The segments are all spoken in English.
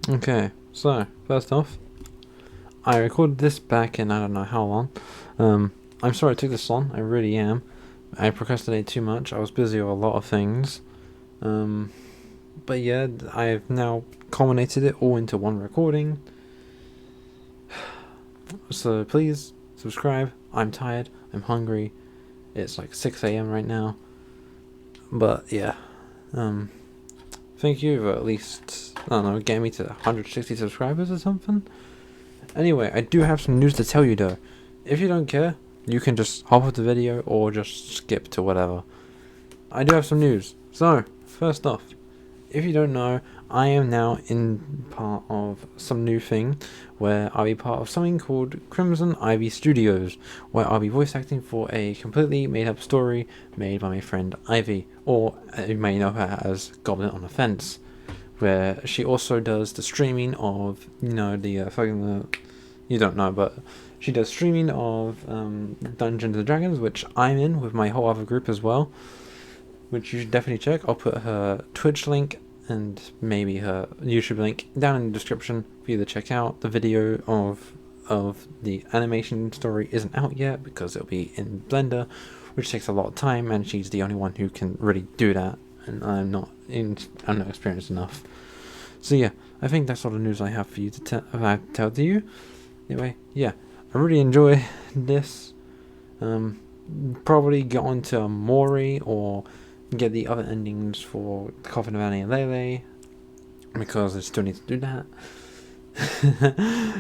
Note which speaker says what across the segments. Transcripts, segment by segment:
Speaker 1: Okay, so first off, I recorded this back in I don't know how long. I'm sorry it took this long. I really am. I procrastinated too much. I was busy with a lot of things. Um, but yeah, I've now culminated it all into one recording. So please subscribe. I'm tired. I'm hungry. It's like 6 a.m. right now. But yeah, thank you for at least, I don't know, getting me to 160 subscribers or something. Anyway, I do have some news to tell you though. If you don't care, you can just hop off the video or just skip to whatever. I do have some news. So, first off, if you don't know, I am now in part of some new thing where I'll be part of something called Crimson Ivy Studios, where I'll be voice acting for a completely made up story made by my friend Ivy, or you may know her as Goblin on the Fence, where she also does the streaming of, you don't know, but she does streaming of Dungeons and Dragons, which I'm in with my whole other group as well, which you should definitely check. I'll put her Twitch link and maybe her YouTube link down in the description for you to check out. The video of the animation story isn't out yet because it'll be in Blender, which takes a lot of time, and she's the only one who can really do that, and I'm not experienced enough. So yeah, I think that's all the news I have for you to tell to you. Anyway, yeah, I really enjoy this. Probably get on to Mori or get the other endings for Coffin of Annie and Lele, because I still need to do that.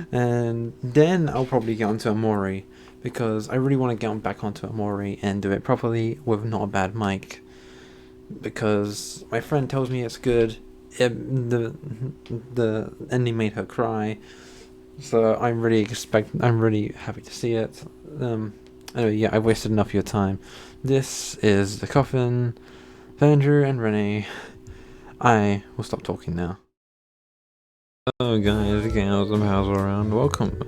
Speaker 1: And then I'll probably get onto Amori, because I really want to get back onto Amori and do it properly with not a bad mic, because my friend tells me it's good. The ending made her cry, so I'm really happy to see it. Anyway, yeah, I wasted enough of your time. This is the Coffin, Andrew and Renee. I will stop talking now. Hello guys, gals and pals around, welcome.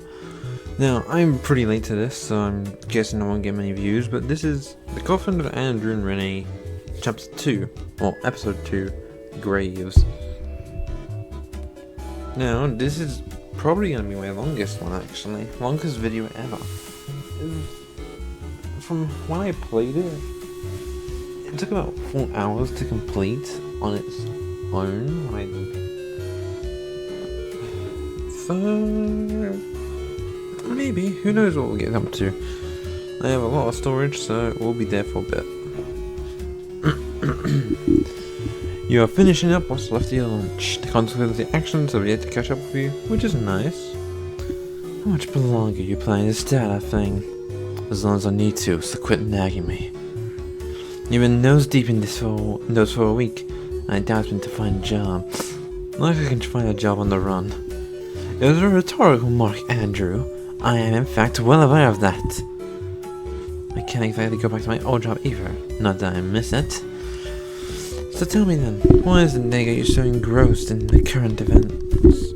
Speaker 1: Now, I'm pretty late to this, so I'm guessing I won't get many views, but this is the Coffin of Andrew and Renee, chapter 2, or episode 2, Graves. Now, this is probably going to be my longest one, actually. Longest video ever. From when I played it, it took about 4 hours to complete on its own. So maybe, who knows what we'll get up to. I have a lot of storage, so we'll be there for a bit. You are finishing up what's left of your lunch. The consequences of the actions have yet to catch up with you, which is nice. How much longer are you planning to stay at that thing? As long as I need to, so quit nagging me. You've been nose deep in this for a week, and I doubt it's been to find a job. Not if I can find a job on the run. It was a rhetorical remark, Andrew. I am in fact well aware of that. I can't exactly go back to my old job either, not that I miss it. So tell me then, why is it that you're so engrossed in the current events?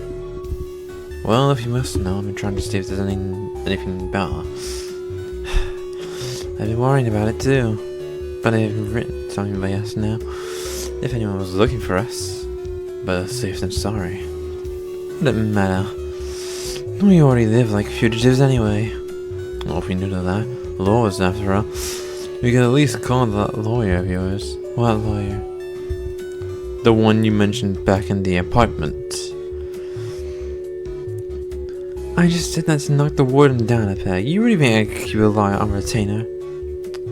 Speaker 1: Well, if you must know, I've been trying to see if there's anything better. I've been worrying about it too, but I've written something by us now. If anyone was looking for us, better safe than sorry. It doesn't matter. We already live like fugitives anyway. Well, if we knew that, laws after all. We could at least call that lawyer of yours. What lawyer? The one you mentioned back in the apartment. I just said that to knock the warden down a peg. You really think I could keep a lawyer on retainer?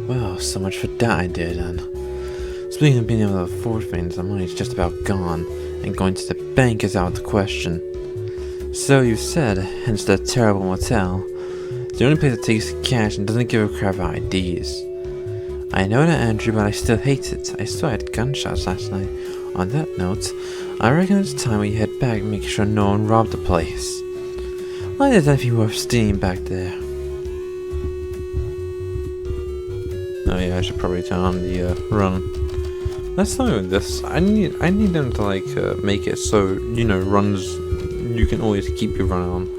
Speaker 1: Well, so much for that idea then. Speaking of being able to afford things, the money's just about gone, and going to the bank is out of the question. So you said, hence the terrible motel. It's the only place that takes cash and doesn't give a crap about IDs. I know that, Andrew, but I still hate it. I still had gunshots last night. On that note, I reckon it's time we head back and make sure no one robbed the place. Why is anything worth stealing back there? Oh yeah, I should probably turn on the run. Let's start with this. I need them to make it so, runs, you can always keep your run on.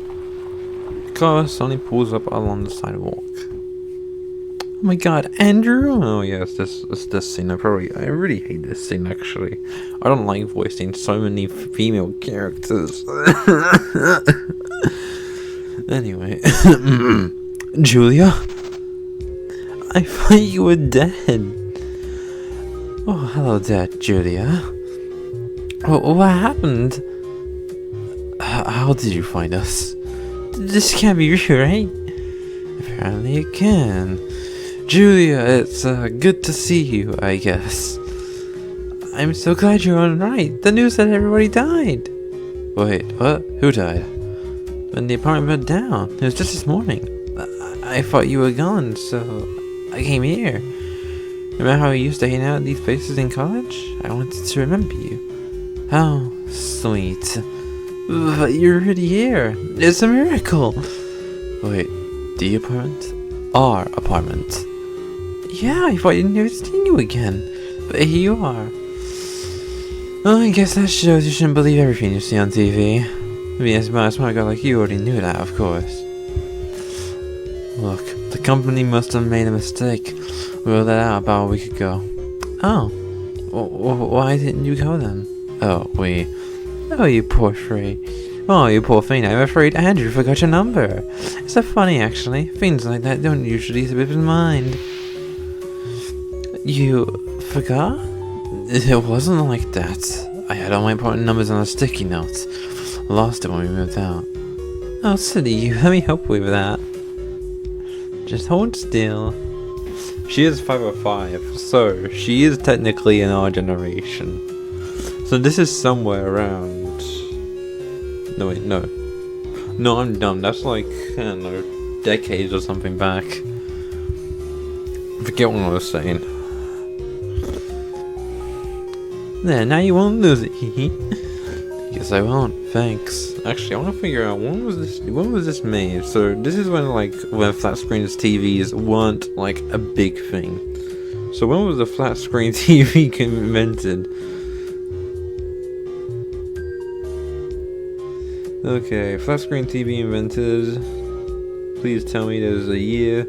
Speaker 1: The car suddenly pulls up along the sidewalk. my god, Andrew! Oh yes, this scene. I really hate this scene actually. I don't like voicing so many female characters. Anyway, Julia, I thought you were dead. Oh, hello there, Julia. What happened? How did you find us? This can't be true, right? Apparently it can. Julia, it's good to see you, I guess. I'm so glad you're alright. The news said everybody died. Wait, what? Who died? When the apartment burned down. It was just this morning. I thought you were gone, so I came here. Remember how we used to hang out at these places in college? I wanted to remember you. How sweet. But you're already here. It's a miracle. Wait, the apartment? Our apartment. Yeah, I thought I'd never seen you again. But here you are. Well, I guess that shows you shouldn't believe everything you see on TV. Being a smart guy like you already knew that, of course. Look, the company must have made a mistake. We were let out about a week ago. Oh. Why didn't you go then? Oh, you poor thing. Oh, you poor thing. I'm afraid Andrew forgot your number. It's so funny, actually. Things like that don't usually slip his mind. You forgot? It wasn't like that. I had all my important numbers on a sticky note. Lost it when we moved out. Oh, silly you. Let me help with that. Just hold still. She is 505, so she is technically in our generation. So this is somewhere around... No, wait, no. No, I'm dumb. That's like, I don't know, decades or something back. Forget what I was saying. There, now you won't lose it, hee. Guess I won't, thanks. Actually, I want to figure out, when was this made? So, this is when flat screen TVs weren't, like, a big thing. So, when was the flat screen TV invented? Okay, flat screen TV invented. Please tell me there's a year.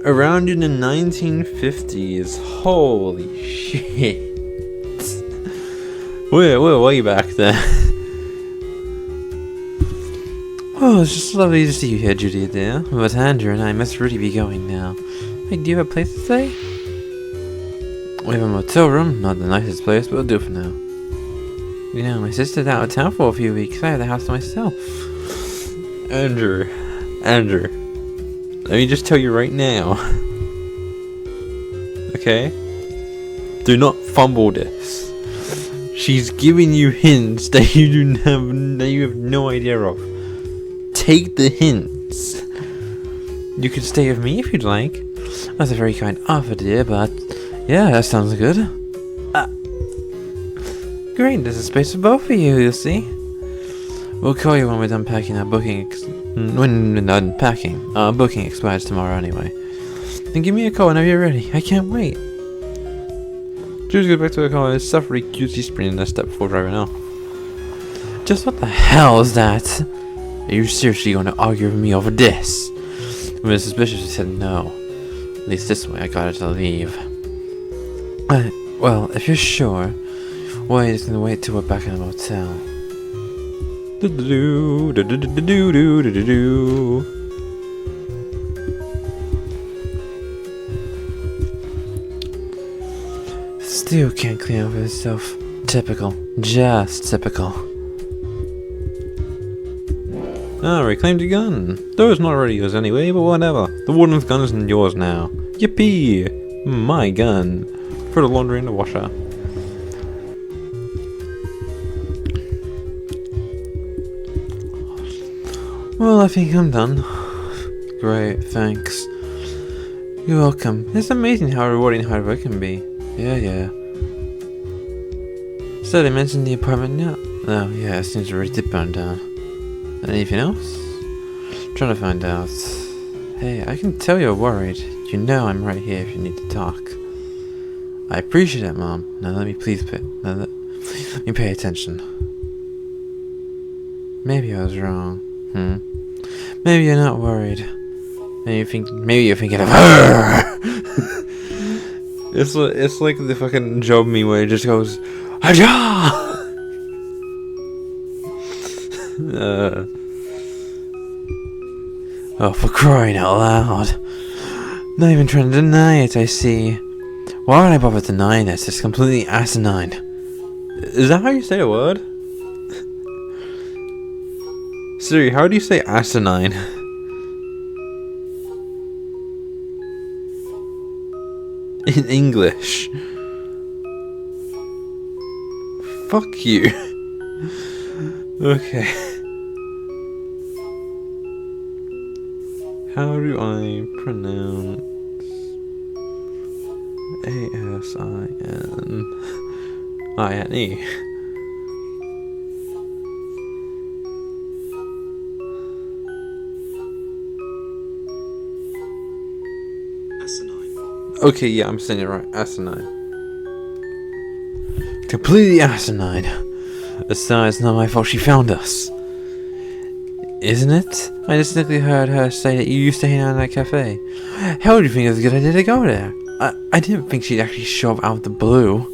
Speaker 1: Around in the 1950s. Holy shit. We're way back there. Oh, it's just lovely to see you here, Judy dear. But Andrew and I must really be going now. Hey, do you have a place to stay? We have a motel room, not the nicest place, but it'll do for now. You know, my sister's out of town for a few weeks. I have the house to myself. Andrew. Let me just tell you right now. Okay? Do not fumble this. She's giving you hints that you have no idea of. Take the hints. You can stay with me if you'd like. That's a very kind offer, dear, but yeah, that sounds good. Great, there's a space for both of you, you'll see. We'll call you when we're done packing our booking. When we're done packing. Our booking expires tomorrow anyway. Then give me a call whenever you're ready. I can't wait. Jules goes back to her car and suffering cutesy sprinting a step before driving off. Just what the hell is that? Are you seriously going to argue with me over this? When was suspicious, she said no. At least this way I got her to leave. Well, if you're sure, why is gonna wait till we're back in the motel? Still can't clean up himself. Typical. Just typical. Ah, reclaimed your gun. Though it's not already yours anyway, but whatever. The warden's gun isn't yours now. Yippee! My gun. For the laundry and the washer. Well, I think I'm done. Great, thanks. You're welcome. It's amazing how rewarding hard work can be. Yeah. So they mentioned the apartment now? Oh, yeah, it seems already did burn down. Anything else? Trying to find out. Hey, I can tell you're worried. You know I'm right here if you need to talk. I appreciate it, Mom. Now let me please Let me pay attention. Maybe I was wrong. Maybe you're not worried. Maybe you're thinking of her. It's like the fucking job me where it just goes, Aja! Oh, for crying out loud. Not even trying to deny it, I see. Why would I bother denying this? It's completely asinine. Is that how you say a word? Siri, how do you say asinine? In English. Fuck you. Okay. How do I pronounce A-S-I-N-I-N-E? Okay, yeah, I'm saying it right. Asinine. Completely asinine. Besides, not my fault she found us. Isn't it? I distinctly heard her say that you used to hang out in that cafe. How do you think it was a good idea to go there? I didn't think she'd actually show up out of the blue.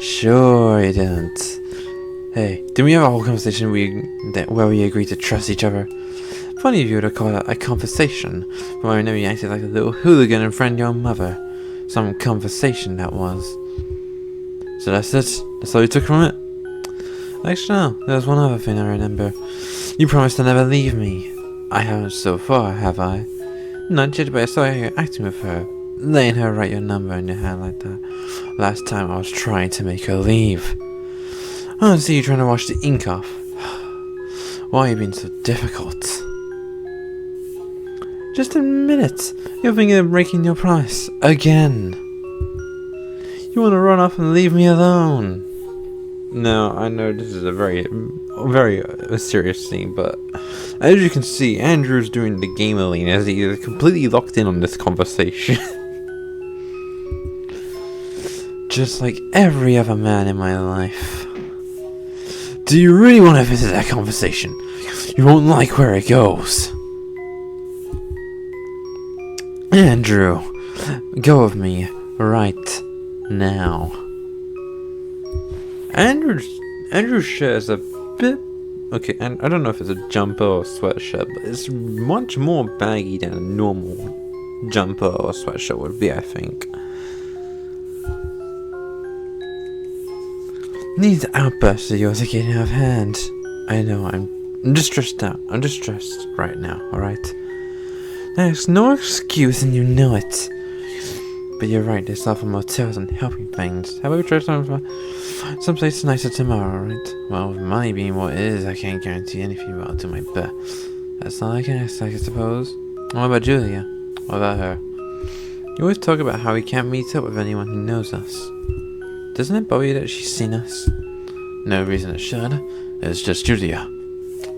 Speaker 1: Sure you didn't. Hey, didn't we have a whole conversation where we agreed to trust each other? Funny of you to call that a conversation, but I know you acted like a little hooligan in front of your mother. Some conversation that was. So that's it? That's all you took from it? Actually no, there's one other thing I remember. You promised to never leave me. I haven't so far, have I? Not yet, but I saw you acting with her. Letting her write your number in your hand like that. Last time I was trying to make her leave. I don't see you trying to wash the ink off. Why are you being so difficult? Just admit it. You're thinking of breaking your promise. Again. You want to run off and leave me alone. No, I know this is a very serious thing, but as you can see, Andrew's doing the gamerling as he is completely locked in on this conversation. Just like every other man in my life. Do you really want to visit that conversation? You won't like where it goes. Andrew, go with me right now. Andrew's shirt is a bit okay, and I don't know if it's a jumper or sweatshirt, but it's much more baggy than a normal jumper or sweatshirt would be, I think. These outbursts of yours are getting out of hand. I know, I'm just stressed out. I'm just stressed right now, alright? There's no excuse and you know it. But you're right, there's often motels and helping things. How about we try someplace nicer tomorrow, alright? Well, with money being what it is, I can't guarantee anything, but I'll do my best. That's all I can ask, I suppose. What about Julia? What about her? You always talk about how we can't meet up with anyone who knows us. Doesn't it bother you that she's seen us? No reason it should. It's just Julia.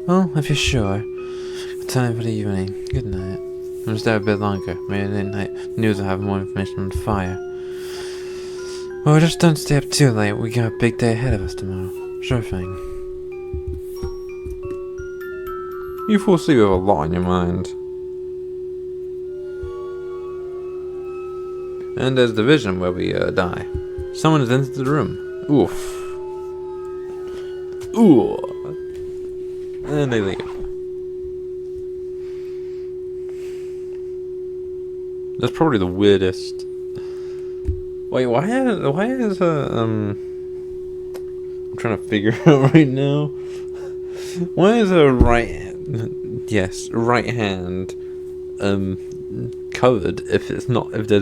Speaker 1: Well, if you're sure. Time for the evening. Good night. I'm stay a bit longer. Maybe late night news will have more information on the fire. Well, just don't stay up too late. We got a big day ahead of us tomorrow. Sure thing. You fall asleep with a lot on your mind. And there's the vision where we die. Someone has entered the room. Oof. Ooh. And they leave. That's probably the weirdest. Wait, why is I'm trying to figure out right now. Why is her right hand covered if there's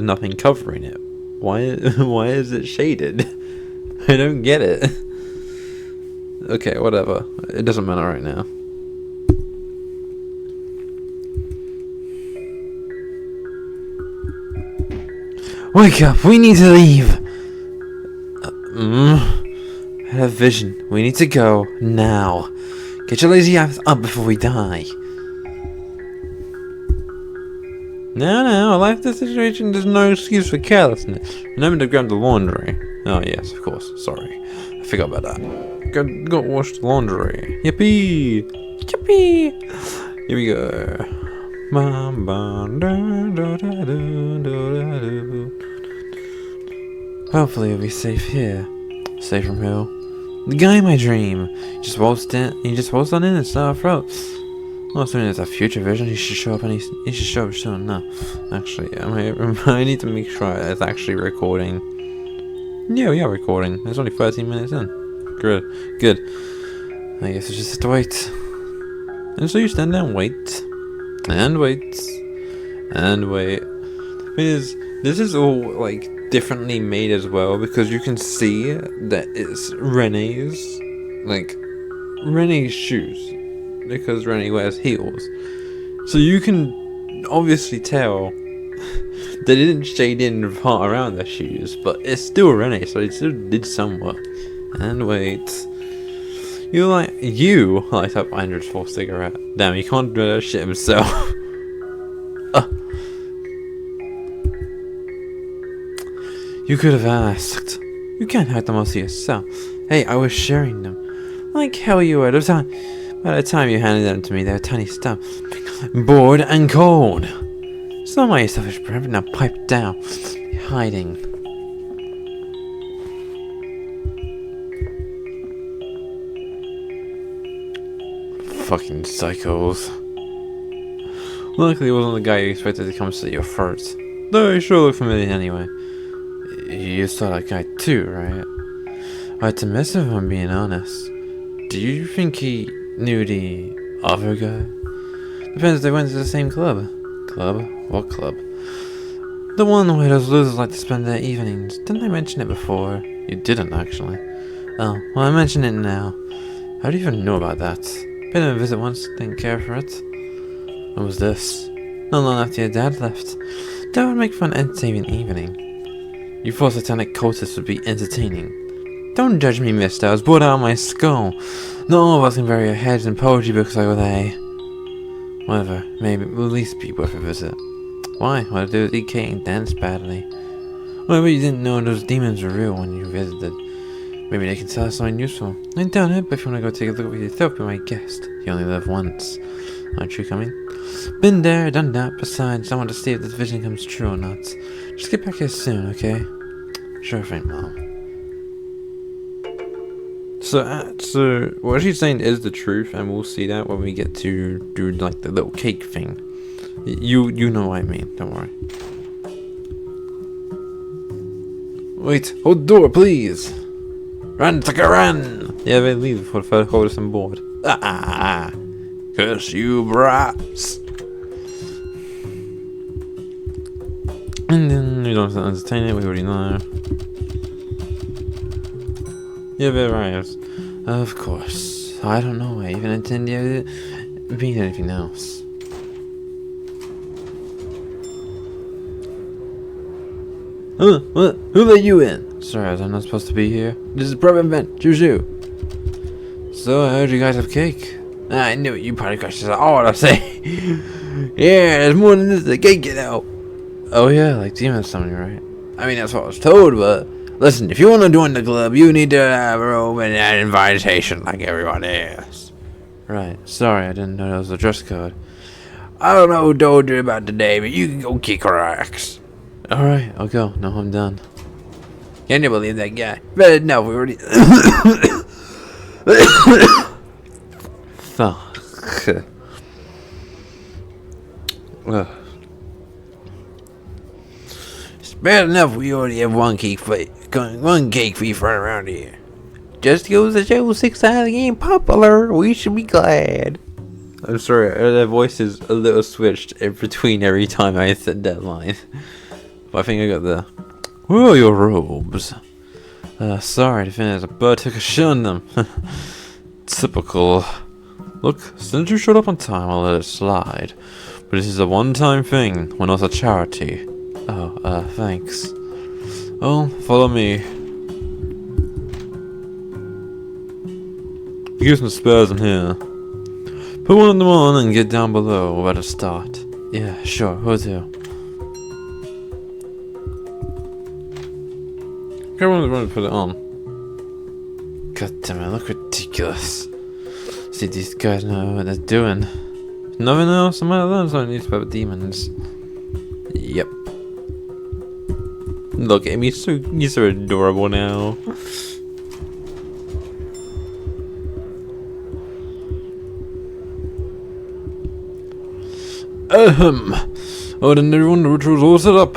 Speaker 1: nothing covering it? Why is it shaded? I don't get it. Okay, whatever. It doesn't matter right now. Wake up! We need to leave! I had a vision. We need to go now. Get your lazy ass up before we die. No, life this situation, there's no excuse for carelessness. Remember to grab the laundry. Oh, yes, of course. Sorry. I forgot about that. Go wash the laundry. Yippee! Yippee! Here we go. Hopefully we'll be safe here. Safe from who? The guy in my dream. He just waltzed on in and saw our throat. Well, assuming it's a future vision, he should show up he should show up soon. No. Actually, I need to make sure it's actually recording. Yeah, we are recording. It's only 13 minutes in. Good. I guess it's just have to wait. And so you stand there and wait. And wait. And wait. Thing is, this is all, like, differently made as well, because you can see that it's Renee's shoes, because Renee wears heels, so you can obviously tell they didn't shade in the part around their shoes, but it's still Renee, so it still did somewhat. And wait, you light up Andrew's fourth cigarette. Damn, he can't do that shit himself. You could have asked. You can't hide them all to yourself. Hey, I was sharing them. Like hell you were. By the time you handed them to me, they were tiny stuff. Bored and cold. It's not my selfish preference. Now pipe down. Hiding. Fucking psychos. Luckily it wasn't the guy you expected to come see you first. Though he sure looked familiar anyway. You saw that guy too, right? I had to mess with him, I'm being honest. Do you think he knew the other guy? Depends if they went to the same club. Club? What club? The one where those losers like to spend their evenings. Didn't I mention it before? You didn't, actually. Oh, well, I mention it now. How do you even know about that? Been on a visit once, didn't care for it. What was this? Not long after your dad left. That would make for an entertaining evening. You thought satanic cultists would be entertaining. Don't judge me, mister. I was bored out of my skull. Not all of us can bury our heads in poetry books like they. Whatever. Maybe it will at least be worth a visit. Why? What to do with eat cake and dance badly? Well, you didn't know those demons were real when you visited. Maybe they can tell us something useful. I doubt it, but if you want to go take a look with yourself, be my guest. You only live once. Aren't you coming? Been there, done that. Besides, I want to see if this vision comes true or not. Just get back here soon, okay? Sure thing, Mom. So what she's saying is the truth, and we'll see that when we get to do like the little cake thing. You know what I mean. Don't worry. Wait, hold the door, please. Run, Tucker, run! Yeah, they leave before the third hold us on board. Curse you, brats! And then we don't have to entertain it, we already know. Yeah, they're right. Of course. I don't know, I even intend to be anything else. Huh? What? Who let you in? Sorry, I'm not supposed to be here. This is a private event. Choo-choo. So, I heard you guys have cake. I knew it. You probably crushed this. Oh, what I say? Yeah, there's more than this. The cake, you know. Oh, yeah, like demons something, right? I mean, that's what I was told, but listen, if you want to join the club, you need to have a room and an invitation like everyone else. Right. Sorry, I didn't know that was a dress code. I don't know who told you about today, but you can go kick rocks. Alright, I'll go. No, I'm done. Can you believe that guy? Better no, we already. Fuck. It's bad enough we already have one cake free for around here. Just goes to show 6 times ain't popular. We should be glad. I'm sorry, their voice is a little switched in between every time I said that line. But I think I got the. Where are your robes? Sorry to finish. A bird took a shit on them. Typical. Look, since you showed up on time, I'll let it slide. But this is a one-time thing. We're not a charity. Oh, thanks. Oh, follow me. Give some spares in here. Put one of them on and get down below. We're about to start. Yeah, sure, will do. Everyone's going to put it on. God damn it, look ridiculous. See, these guys know what they're doing. If nothing else, I might learn something new about demons. Yep. Look at me, you're so adorable now. Oh, then everyone, the ritual's all set up.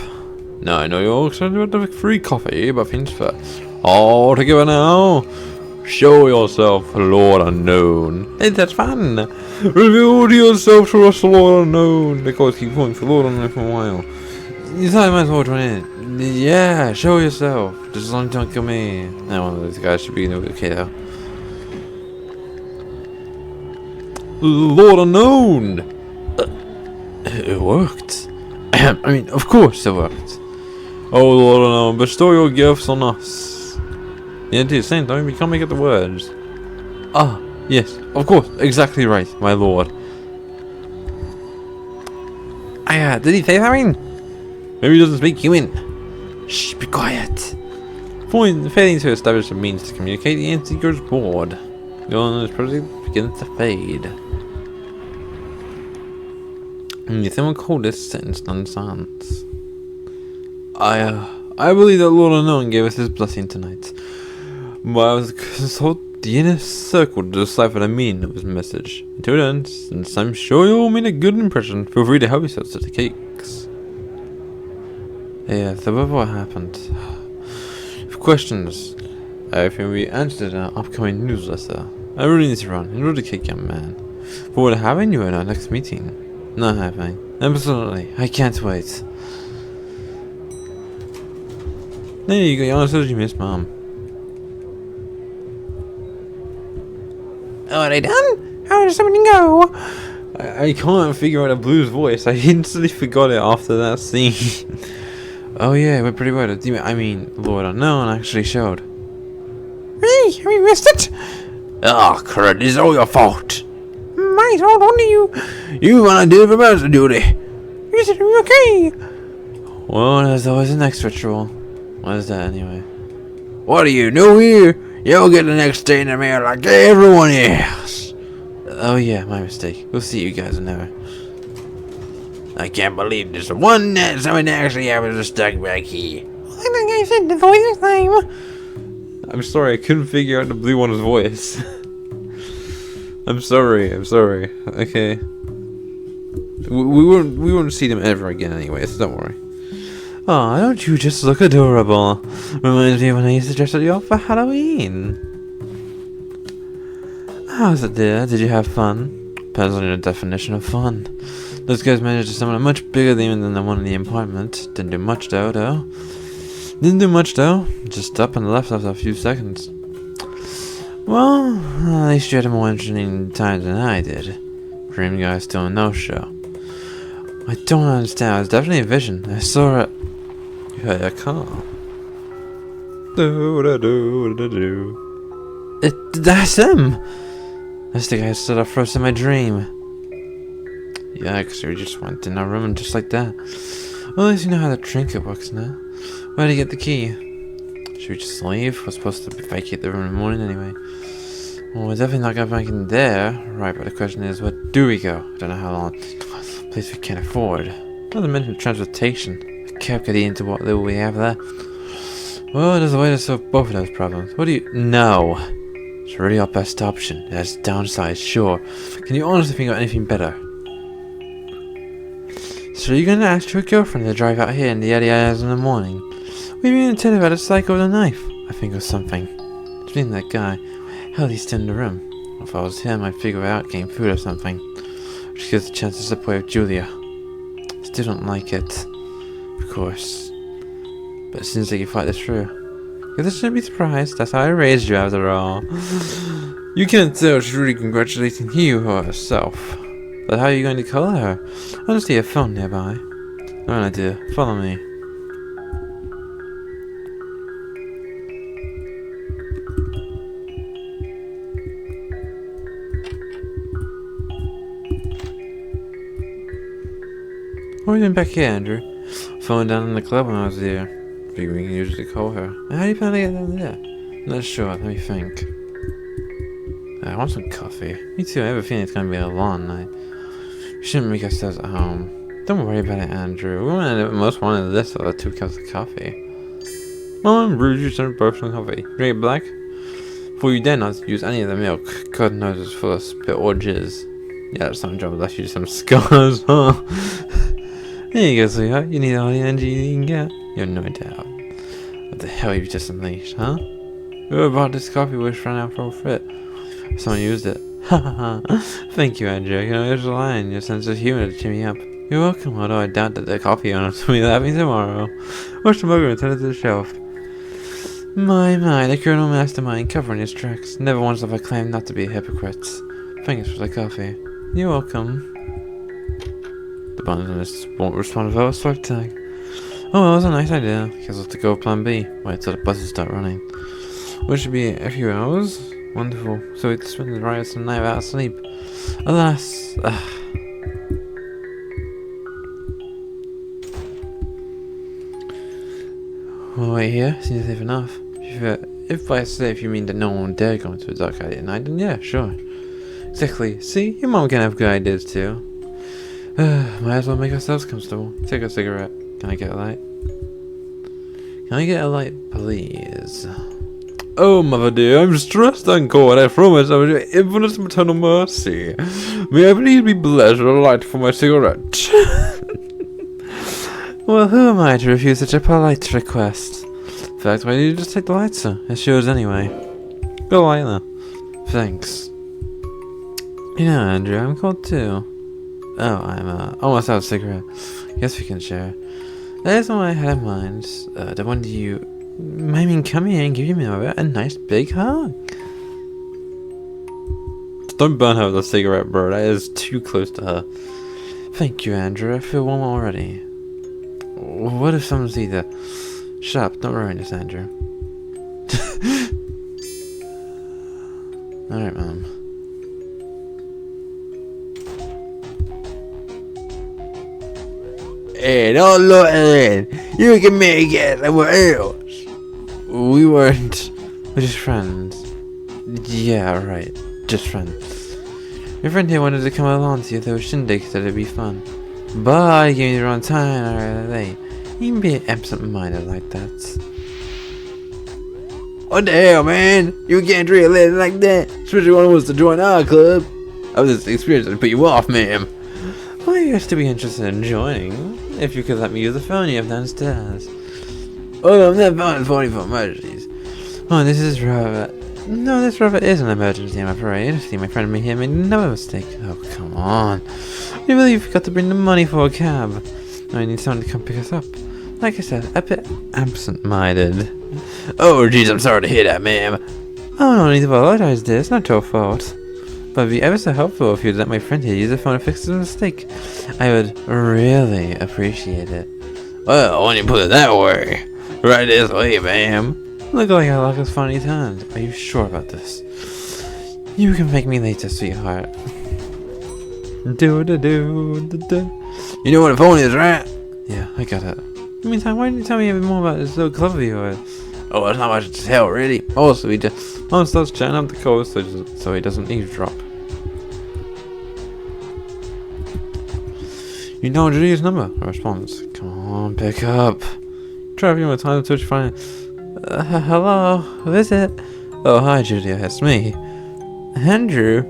Speaker 1: Now I know you're all excited about the free coffee, but things first. All together now. Show yourself, Lord Unknown. Hey, that's fun. Reveal yourself to us, Lord Unknown. They always keep calling for Lord Unknown for a while. You thought I might as well join in. Yeah, show yourself. Just as long as you don't kill me. Now one of those guys should be okay though. Lord Unknown. It worked. I mean, of course it worked. Oh Lord Unknown, bestow your gifts on us. Yeah, do the same time. We can't make up the words. Ah, yes, of course, exactly right, my lord. Did he say something? Maybe he doesn't speak human. Shh, be quiet. Failing to establish a means to communicate, the entity grows bored. The owner's project begins to fade. You think we'll call this sentence nonsense? I believe that Lord Unknown gave us his blessing tonight. But I was consult the inner circle to decipher the meaning of his message. Until then, since I'm sure you'll make a good impression, feel free to help yourselves to the cakes. Yeah, so what happened? For questions, everything will be answered in our upcoming newsletter. I really need to run. Enjoy the cake, young man. Forward to having you in our next meeting. Not having. Absolutely. I can't wait. There you go. You answered you miss Mom. Oh, are they done? How did something go? I can't figure out a Blue's voice. I instantly forgot it after that scene. Oh yeah, we're pretty well. I mean, Lord Unknown actually showed.
Speaker 2: Hey, have you missed it?
Speaker 1: Oh, crud, this is all your fault.
Speaker 2: Might hold on to you.
Speaker 1: You want to do the master duty.
Speaker 2: Is it okay?
Speaker 1: Well, there's always the next ritual. What is that anyway? What are you, new here? You'll get the next day in the mail like everyone else. Oh yeah, my mistake. We'll see you guys in there. I can't believe this one that someone actually happens to stuck back here.
Speaker 2: I think I said the voice's name.
Speaker 1: I'm sorry, I couldn't figure out the blue one's voice. I'm sorry. Okay. We won't see them ever again anyway, so don't worry. Aw, don't you just look adorable? Reminds me of when I used to dress you up for Halloween. How's it, dear? Did you have fun? Depends on your definition of fun. Those guys managed to summon a much bigger demon than the one in the apartment. Didn't do much though. Just up and left after a few seconds. Well, at least you had a more interesting time than I did. Dream guy still a no-show. I don't understand. It was definitely a vision. I saw it. You heard a car. That's him! That's the guy who stood up first in my dream. Yeah, because we just went in our room and just like that. Well, at least you know how the trinket works now. Where'd you get the key? Should we just leave? We're supposed to vacate the room in the morning anyway. Well, we're definitely not going back in there. Right, but the question is, where do we go? I don't know how long. Place we can't afford. Not to mention transportation. I can't get into what little we have there. Well, there's a way to solve both of those problems. What do you... No. It's really our best option. It has downsides, sure. Can you honestly think of anything better? So you're gonna ask your girlfriend to drive out here in the early hours in the morning? We even tell her about a psycho with a knife. I think of something. It's been that guy. Hell, he's still in the room. If I was him, I'd figure out getting food or something. Which gives a chance to slip away with Julia. Still don't like it. Of course. But it seems like you fight this through. You shouldn't be surprised. That's how I raised you after all. You can't tell she's really congratulating you or herself. But how are you going to call her? I'll just see a phone nearby. No idea. Follow me. What are you doing back here, Andrew? Phone down in the club when I was there. speak we can usually call her. How do you plan to get down there? Not sure, let me think. I want some coffee. Me too, I have a feeling it's gonna be a long night. We shouldn't make ourselves at home. Don't worry about it, Andrew. We wanted most wanted this or 2 cups of coffee. Mom, brew you some personal coffee. Drink it black? For you dare not use any of the milk. God knows it's full of spit or jizz. Yeah, that's some job left you some scars, huh? Here you go, sweetheart. You need all the energy you can get. You're no doubt. What the hell you just unleashed, huh? Whoever bought this coffee wish ran out for a fit. Someone used it. Ha ha ha. Thank you, Andrew. You know, there's a line. Your sense of humor to cheer me up. You're welcome, although I doubt that the coffee owners will be laughing tomorrow. Watch the mugger and turn it to the shelf. My, the criminal mastermind covering his tracks. Never once have I claimed not to be a hypocrite. Thanks for the coffee. You're welcome. The bonus won't respond without a swipe tag. Oh, well, that was a nice idea. Guess I'll have to go with plan B. Wait till the buses start running. Which should be a few hours. Wonderful. So we can spend the rest of the night without sleep. Alas. Well, wait here. Seems safe enough. If by safe you mean that no one dare go into a dark alley at night, then yeah, sure. Exactly. See, your mom can have good ideas too. Might as well make ourselves comfortable. Take a cigarette. Can I get a light? Can I get a light, please? Oh, mother dear, I'm stressed and cold. I promise I will do infinite maternal mercy. May I please be blessed with a light for my cigarette? Well, who am I to refuse such a polite request? In fact, why don't you just take the light, sir? It's yours anyway. Go light then. Thanks. You know, Andrew, I'm cold too. Oh, I'm almost out of cigarette. Guess we can share. That is what I had in mind. The one you... I mean, come here and give your mother a nice big hug. Don't burn her with a cigarette, bro. That is too close to her. Thank you, Andrew. I feel warm already. What if someone sees that? Shut up. Don't ruin this, Andrew. Alright, Mom. Hey, don't look in. You can make it somewhere else. We weren't. We're just friends. Yeah, right. Just friends. Your friend here wanted to come along to see if there were shindigs, so it'd be fun. But he gave me the wrong time or late. You can be absent-minded like that. What the hell, man? You can't treat a lady like that. Especially when one wants to join our club. I was just experienced to put you off, ma'am. Well, I used to be interested in joining. If you could let me use the phone you have downstairs. Oh, I'm not phone 44 emergencies. Oh, this is rather... No, this rather is an emergency, I'm afraid. See, my friend here made no mistake. Oh, come on. You really forgot to bring the money for a cab. I need someone to come pick us up. Like I said, a bit absent-minded. Oh, jeez, I'm sorry to hear that, ma'am. Oh, no need to apologize, dear. It's not your fault. But it'd be ever so helpful if you'd let my friend here use the phone to fix his mistake. I would really appreciate it. Well, when you put it that way. Right this way, ma'am. Look like our luck has finally turned. Are you sure about this? You can make me later, sweetheart. Do-do-do-do-do. You know what a phone is, right? Yeah, I got it. In the meantime, why didn't you tell me a bit more about this little club of yours? Oh, there's not much to tell, really. Also, Mom starts chatting up the coast so he doesn't eavesdrop. You know Judy's number? A response. Come on, pick up. Try a few more times until you find it. Hello, who is it? Oh, hi, Julia, it's me. Andrew?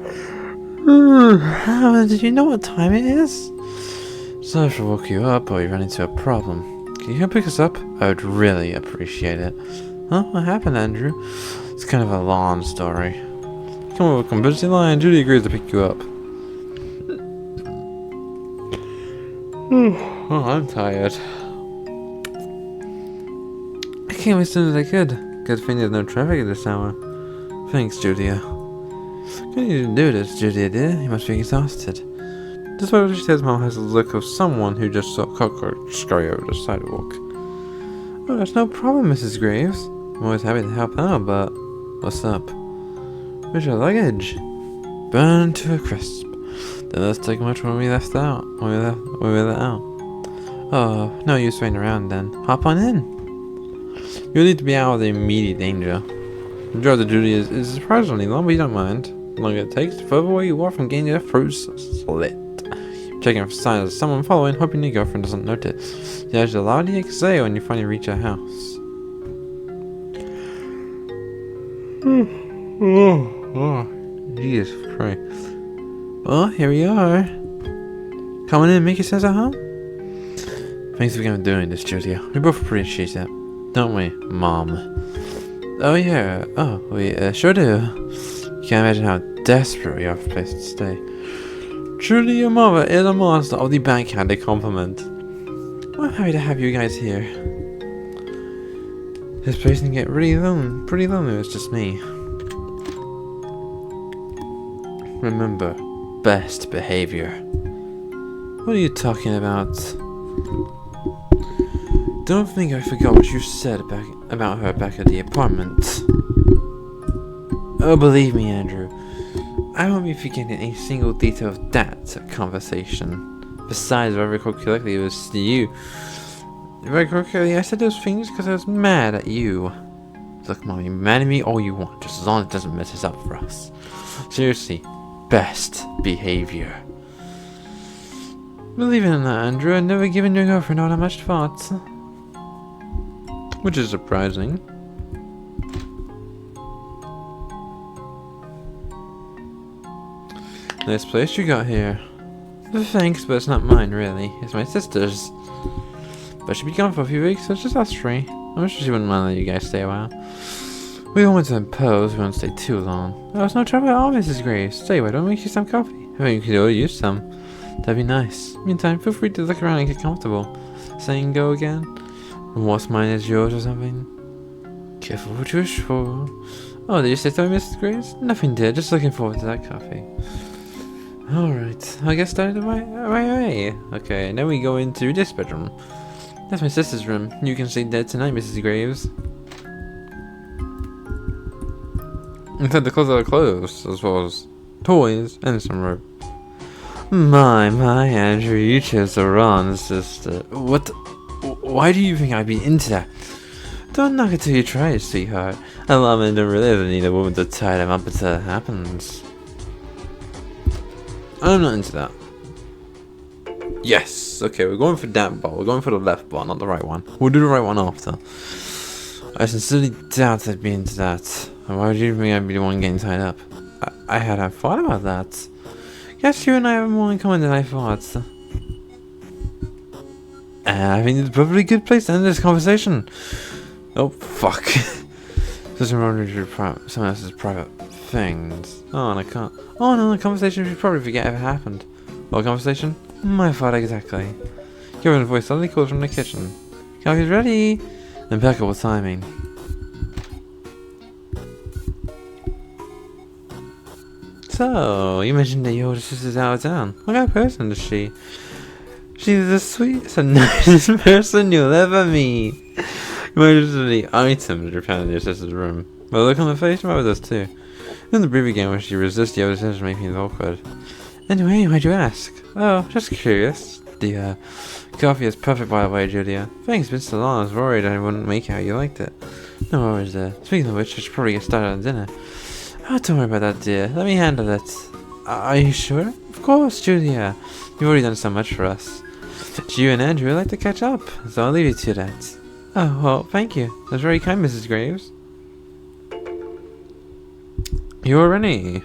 Speaker 1: Did you know what time it is? Sorry if I woke you up or you ran into a problem. Can you come pick us up? I would really appreciate it. Huh? What happened, Andrew? It's kind of a long story. Come over, come busy line. Judy agrees to pick you up. Oh, I'm tired. I came as soon as I could. Good thing there's no traffic at this hour. Thanks, Julia. Couldn't you do this, Julia dear? You must be exhausted. Despite what she says, Mom has the look of someone who just saw a cockroach scurry over the sidewalk. Oh, there's no problem, Mrs. Graves. I'm always happy to help out, but... What's up? Where's your luggage? Burned to a crisp. Didn't let's take much when we left out. When we let out. Oh, no use waiting around then. Hop on in. You need to be out of the immediate danger. The drive to duty is surprisingly long, but you don't mind. The longer it takes, the further away you are from getting your throat slit. Checking for signs of someone following, hoping your girlfriend doesn't notice. You have a loud exhale when you finally reach your house. Jesus Christ. Well, here we are. Come on in and make yourselves at home. Thanks for doing this, Julia. We both appreciate that, don't we, Mom? Oh yeah, we sure do. Can't imagine how desperate we are for a place to stay. Truly, your mother is a master of the backhanded compliment. I'm happy to have you guys here. This place can get pretty lonely when it's just me. Remember, best behavior. What are you talking about? Don't think I forgot what you said about her back at the apartment. Oh, believe me, Andrew. I won't be forgetting a single detail of that conversation. Besides, if I recall correctly, it was you. If I recall correctly, I said those things because I was mad at you. Look, Mom, you mad at me all you want, just as long as it doesn't mess this up for us. Seriously, best behavior. Believe it or not, Andrew, I've never given your girlfriend all that much thought. Which is surprising. Nice place you got here. Thanks, but it's not mine, really. It's my sister's. But she'll be gone for a few weeks, so it's just us three. I'm sure she wouldn't mind letting you guys stay a while. We don't want to impose, we won't stay too long. Oh, it's no trouble at all, Mrs. Graves. Stay away, don't make you some coffee. I mean, you could all use some. That'd be nice. Meantime, feel free to look around and get comfortable. Saying go again? What's mine is yours or something? Careful what you wish for. Oh, did you say something, Mrs. Graves? Nothing, dear. Just looking forward to that coffee. Alright, I guess started right away. Okay, now we go into this bedroom. That's my sister's room. You can stay dead tonight, Mrs. Graves. Inside the closet are clothes, as well as toys and some rope. My, Andrew, you chose the wrong sister. What? Why do you think I'd be into that? Don't knock it till you try it, sweetheart. A lot of men don't really need a woman to tie them up until it happens. I'm not into that. Yes, okay, we're going for that ball. We're going for the left ball, not the right one. We'll do the right one after. I sincerely doubt I'd be into that. Why would you think I'd be the one getting tied up? I hadn't thought about that. Guess you and I have more in common than I thought. I think it's probably a good place to end this conversation. Oh, fuck. Doesn't remember someone else's private things. Oh, and I can't. Oh no, the conversation we should probably forget ever happened. What conversation? My fault exactly. Your voice suddenly calls from the kitchen. Coffee's ready! Impeccable timing. So, you mentioned that your older sister's out of town. What kind of person is she? She's the sweetest and nicest person you'll ever meet. Most of the items are found in your sister's room. But look on her face, right with us too. Then the brief again where she resists the other sister, making it awkward. Anyway, why'd you ask? Oh, just curious. The coffee is perfect, by the way, Julia. Thanks, it's been so long, I was worried I wouldn't make it how you liked it. No worries there. Speaking of which, I should probably get started on dinner. Oh, don't worry about that, dear. Let me handle it. Are you sure? Of course, Julia. You've already done so much for us. You and Andrew would like to catch up, so I'll leave you to that. Oh, well, thank you. That's very kind, Mrs. Graves. You're Renee.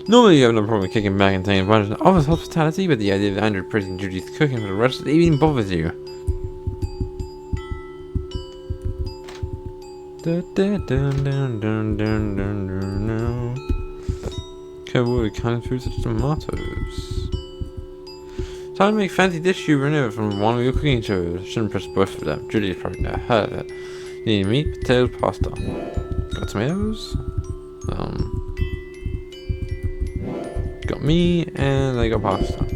Speaker 1: Normally you have no problem kicking back and taking advantage of his hospitality, but the idea of Andrew praising Judy's cooking for the rest of the evening bothers you. Okay, what kind of foods such as tomatoes? Time to make fancy dish you renewed from one of your cooking shows. Shouldn't press both of them. Judy's probably never heard of it. You need meat, potatoes, pasta. Got tomatoes? Got me, and I got pasta.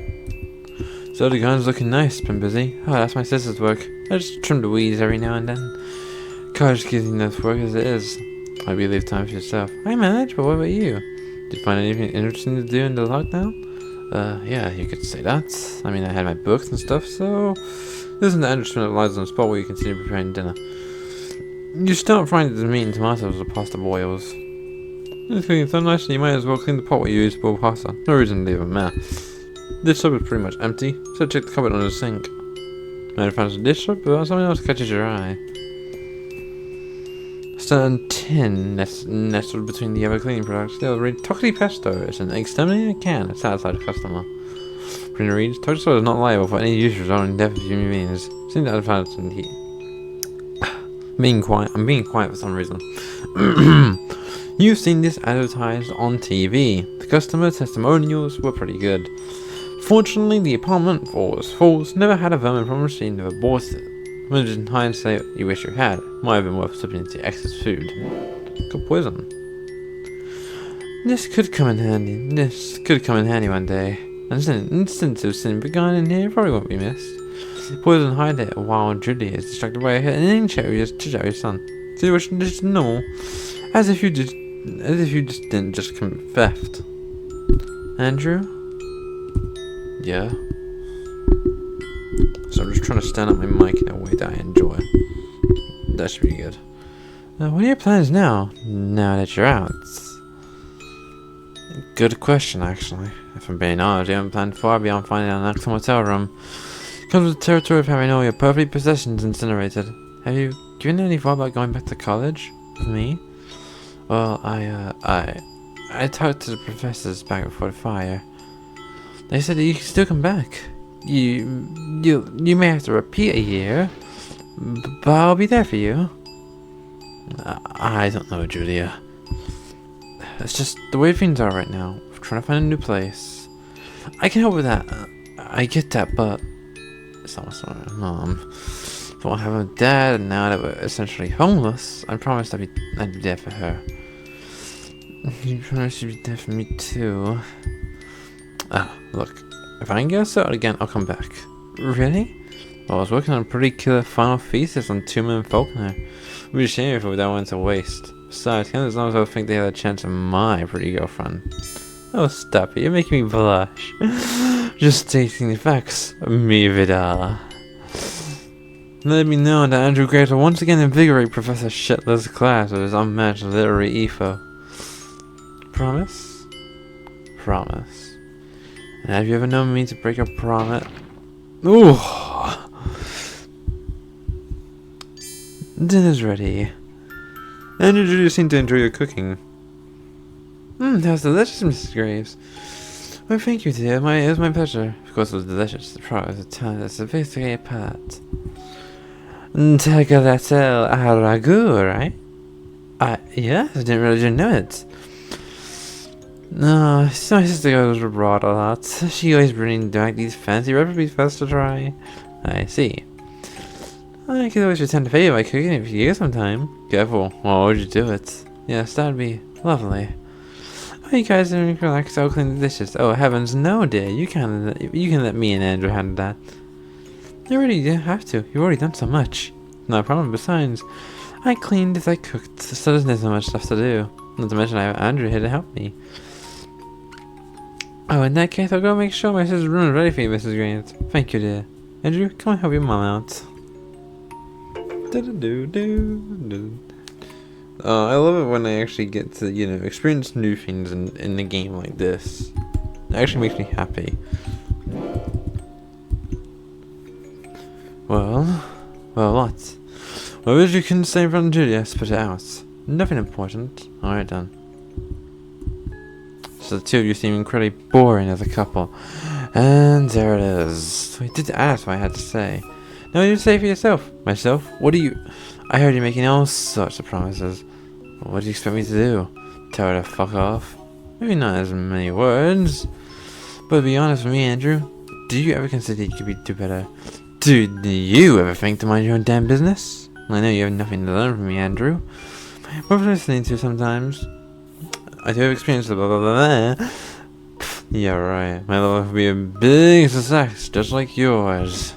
Speaker 1: So the garden's looking nice, been busy. Oh, that's my sister's work. I just trim the weeds every now and then. College gives you enough work as it is. Hope you leave time for yourself. I manage, but what about you? Did you find anything interesting to do in the lockdown? Yeah, you could say that. I mean, I had my books and stuff, so... This isn't the enrichment that lies on the spot where you continue preparing dinner. You start frying the meat and tomatoes with pasta boils. It's cooking so nicely, you might as well clean the pot where you use to boil pasta. No reason to leave a mess. This soap is pretty much empty, so check the cupboard under the sink. Might have found some dish soap, but something else catches your eye. A certain tin nestled between the other cleaning products. They'll read Toxi Pesto. It's an exterminated can. It's satisfied the customer. Printer reads, Toxi Pesto is not liable for any use resulting in death of human beings. Seems advertised in heat. I'm being quiet for some reason. You've seen this advertised on TV. The customer testimonials were pretty good. Fortunately, the apartment, for all its faults, never had a vermin problem machine that aborted it. Which in hindsight, you wish you had. Might have been worth slipping into excess food. Good poison. This could come in handy one day. An instance of sin begun in here probably won't be missed. Poison hide it while Judy is distracted by a hit and then chit chat with your son. Situation just normal. As if you just didn't just commit theft. Andrew? Yeah? So I'm just trying to stand up my mic in a way that I enjoy. That should be good. What are your plans now that you're out? Good question, actually. If I'm being honest, you haven't planned far beyond finding an excellent hotel room. Comes with the territory of having all your perfect possessions incinerated. Have you given any thought about going back to college with me? Well, I talked to the professors back before the fire. They said that you can still come back. You may have to repeat a year, but I'll be there for you. I don't know, Julia. It's just the way things are right now. We're trying to find a new place. I can help with that. I get that, but it's almost my mom. Don't have a dad, and now that we're essentially homeless, I promised I'd be there for her. You promised you'd be there for me too. Look, if I can get settled again, I'll come back. Really? Well, I was working on a pretty killer final thesis on Tumor and Faulkner. It would be a shame if that went to waste. Besides, as long as I think they had a chance of my pretty girlfriend. Oh, stop it, you're making me blush. Just stating the facts. Mi vida. Let me know that Andrew Graves will once again invigorate Professor Shetler's class with his unmatched literary etho. Promise? Promise. And have you ever known me to break a promise? Ooh! Dinner's ready. Andrew and Julia seem to enjoy your cooking. That was delicious, Mrs. Graves. Oh, thank you, dear. It was my pleasure. Of course, it was delicious. The product was a ton of sophisticated palate. Tagliatelle a ragu, right? Yes, I didn't really know it. No, so my sister goes abroad a lot. She always brings back these fancy recipes for us to try. I see. I could always return the favor by cooking it for you sometime. Careful, why would you do it? Yes, that'd be lovely. Oh, you guys didn't relax, I'll clean the dishes. Oh, heavens, no, dear. You can let me and Andrew handle that. You already didn't have to. You've already done so much. No problem. Besides, I cleaned as I cooked, so there's so much stuff to do. Not to mention I have Andrew here to help me. Oh, in that case, I'll go make sure my sister's room is ready for you, Mrs. Grant. Thank you, dear. Andrew, come and help your mom out. I love it when I actually get to, experience new things in a game like this. It actually makes me happy. Well, what? Well, as you can say in front of Julia, spit it out. Nothing important. Alright then. So the two of you seem incredibly boring as a couple. And there it is. So I did ask what I had to say. Now you say for yourself. Myself? What do you... I heard you making all sorts of promises. What do you expect me to do? Tell her to fuck off? Maybe not as many words. But to be honest with me, Andrew, do you ever consider you could do better? Do you ever think to mind your own damn business? I know you have nothing to learn from me, Andrew. Worth listening to sometimes. I do have experience of blah blah blah blah. Yeah, right. My life would be a big success, just like yours.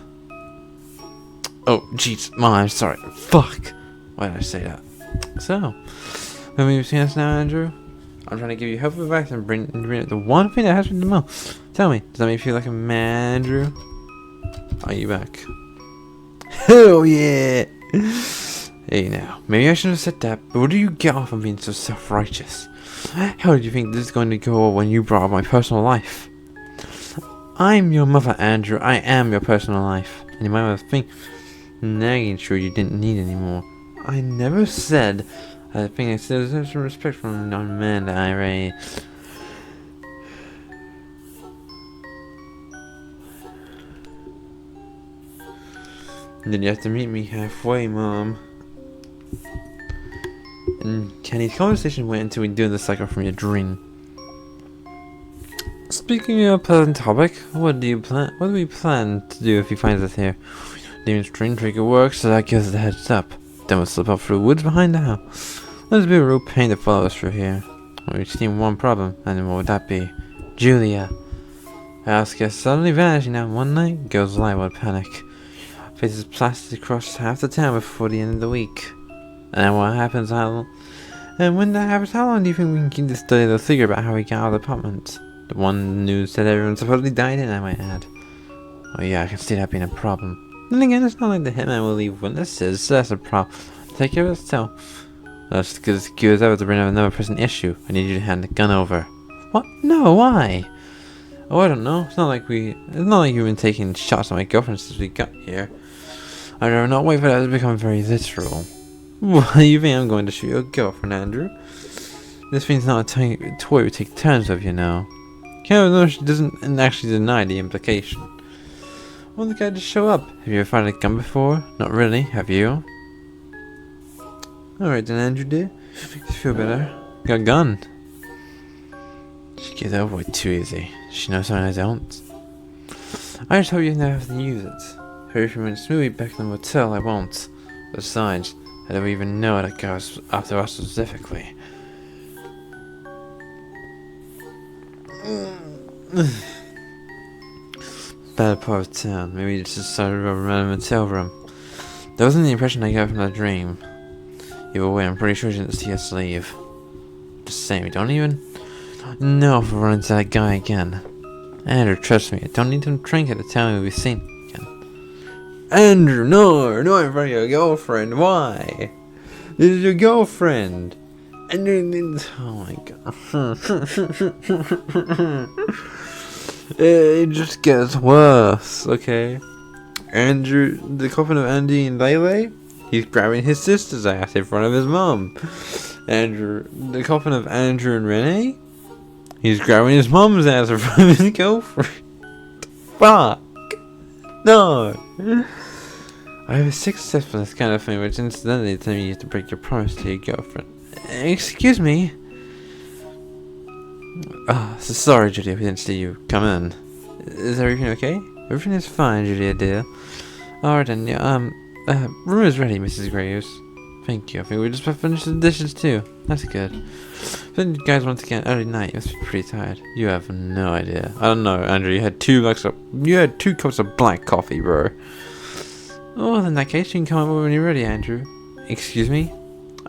Speaker 1: Oh, jeez, Mom, I'm sorry. Fuck. Why did I say that? So, when we've seen us now, Andrew, I'm trying to give you helpful advice and bring it the one thing that helps me the most. Tell me, does that make you feel like a man, Andrew? Are you back? Hell yeah! Hey now, maybe I shouldn't have said that, but where do you get off on being so self-righteous? How did you think this is going to go when you brought up my personal life? I'm your mother, Andrew. I am your personal life. And you might well think, nagging sure you didn't need any more. I never said. I think I said there's some respect from a young man that I raised. Then you have to meet me halfway, Mom. And Kenny's conversation went into doing the cycle from your dream. Speaking of a pleasant topic, what do we plan to do if he finds us here? Demon's train trigger works, so that gives us the heads up. Then we'll slip up through the woods behind the house. There's a bit of a real pain to follow us through here. We've seen one problem, and what would that be? Julia. House guest suddenly vanishing out one night, girls liable to panic. Faces plastered across half the town before the end of the week. And what happens, and when that happens, how long do you think we can keep this dirty little secret about how we got out of the apartment? The one news said everyone supposedly died in, I might add. Oh yeah, I can see that being a problem. Then again, it's not like the hitman will leave witnesses, so that's a problem. Take care of itself. That's as good as ever to bring up another pressing issue. I need you to hand the gun over. What? No, why? Oh, I don't know. It's not like you've been taking shots at my girlfriend since we got here. I'd rather not wait for that to become very literal. What, you think I'm going to shoot your girlfriend, Andrew? This thing's not a toy we take turns with, you know. No, she doesn't actually deny the implication. Well, the guy just show up. Have you ever fired a gun before? Not really, have you? Alright then, Andrew dear. You feel better? Got a gun. She gets over it too easy. She knows something I don't. I just hope you never have to use it. Everything went smoothly back in the motel, I won't. Besides, I don't even know that goes after us specifically. Bad part of town. Maybe it's just started around a motel room. That wasn't the impression I got from that dream. Either way, I'm pretty sure she didn't see us leave. Just saying, we don't even know if we'll run into that guy again. Andrew, trust me, I don't need some trinket to tell me we'll be seen again. Andrew, no, in front of your girlfriend. Why? This is your girlfriend. And oh my god. It just gets worse, okay? Andrew, the coffin of Andy and Lele, he's grabbing his sister's ass in front of his mum. Andrew, the coffin of Andrew and Renee, he's grabbing his mum's ass in front of his girlfriend. Fuck. No. I have a sixth sense for this kind of thing, which incidentally tells me you have to break your promise to your girlfriend. Excuse me. So sorry, Julia, we didn't see you come in. Is everything okay? Everything is fine, Julia, dear. Alright then, yeah, room is ready, Mrs. Graves. Thank you. I think we just finished the dishes too. That's good. Then you guys once again early night. You must be pretty tired. You have no idea. I don't know, Andrew. You had two cups of black coffee, bro. Oh, in that case, you can come over when you're ready, Andrew. Excuse me?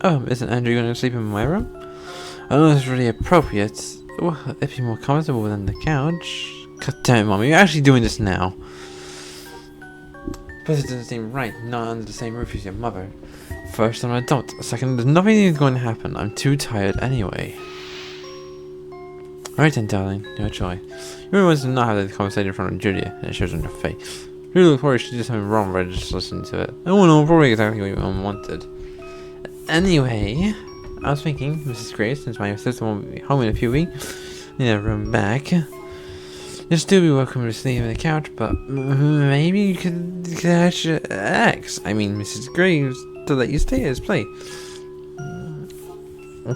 Speaker 1: Oh, isn't Andrew going to sleep in my room? I don't know if it's really appropriate. Well, it'd be more comfortable than the couch. God damn it, Mom. You're actually doing this now. But it doesn't seem right. Not under the same roof as your mother. First, I'm an adult. Second, there's nothing is going to happen. I'm too tired anyway. Alright then, darling. Your choice. You really wants to not have the conversation in front of Julia, and it shows on your face. You look forward she did something wrong, but just listen to it. Oh no, probably exactly what your mom wanted. Anyway, I was thinking, Mrs. Grace, since my sister won't be home in a few weeks, need a room back. You'll still be welcome to sleep on the couch, but maybe you could ask your ex, I mean Mrs. Graves, to let you stay at his place.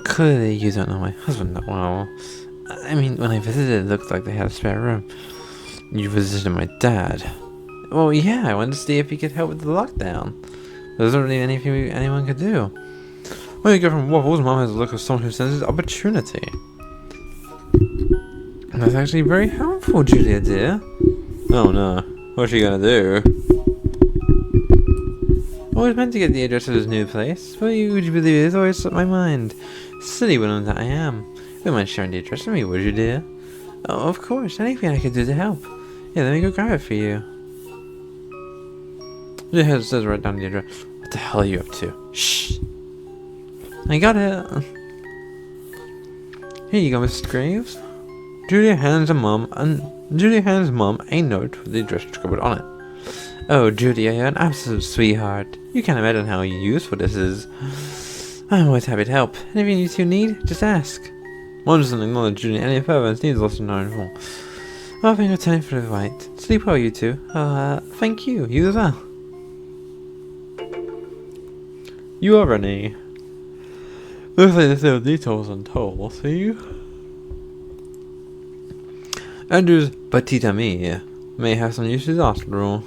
Speaker 1: Clearly you don't know my husband that well. I mean, when I visited, it looked like they had a spare room. You visited my dad. Well, yeah, I wanted to see if he could help with the lockdown. There wasn't really anything anyone could do. When you go from Waffles, Mom has a look of someone who senses opportunity. That's actually very helpful, Julia, dear. Oh no, what's she gonna do? I was meant to get the address of his new place, but would you believe it? It's always slipped my mind. Silly woman that I am. You wouldn't mind sharing the address with me, would you, dear? Oh, of course, anything I could do to help. Yeah, let me go grab it for you. Your head says right down the address. What the hell are you up to? Shh. I got it. Here you go, Mrs. Graves. Julia hands mom a note with the address scribbled on it. Oh, Julia, you're an absolute sweetheart. You can't imagine how useful this is. I'm always happy to help. Anything you two need, just ask. Mom doesn't acknowledge Julia any further and needs also known more. I'll be returning for the right. Sleep well, you two. Thank you. You as well. You are Renee. Looks like there's no details untold, see? Andrew's petite amie may have some uses after all.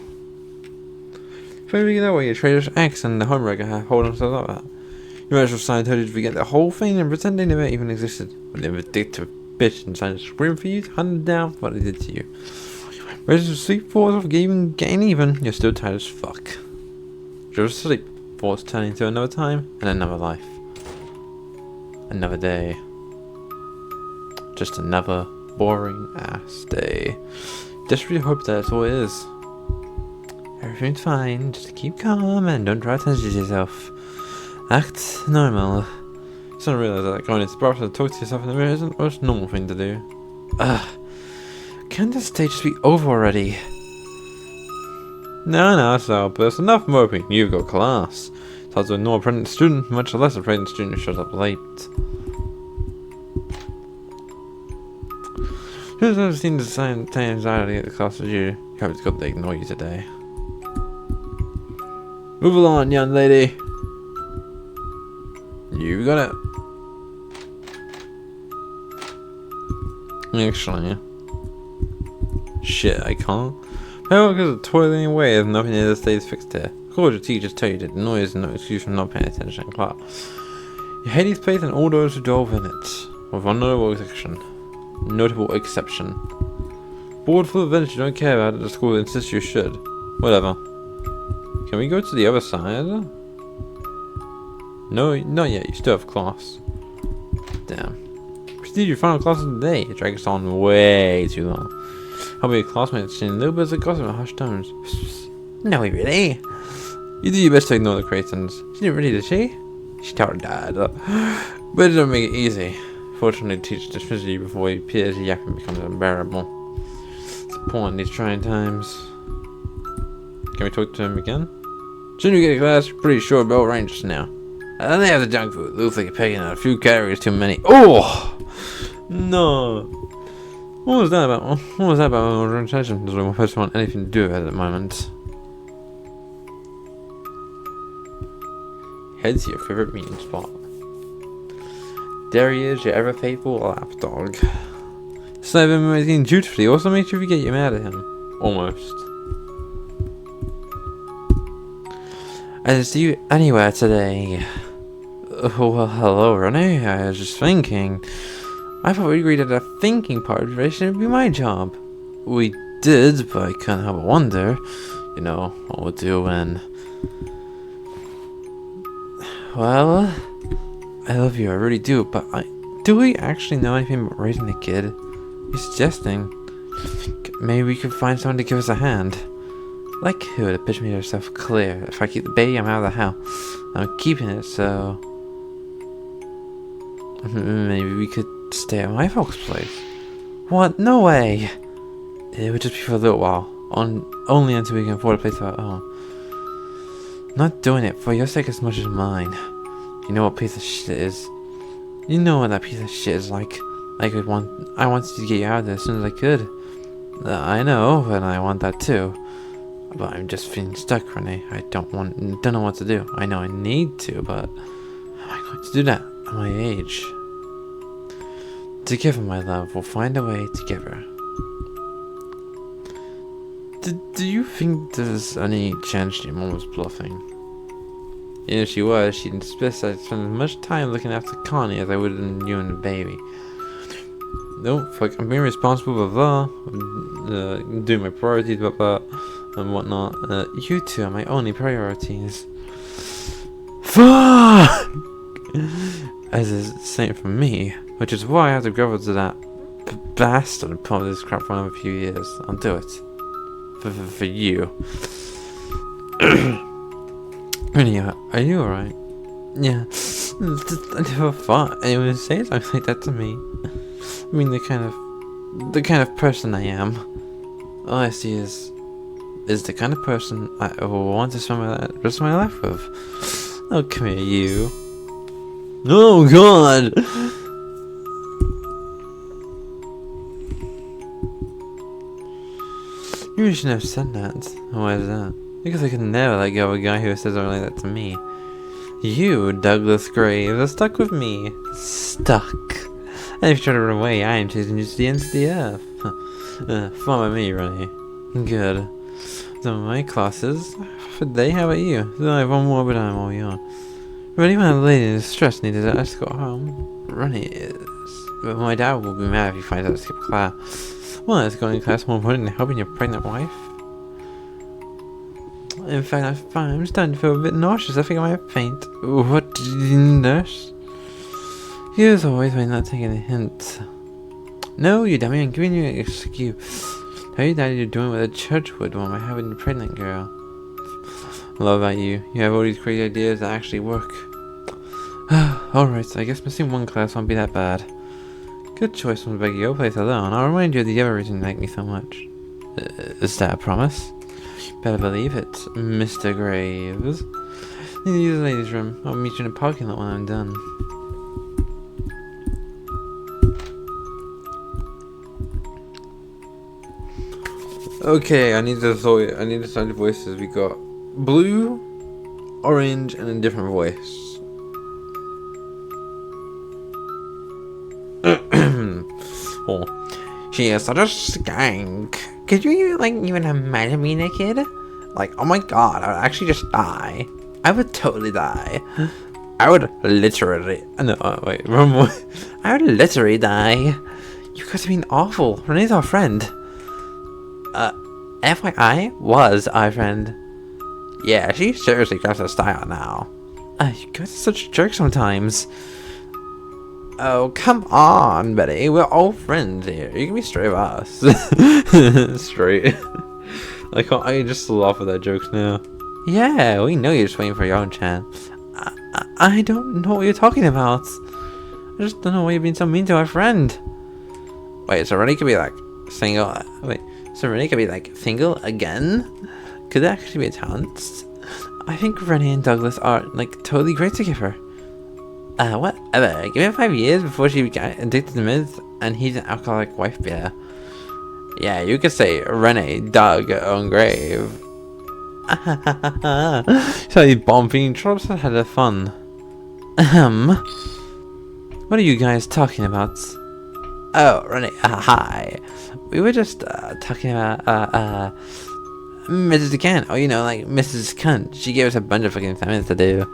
Speaker 1: If only you know what your traitorous acts and the homework have hold themselves up at. Your actual side told you to forget the whole thing and pretend they never even existed. When they vindictive bitch inside to scream for you to hunt them down for what they did to you. Ready to sleep force of getting even, you're still tired as fuck. Just sleep force turning to another time and another life. Another day. Just another boring ass day. Just really hope that's all it is. Everything's fine, just keep calm and don't try to attention to yourself. Act normal. You suddenly realize that going into the bathroom to talk to yourself in the mirror isn't the most normal thing to do. Can't this day just be over already? No, so, but it's enough moping. You've got class. It's hard to ignore a pregnant student, much less a pregnant student who shows up late. Who's never seen the same anxiety at the class as you? You haven't got to ignore you today. Move along, young lady. You got it. Actually, shit, I can't. How because the toilet anyway, there's nothing in the stays fixed here. Of course, your teachers tell you that the noise is no excuse for not paying attention in class. You hate this place and all those who delve in it, with one notable exception. Bored full of events you don't care about at the school insists you should. Whatever. Can we go to the other side? No, not yet. You still have class. Damn. Proceed your final class of the day. It drags on way too long. I'll be your classmates exchanging little bits of gossip in hushed tones. No, really? You do your best to ignore the Cratons. She didn't really, did she? She told her dad. But it don't make it easy. Fortunately, the teacher dismisses you before he appears yapping becomes unbearable. It's a point in these trying times. Can we talk to him again? Soon you get to class, pretty sure bell range just now. And then they have the junk food. Looks like you're picking out a few calories too many. Oh! No. What was that about? What was that about my orientation? Doesn't one person want anything to do with it at the moment? Head to your favorite meeting spot. There he is, your ever faithful lapdog. So I've been waiting dutifully also makes you forget you're mad at him. Almost. I didn't see you anywhere today. Oh, well, hello, Renee. I was just thinking. I thought we agreed that the thinking part of the relationship would be my job. We did, but I couldn't help but wonder. You know, what we'll do when... Well, I love you, I really do, but do we actually know anything about raising a kid? You're suggesting maybe we could find someone to give us a hand. Like who? The bitch made herself clear. If I keep the baby, I'm out of the house. I'm keeping it, so... Maybe we could stay at my folks' place. What? No way! It would just be for a little while. Only until we can afford a place of our own. Not doing it for your sake as much as mine. You know what piece of shit it is. You know what that piece of shit is like. I wanted to get you out of there as soon as I could. I know, and I want that too. But I'm just feeling stuck, Renee. I don't know what to do. I know I need to, but how am I going to do that at my age? Together, my love, we'll find a way together. Do you think there's any chance your mom was bluffing? And if she was, she'd insist I'd spend as much time looking after Connie as I would in you and the baby. Nope, fuck, I'm being responsible, blah blah. Doing my priorities, blah blah, and whatnot. You two are my only priorities. Fuck! As is the same for me, which is why I have to go over to that bastard and put this crap for another few years. I'll do it. For you. Renee, are you alright? Yeah. I never thought anyone would say something like that to me. I mean, the kind of person I am. All I see is the kind of person I want to spend the rest of my life with. Oh, come here, you. Oh, God! You shouldn't have said that. Why is that? Because I could never let go of a guy who says something like that to me. You, Douglas Graves, are stuck with me. Stuck. And if you try to run away, I am chasing you to the ends of the earth. Follow me, Renee. Good. Some of my classes for the day. How about you? Then I have one more, but I'm all young. Renee, when a lady in distress needed to escort home. Renee is. But my dad will be mad if he finds out I skipped class. Well, it's going to class more important than helping your pregnant wife. In fact, I'm fine. I'm starting to feel a bit nauseous. I think I might faint. What did you nurse? He was always not taking a hint. No, you dummy, I'm giving you an excuse. Tell your daddy you're doing what a church would want by having a pregnant girl. Love about you. You have all these crazy ideas that actually work. Alright, so I guess missing one class won't be that bad. Good choice from begging your place alone. I'll remind you of the other reason you like me so much. Is that a promise? Better believe it, Mr. Graves. Need to use the ladies' room. I'll meet you in the parking lot when I'm done. Okay, I need to sound the voices. We got blue, orange, and a different voice. Oh, she is such a skank. Could you, like, even imagine being a kid? Like, oh my god, I would actually just die. I would totally die. I would literally... No, wait, wrong one. I would literally die. You guys are being awful. Renee's our friend. FYI, was our friend. Yeah, she seriously got her style now. You guys are such jerks sometimes. Oh, come on, Betty. We're all friends here. You can be straight with us. Straight. I just laugh at that jokes now. Yeah, we know you're just waiting for your own chance. I don't know what you're talking about. I just don't know why you're being so mean to our friend. Wait, so Renee could be like single. Wait, so Renee could be like single again? Could that actually be a chance? I think Renee and Douglas are like totally great together. Whatever. Give it 5 years before she got addicted to meth, and he's an alcoholic wife beater. Yeah, you could say Renee, Doug, on grave. So these bomb-feeding tropes had their fun. What are you guys talking about? Oh, Renee, hi. We were just talking about Mrs. Kent. Oh, you know, like Mrs. Cunt. She gave us a bunch of fucking assignments to do.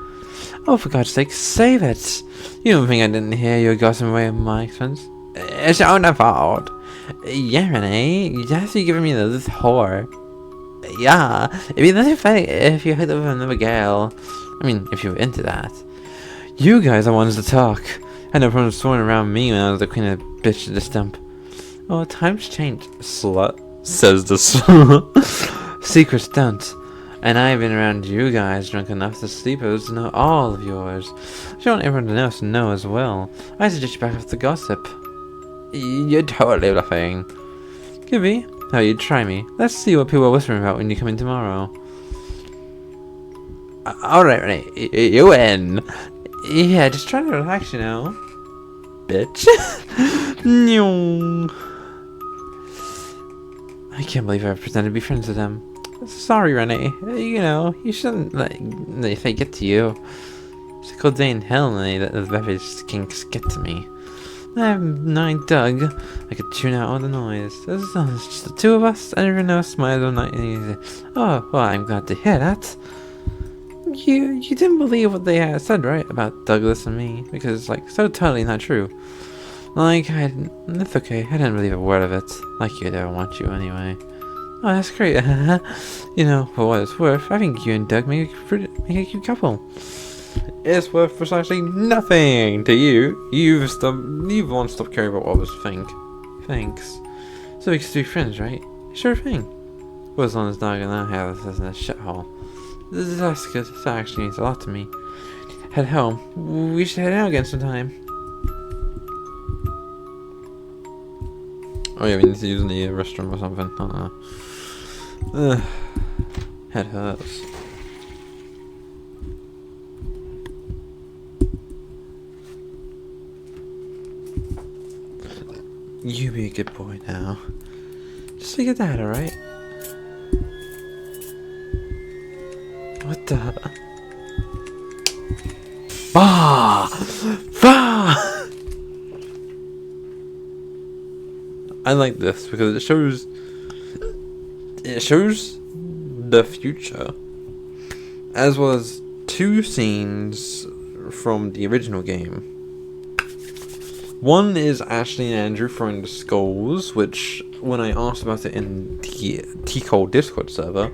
Speaker 1: Oh, for God's sake, save it! You don't think I didn't hear you gossiping away at my expense? It's your own fault. Yeah, Renee, yes, you're giving me this whore. Yeah, it'd be nothing funny if you hooked up with another girl. I mean, if you were into that. You guys are ones to talk. I had no problem sworn around me when I was the queen of bitch to the stump. Oh, times change, slut, says the slut. Secrets don't. And I've been around you guys drunk enough to sleepers to know all of yours. I want everyone else to know as well. I suggest you back off the gossip. You're totally bluffing. Could be. How you try me. Let's see what people are whispering about when you come in tomorrow. Alright, Renee. You win. Yeah, just try to relax, you know. Bitch. I can't believe I pretended to be friends with them. Sorry, Renee. You know, you shouldn't let if they get to you. It's a cold day in hell, Renee, that the beverage skinks get to me. I have knowing Doug. I could tune out all the noise. It's just the two of us, and everyone else smiles all night and easy. Oh, well, I'm glad to hear that. You didn't believe what they had said, right, about Douglas and me? Because it's, like, so totally not true. Like, it's okay. I didn't believe a word of it. Like you don't want you anyway. Oh, that's great. You know, for what it's worth, I think you and Doug make a cute couple. It's worth precisely nothing to you. You've long stopped caring about what others think. Thanks. So we can be friends, right? Sure thing. Well, as long as Doug and I have this in a shithole. That's good. That actually means a lot to me. Head home. We should head out again sometime. Oh yeah, we need to use the restroom or something. I don't know. Head hurts. You be a good boy now. Just like your dad, alright? What the? Bah! Bah! I like this because it shows the future, as well as 2 scenes from the original game. One is Ashley and Andrew throwing the skulls, which when I asked about it in the T-Cole Discord server,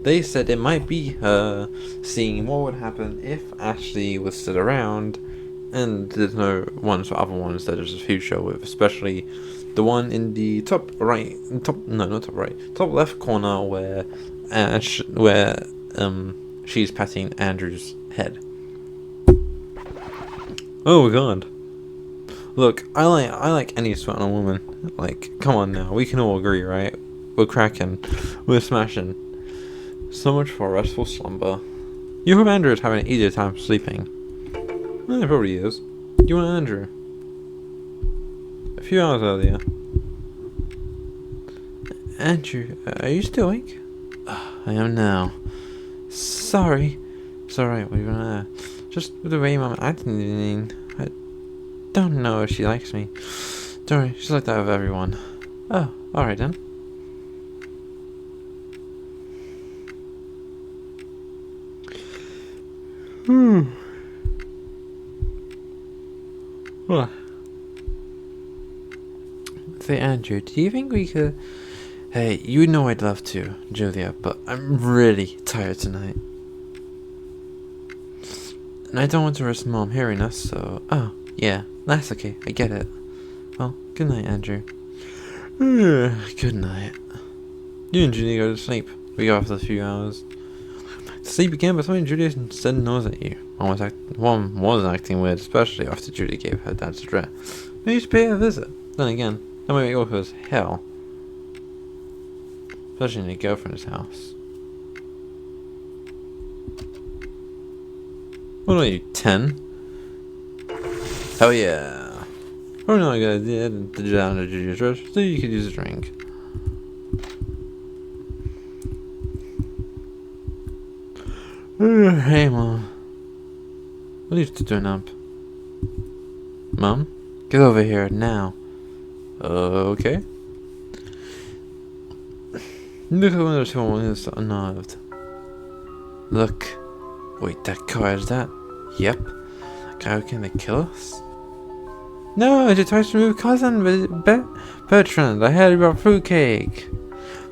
Speaker 1: they said it might be her seeing what would happen if Ashley was still around, and there's no ones for other ones that there's a future with, especially the one in the top left corner where she's patting Andrew's head. Oh god. Look, I like any sweat on a woman. Like, come on now, we can all agree, right? We're cracking, we're smashing. So much for restful slumber. You hope Andrew is having an easier time sleeping. Well, he probably is. You want Andrew? A few hours earlier. Andrew, are you still awake? I am now. Sorry. It's alright, what are you gonna just with the way Mom acting, I don't know if she likes me. Don't worry, she's like that with everyone. Oh, alright then. What? Say, Andrew, do you think we could... Hey, you know I'd love to, Julia, but I'm really tired tonight. And I don't want to risk Mom hearing us, so... Oh, yeah, that's okay, I get it. Well, good night, Andrew. Good night. You and Julia go to sleep. We go after a few hours. To sleep again, but something Julia said nose at you. Mom was acting weird, especially after Julia gave her dad's address. Maybe you should pay her a visit. Then again, that might make all as hell. Especially in your girlfriend's house. What are you, 10? Hell yeah. Probably not a good idea to do that under Julia's address, so you could use a drink. Hey, Mom. What are you doing up? Mom? Get over here now. Okay. Look at one of those someone is unnerved. Look. Wait, that car is that? Yep. Guy who came to kill us? No, it's your twice removed cousin, Bertrand. I heard about fruitcake.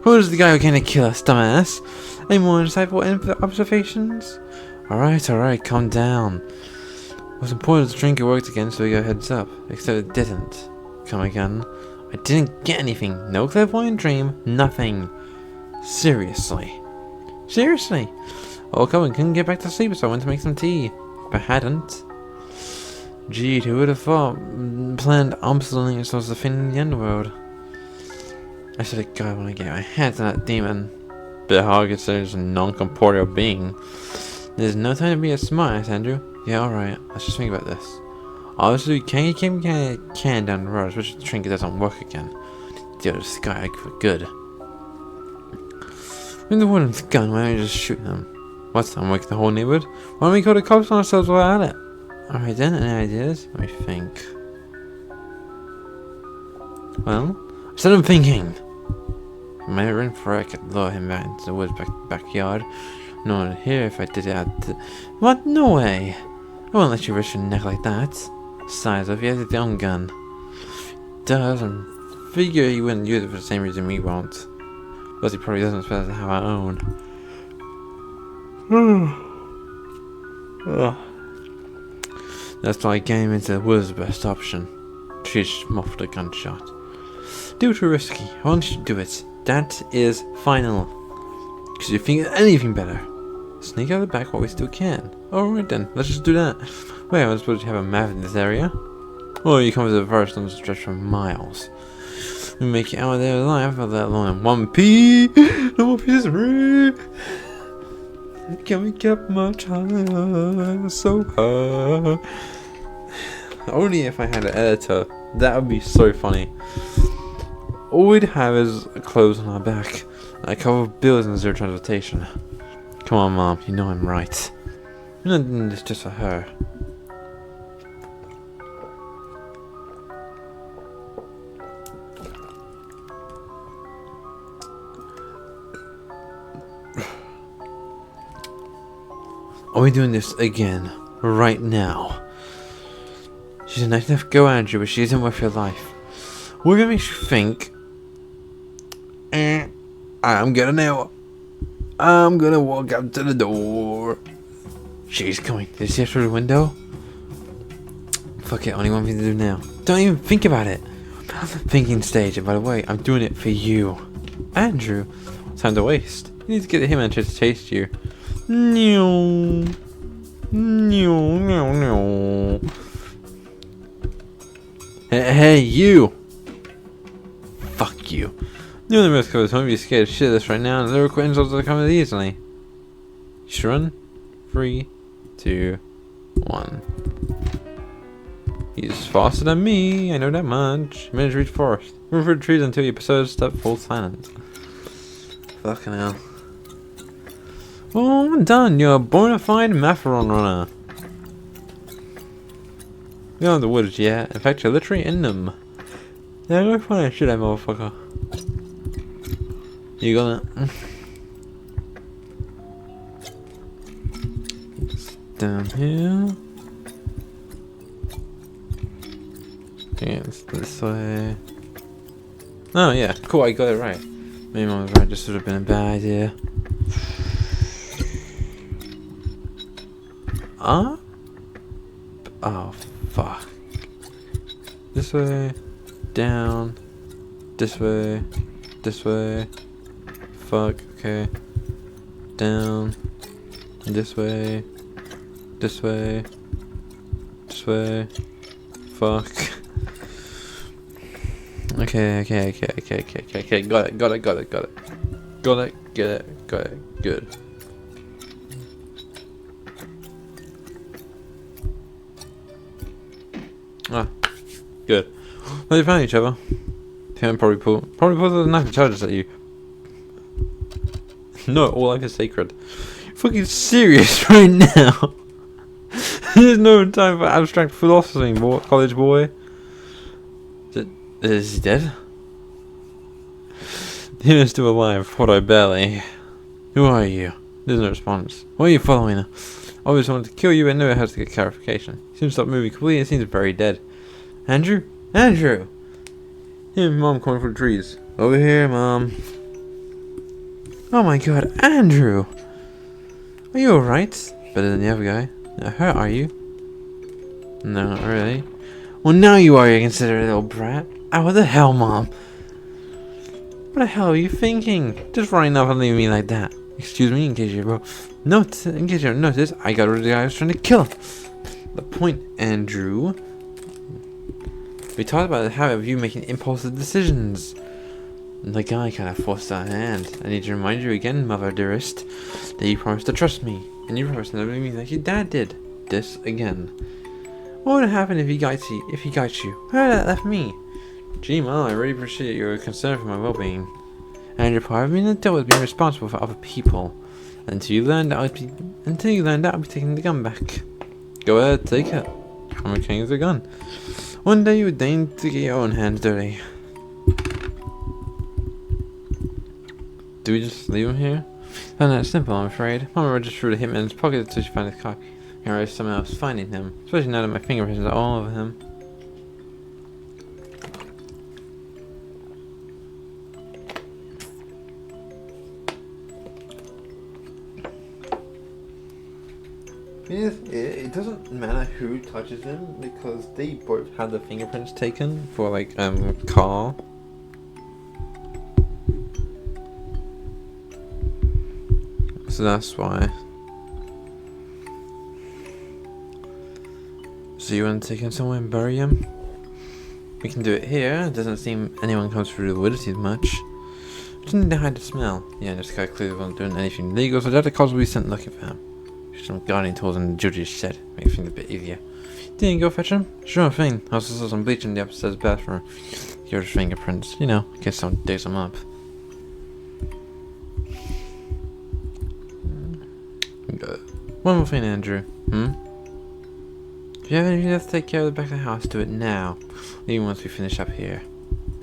Speaker 1: Who's the guy who came to kill us, dumbass? Any more insightful observations? Alright, calm down. It was important to drink it worked again, so we got heads up. Except it didn't. Come again. I didn't get anything. No clairvoyant dream. Nothing. Seriously. Oh, Coffin couldn't get back to sleep, so I went to make some tea. But hadn't. Gee, who would have thought? Planned absolutely yourselves the thing in the underworld. I should have got when I get my hands on that demon. Bit hard considering it's a non-corporeal being. There's no time to be a smart ass, Andrew. Yeah, alright. Let's just think about this. Obviously, we can't keep a can down the road, especially if the trinket doesn't work again. Deal with this guy for good. When the warden's gone, why don't you just shoot him? What's that? Wake the whole neighborhood? Why don't we call the cops on ourselves while we're at it? Alright then, any ideas? Let me think. Well, I said I'm thinking. My ring for I could lure him back into the woods backyard. No one would hear if I did it at the... What? No way! I won't let you risk your neck like that. Besides, if he has his own gun. Does, and figure he wouldn't use it for the same reason we won't. But he probably doesn't expect us to have our own. That's why getting him into the woods is the best option. She's muffled a gunshot. Do too risky. Why don't you do it? That is final. Because you think of anything better. Sneak out the back while we still can. Alright then, let's just do that. Wait, I'm supposed to have a map in this area? Well, you come to the forest on the stretch for miles. We make it out of there alive for that long. 1p! No 1p is free! Can we get much higher? So high. Only if I had an editor. That would be so funny. All we'd have is clothes on our back. A couple of bills and zero transportation. Come on, Mom. You know I'm right. I'm not doing this just for her. Are we doing this again? Right now? She's a nice enough girl, Andrew, but she isn't worth your life. What makes you think? I'm gonna nail. I'm gonna walk up to the door. She's coming. Did you see her through the window? Fuck it, only one thing to do now. Don't even think about it. Thinking stage, and by the way, I'm doing it for you. Andrew, time to waste. You need to get him and to taste you. No. No, no, no. Hey, you! Fuck you. The only risk of home, be scared of shit of this right now, and the lyrical insults are coming easily. You should run. 3, 2, 1. He's faster than me, I know that much. Manage to reach forest. Move through the trees until your episode step full silence. Fucking hell. Oh, I'm done. You're a bona fide marathon runner. You're not in the woods yet. In fact, you're literally in them. Yeah, go find that shit, that motherfucker. You gonna... Down here. Yeah, it's this way. Oh yeah, cool, I got it right. Maybe I was right, this would have been a bad idea. Up? Oh, fuck. This way. Down. This way. This way. Fuck, okay. Down. This way. This way. This way. Fuck. Okay. Got it. Got it. Good. Ah, good. Well, they found each other. Tim probably pulled the knife and charges at you. No, all life is sacred. You're fucking serious right now. There's no time for abstract philosophy, college boy. Is he dead? He is still alive, what I barely. Who are you? There's no response. Why are you following her? I always wanted to kill you, but never had to get clarification. Seems to stop moving completely, it seems very dead. Andrew? Andrew! Here, Mom, coming from the trees. Over here, Mom. Oh my god, Andrew! Are you alright? Better than the other guy. Not hurt, are you? No, not really. Well, now you are, you considerate little brat. Oh, what the hell, Mom? What the hell are you thinking? Just running off and leaving me like that. Excuse me, in case you don't notice, I got rid of the guy I was trying to kill. The point, Andrew. We talked about the habit of you making impulsive decisions. The guy kind of forced our hand. I need to remind you again, mother dearest, that you promised to trust me, and you promised never to leave me like your dad did. This again. What would happen if he guides you? Where would that left me? Gee, Mom, I really appreciate your concern for my well-being. And you're part of me an adult with being responsible for other people. Until you learned that I'd be taking the gun back. Go ahead, take it. I'm a king of the gun. One day you would deign to get your own hands dirty. Do we just leave him here? Not that simple, I'm afraid. Mama registered through the hitman's pocket until she found his copy. I realized someone else finding him, especially now that my fingerprints are all over him. It doesn't matter who touches him because they both had the fingerprints taken for like Carl. So that's why. So you want to take him somewhere and bury him? We can do it here. It doesn't seem anyone comes through the woods too much. We just need to hide the smell. Yeah, this guy clearly wasn't doing anything illegal, so the cops will be sent looking for him. Some gardening tools in the judge's shed. Make things a bit easier. Didn't you go fetch him? Sure thing. I also saw some bleach in the upstairs bathroom. Here's fingerprints. You know, in case someone digs them up. One more thing, Andrew. If you have anything left to take care of the back of the house, do it now. Even once we finish up here.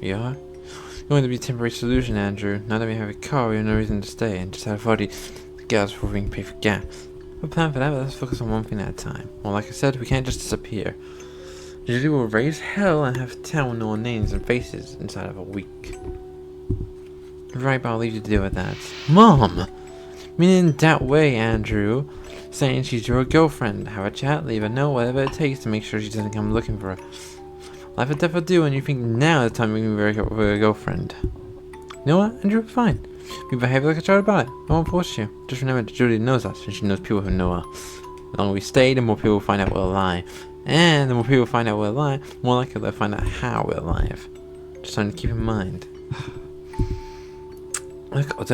Speaker 1: You are? You're going to be a temporary solution, Andrew. Now that we have a car, we have no reason to stay and just have a party to get us before we can pay for gas. We'll plan for that, but let's focus on one thing at a time. Well, like I said, we can't just disappear. Usually we'll raise hell and have town with no names and faces inside of a week. Right, but I'll leave you to deal with that. Mom! Meaning that way, Andrew. Saying she's your girlfriend. Have a chat, leave a note, whatever it takes to make sure she doesn't come looking for her. Life and death will do, and you think now is the time we can break up with a girlfriend. You know what, Andrew? Fine. We behave like a child about it. I won't force you. Just remember that Julie knows us, and she knows people who know her. The longer we stay, the more people find out we're alive. And the more people find out we're alive, more likely they'll find out how we're alive. Just something to keep in mind. Look, I'll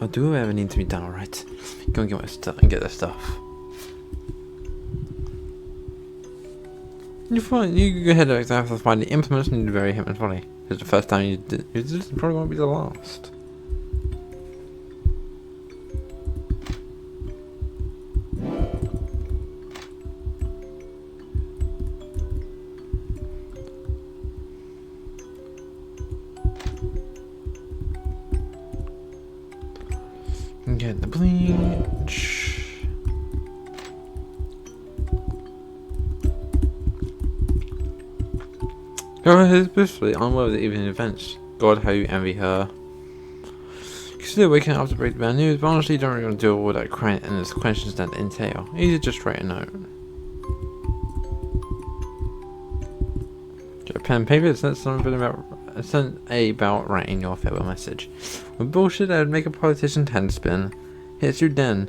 Speaker 1: do whatever needs to be done, alright? Go and get my stuff and get the stuff. You go ahead and have to find the implements and do very him and funny. It's the first time you did this probably won't be the last. Get the bleach. God, especially unaware of the evening events. God, how you envy her. Consider waking up to break the bad news, but honestly, you don't really want to deal with all that crying and the questions that entail. Easy, just write a note. Get a pen and paper. Send about writing your farewell message. With bullshit that would make a politician's hand spin. Hits you then.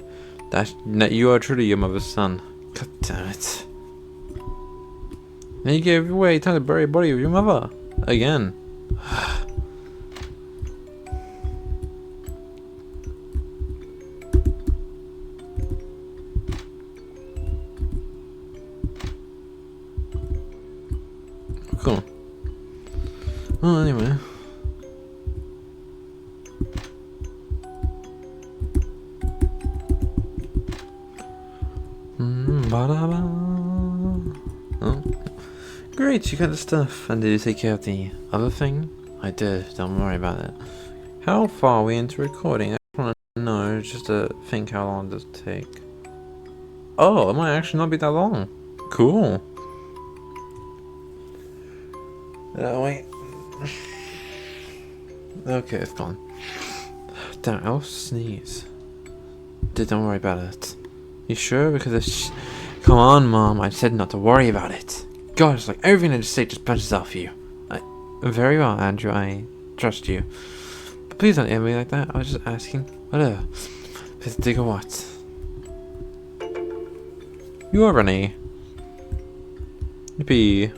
Speaker 1: That you are truly your mother's son. God damn it. Then you gave away time to bury a body of your mother. Again. Cool. Well, anyway. Oh. Great, you got the stuff. And did you take care of the other thing? I did, don't worry about it. How far are we into recording? I want to know, just to think how long does it take. Oh, it might actually not be that long. Cool. Wait. Okay, it's gone. Damn, I'll sneeze. Don't worry about it. You sure? Because it's... Come on, Mom. I said not to worry about it. God, it's like everything I just say just bounces off you. Very well, Andrew. I trust you. But please don't end me like that. I was just asking. Whatever. Please dig or what? You are Renee. Yippee.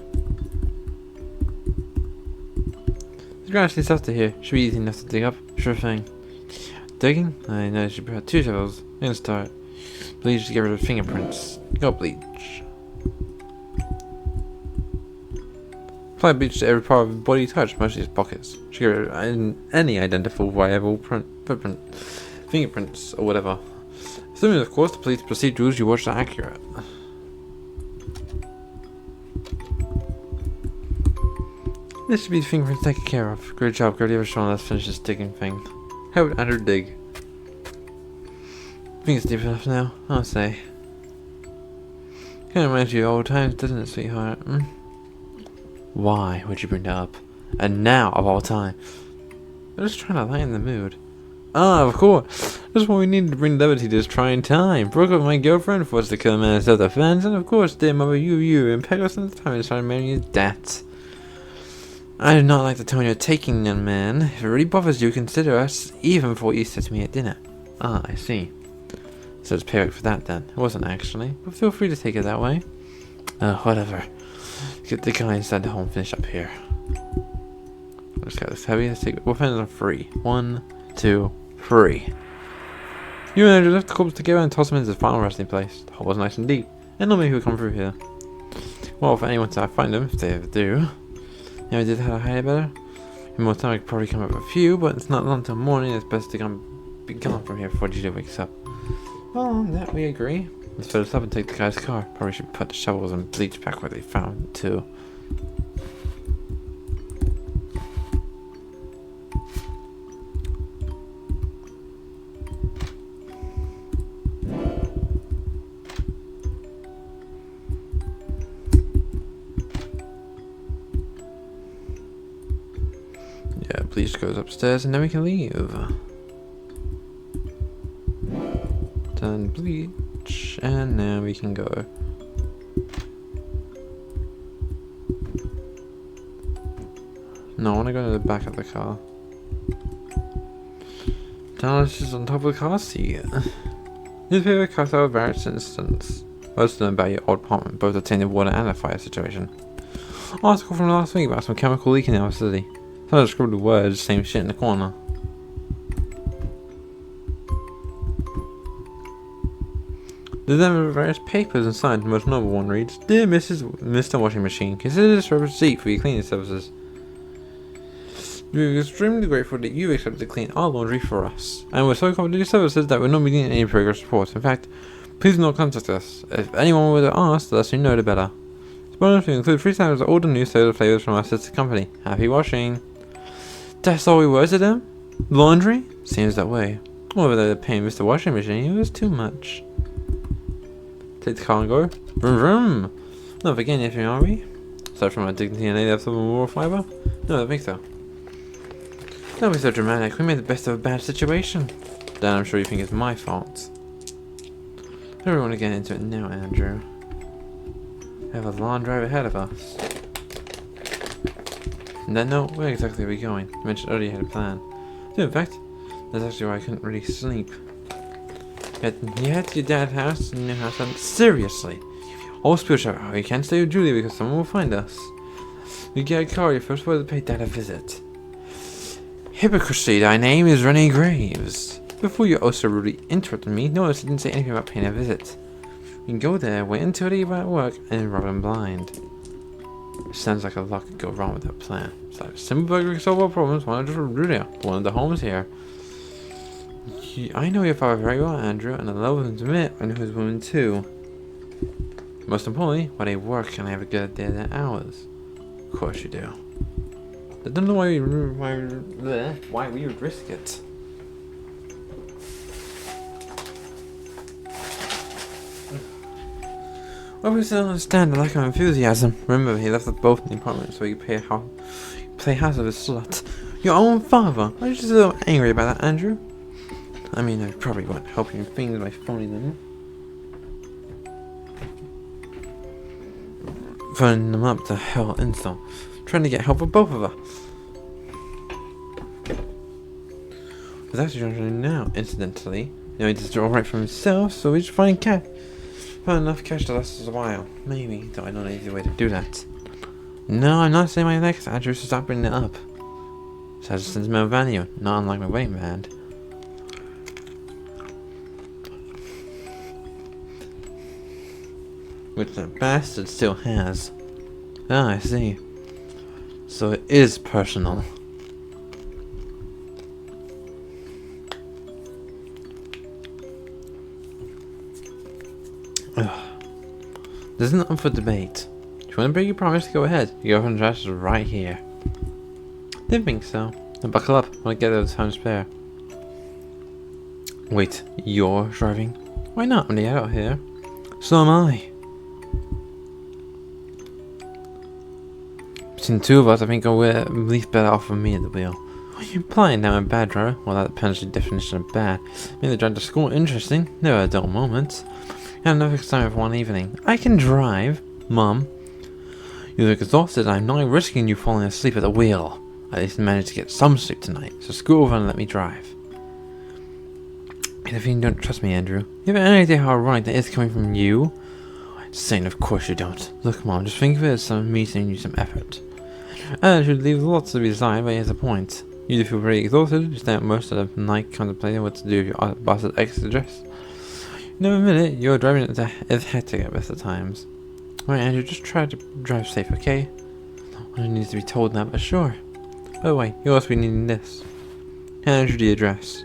Speaker 1: There's grass stuff to here. Should be easy enough to dig up. Sure thing. Digging? I noticed you brought 2 shovels. I'm gonna start. Bleach to get rid of fingerprints. Go bleach. Apply bleach to every part of the body you touch, mostly its pockets. Should get rid of any identifiable footprint, fingerprints, or whatever. Assuming, of course, the police procedures you watch are accurate. This should be the fingerprints taken care of. Great job, Gertie. Ever shown? Let's finish this digging thing. How would Andrew dig? I think it's deep enough now, I'll say. Kinda reminds you of old times, doesn't it, sweetheart? Why would you bring that up? And now, of all time. I'm just trying to lighten the mood. Ah, of course. That's what we need to bring levity to this trying time. Broke up with my girlfriend, forced to kill a man in self-defense, and of course, dear mother, and Pegasus at the time decided to marry his debt. I do not like the tone you're taking, young man. If it really bothers you, consider us, even for what you said to me at dinner. Ah, I see. So it's payback for that then. It wasn't actually, but feel free to take it that way. Whatever. Get the guy inside the hole and finish up here. Let's get this heavy. Let's take weapons on 3. 1, 2, 3. You and Andrew left the corpse together and tossed him into the final resting place. The hole was nice and deep, and not many who would come through here. Well, for anyone to find them, if they ever do. Yeah, I did how to hide it better. In more time, I could probably come up with a few, but it's not long until morning. It's best to be gone from here before DJ wakes up. Well, on that we agree. Let's fill this up and take the guy's car. Probably should put the shovels and bleach back where they found it, too. Yeah, bleach goes upstairs and then we can leave. Done bleach, and now we can go. No, I want to go to the back of the car. Now this is on top of the car seat. Newspaper cuts out various incidents. Most of them about your old apartment, both attending water and a fire situation. Article from last week about some chemical leak in our city. Some scribbled words, same shit in the corner. There's then various papers inside. The most noble one reads, "Dear Mr. Washing Machine, consider this a receipt for your cleaning services. We're extremely grateful that you accepted to clean our laundry for us. And we're so confident in your services that we're not needing any progress reports. In fact, please do not contact us. If anyone were to ask, the less you know, the better. This bonus will include 3 times all the new soda flavors from our sister company. Happy washing." That's all we were to them? Laundry? Seems that way. Whether they're paying Mr. Washing Machine, it was too much. Take the car and go. Vroom vroom. Not forgetting anything, are we? Aside from our dignity and left of a moral fiber? No, I don't think so. Don't be so dramatic. We made the best of a bad situation. Then I'm sure you think it's my fault. I don't want to get into it now, Andrew. We have a long drive ahead of us. And then, no, where exactly are we going? You mentioned earlier you had a plan. So, in fact, that's actually why I couldn't really sleep. You head to your dad's house and your house, and seriously, all spiritual. Oh, you can't stay with Julia because someone will find us. You get a car, your first word to pay Dad a visit. Hypocrisy, thy name is Renee Graves. Before you also rudely interrupted me, notice you didn't say anything about paying a visit. You can go there, wait until they are at work, and rob them blind. Sounds like a lot could go wrong with that plan. It's like a simple burger can solve all problems. Why not just Julia? One of the homes here. I know your father very well, Andrew, and I love him to admit I know his woman too. Most importantly, why they work and they have a good day at their hours. Of course you do. I don't know why we would risk it. Obviously, I don't understand the lack of enthusiasm. Remember, he left us both in the apartment so he could play house of his slut. Your own father. Are you just a little angry about that, Andrew? I mean, I probably won't help you things by phoning them. Phoning them up to hell install. Trying to get help for both of us. But that's what you're doing now, incidentally. You know, he just alright for himself, so we just find cash. Found enough cash to last us a while. Maybe, though I know an easy way to do that. No, I'm not saying my next Andrew, so stop bringing it up. It has a sentimental value, not unlike my wedding band. Which that bastard still has. Ah, I see. So it is personal. There's nothing for debate. If you want to break your promise, go ahead. Your girlfriend's address is right here. Didn't think so. Then buckle up. I want to get there the time to spare. Wait, you're driving? Why not? I'm the adult here. So am I. Between the two of us, I think we're at least better off with me at the wheel. Are you implying that I'm a bad driver? Well, that depends on the definition of bad. Maybe the drive to school interesting. There are dull moments. I have enough excitement for one evening. I can drive, Mum. You look exhausted. I'm not risking you falling asleep at the wheel. I at least managed to get some sleep tonight, so scoot over and let me drive. And if you don't trust me, Andrew, you have any idea how ironic that is coming from you? Saying, of course you don't. Look, Mom, just think of it as me saving you some effort. And it should leave lots to be desired, but here's the point. You do feel pretty exhausted, you stay up most of the night contemplating what to do with your boss's exit address. In a minute, you're driving it it's hectic at best of times. Alright, Andrew, just try to drive safe, okay? I don't need to be told that, but sure. By the way, you'll also be needing this. Hand you the address.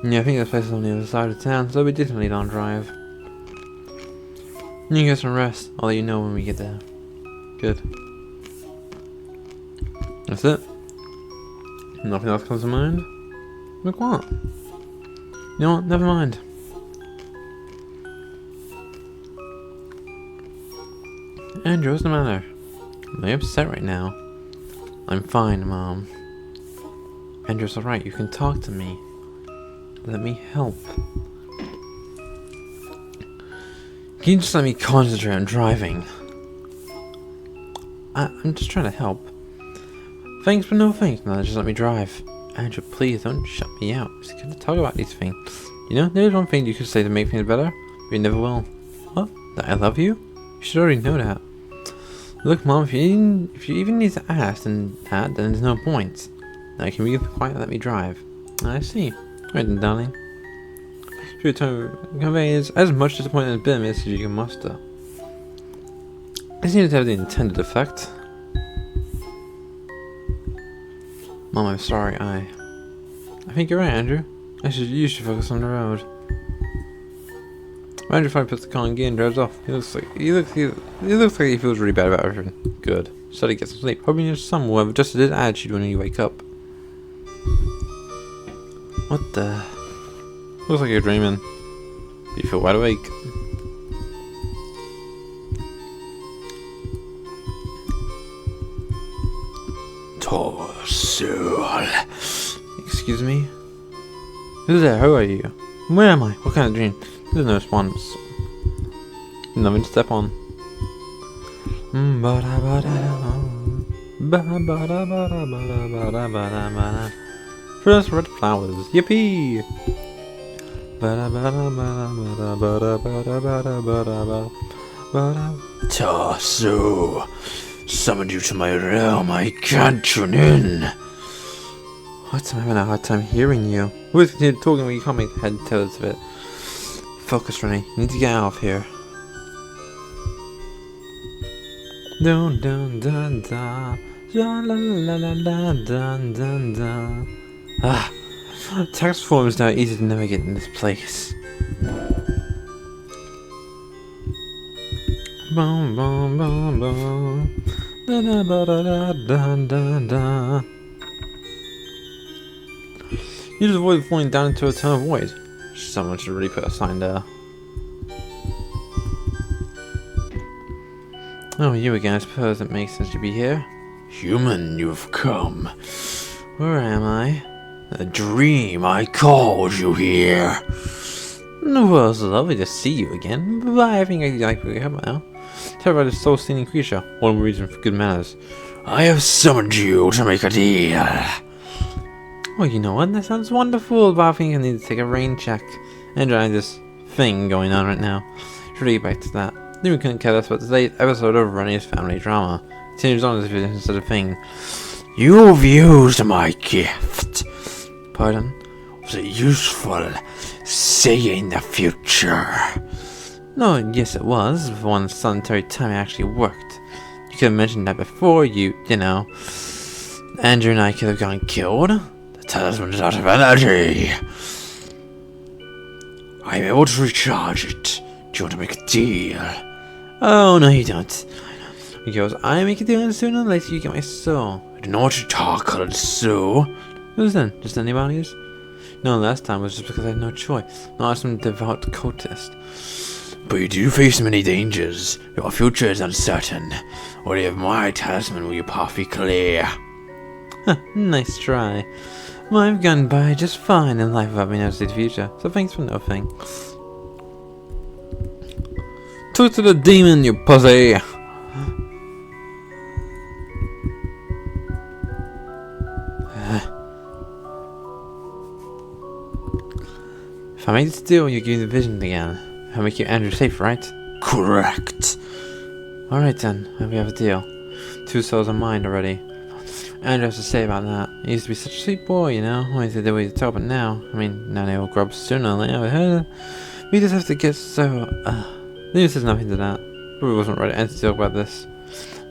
Speaker 1: Yeah, I think this place is on the other side of town, so we definitely don't drive. You can get some rest. I'll let you know when we get there. Good. That's it. Nothing else comes to mind? Look what? You know what? Never mind. Andrew, what's the matter? Am I upset right now? I'm fine, Mom. Andrew, it's alright. You can talk to me. Let me help. Can you just let me concentrate on driving? I'm just trying to help. Thanks, but no thanks. No, just let me drive. Andrew, please don't shut me out. Just gonna talk about these things. You know, there's one thing you could say to make things better, but you never will. What? That I love you? You should already know that. Look, Mom, if you even need to ask then there's no point. Now you can be quiet and let me drive. I see. Right then, darling. Should convey as much disappointment and bitterness as you can muster. This seems to have the intended effect. Mom, I'm sorry, I think you're right, Andrew. You should focus on the road. Andrew finally puts the car in gear and drives off. He looks like he feels really bad about everything. Good. So he gets some sleep. Hoping your son will have just a good attitude when you wake up. What the? Looks like you're dreaming. You feel wide awake. Torsul. Excuse me? Who's there? Who are you? Where am I? What kind of dream? There's no response. Nothing to step on. First red flowers. Yippee! Torsu! Summoned you to my realm. I can't tune in. What? I'm having a hard time hearing you. Who is continue talking when you can't make head and tails of it? Focus, Renee. You need to get out of here. Dun dun dun dun. La la la la la dun dun dun. Ah. Tax form is now easy to navigate in this place. Boom boom boom boom. Da da da da da da da. You just avoid falling down into a eternal void. Someone should really put a sign there. Oh, you again. I suppose it makes sense to be here. Human, you've come. Where am I? A dream. I called you here. Well, it's lovely to see you again. But I think I like where you have now. Tell about this soul-stealing creature. One reason for good manners. I have summoned you to make a deal. Well, you know what? That sounds wonderful, but I think I need to take a rain check. Enjoying this thing going on right now. Should we get back to that? Then we couldn't care less about today's episode of Renee's family drama. It continues on as if it's instead of thing. You've used my gift. Pardon? Was it useful? Seeing the future? No, yes it was. For one solitary time it actually worked. You could have mentioned that before you know. Andrew and I could have gotten killed. The talisman is out of energy. I'm able to recharge it. Do you want to make a deal? Oh, no you don't. He goes, I make a deal and sooner or later you get my soul. I don't know what you talk, colored Sue. Who's then? Just anybody's? No, last time was just because I had no choice. Not some devout cultist. But you do face many dangers. Your future is uncertain. Only of my talisman will your path be clear. Huh, nice try. Well, I've gone by just fine in life without being able to see the future, so thanks for nothing. Talk to the demon, you pussy! If I make this deal, you give me the vision again. I'll make you Andrew safe, right? Correct. Alright then, we have a deal. 2 souls are mine already. Andrew has to say about that. He used to be such a sweet boy, you know. Always did the way to tell, but now, I mean, now they all grow up sooner or later. We just have to get so. News says nothing to that. Probably wasn't ready to talk about this.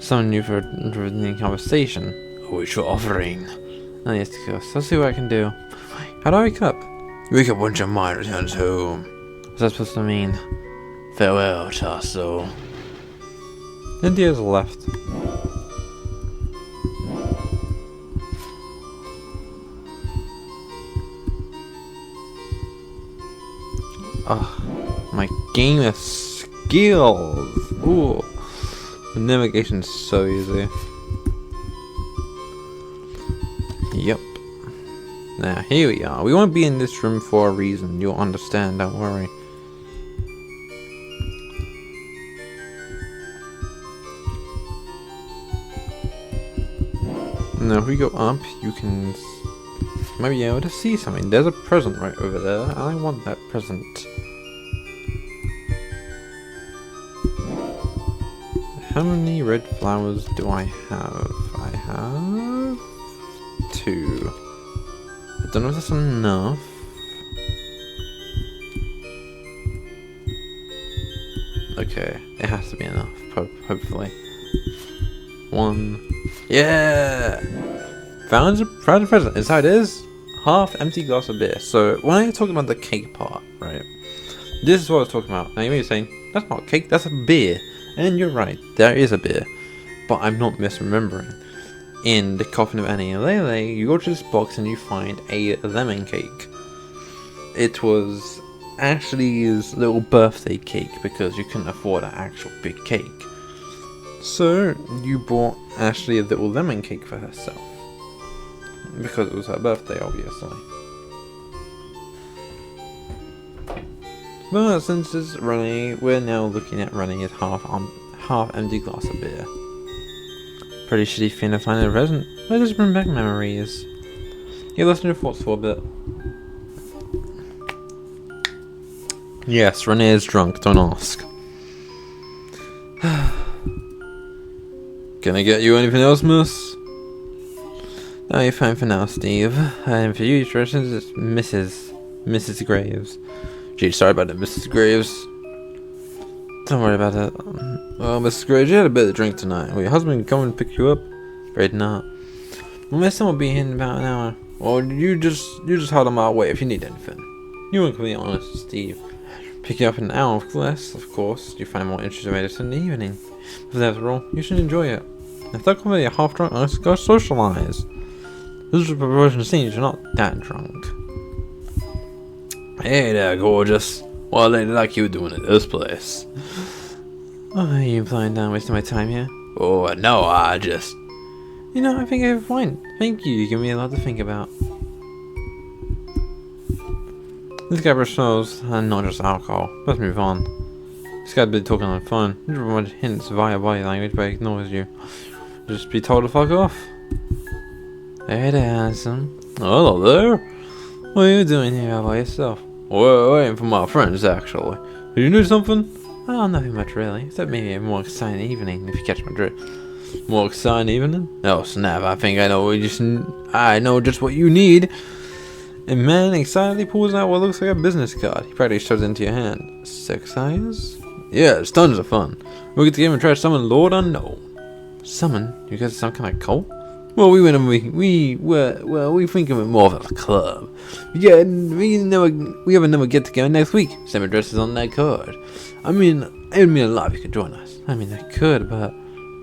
Speaker 1: Someone new for the conversation. Which you're offering. Oh yes, of course. I'll see what I can do. How do I wake up? Wake up once your mind returns home. What's that supposed to mean? Farewell, Tasso. India's left. Oh, my game of skills. Ooh, the navigation's so easy. Yep. Now here we are. We won't be in this room for a reason. You'll understand. Don't worry. Now if we go up, you can might be able to see something. There's a present right over there, and I want that present. How many red flowers do I have? I have 2. I don't know if that's enough. Okay, it has to be enough, hopefully. 1. Yeah! Found a present. Inside is half empty glass of beer. So when I talk about the cake part, right? This is what I was talking about. Now you may be saying, that's not cake, that's a beer. And you're right, there is a beer. But I'm not misremembering. In the Coffin of Annie and Lele, you go to this box and you find a lemon cake. It was Ashley's little birthday cake because you couldn't afford an actual big cake. So you bought Ashley a little lemon cake for herself. Because it was her birthday, obviously. But since it's Renee, we're now looking at Renee's half empty glass of beer. Pretty shitty thing to find in a present, but just bring back memories. You listen to your thoughts for a bit. Yes, Renee is drunk, don't ask. Can I get you anything else, miss? No, you're fine for now, Steve. And for you, instructions, it's Mrs. Graves. Gee, sorry about it, Mrs. Graves. Don't worry about it. Well, Mrs. Graves, you had a bit of drink tonight. Will your husband come and pick you up? Afraid not. Well, my son will be in about an hour. Well, you just hold on my way if you need anything. You weren't completely honest, Steve. Pick you up in an hour, of course. You find more interesting later in the evening. But after all, you should enjoy it. If that comes you're half drunk, let's go socialize. This is a proportion scene, you're not that drunk. Hey there, gorgeous. What a lady like you doing at this place? Oh, are you implying that I'm wasting my time here? Oh, no, I just... You know, I think I'm fine. Thank you, you give me a lot to think about. This guy smells, and not just alcohol. Let's move on. This guy's been talking on the phone. He provided hints via body language, but ignores you. Just be told to fuck off. Hey there, handsome. Oh, hello there. What are you doing here all by yourself? We're waiting for my friends, actually. Did you do something? Oh, nothing much really. Except maybe a more exciting evening, if you catch my drift. More exciting evening? Oh snap! I think I know just what you need. A man excitedly pulls out what looks like a business card. He practically shoves it into your hand. 6 eyes? Yeah, it's tons of fun. We'll get together and try to summon Lord Unknown. Summon? You guys some kind of cult? Well, we think of it more of a club. Yeah, we have another get together next week. Same address is on that card. I mean, it would mean a lot if you could join us. I mean, I could, but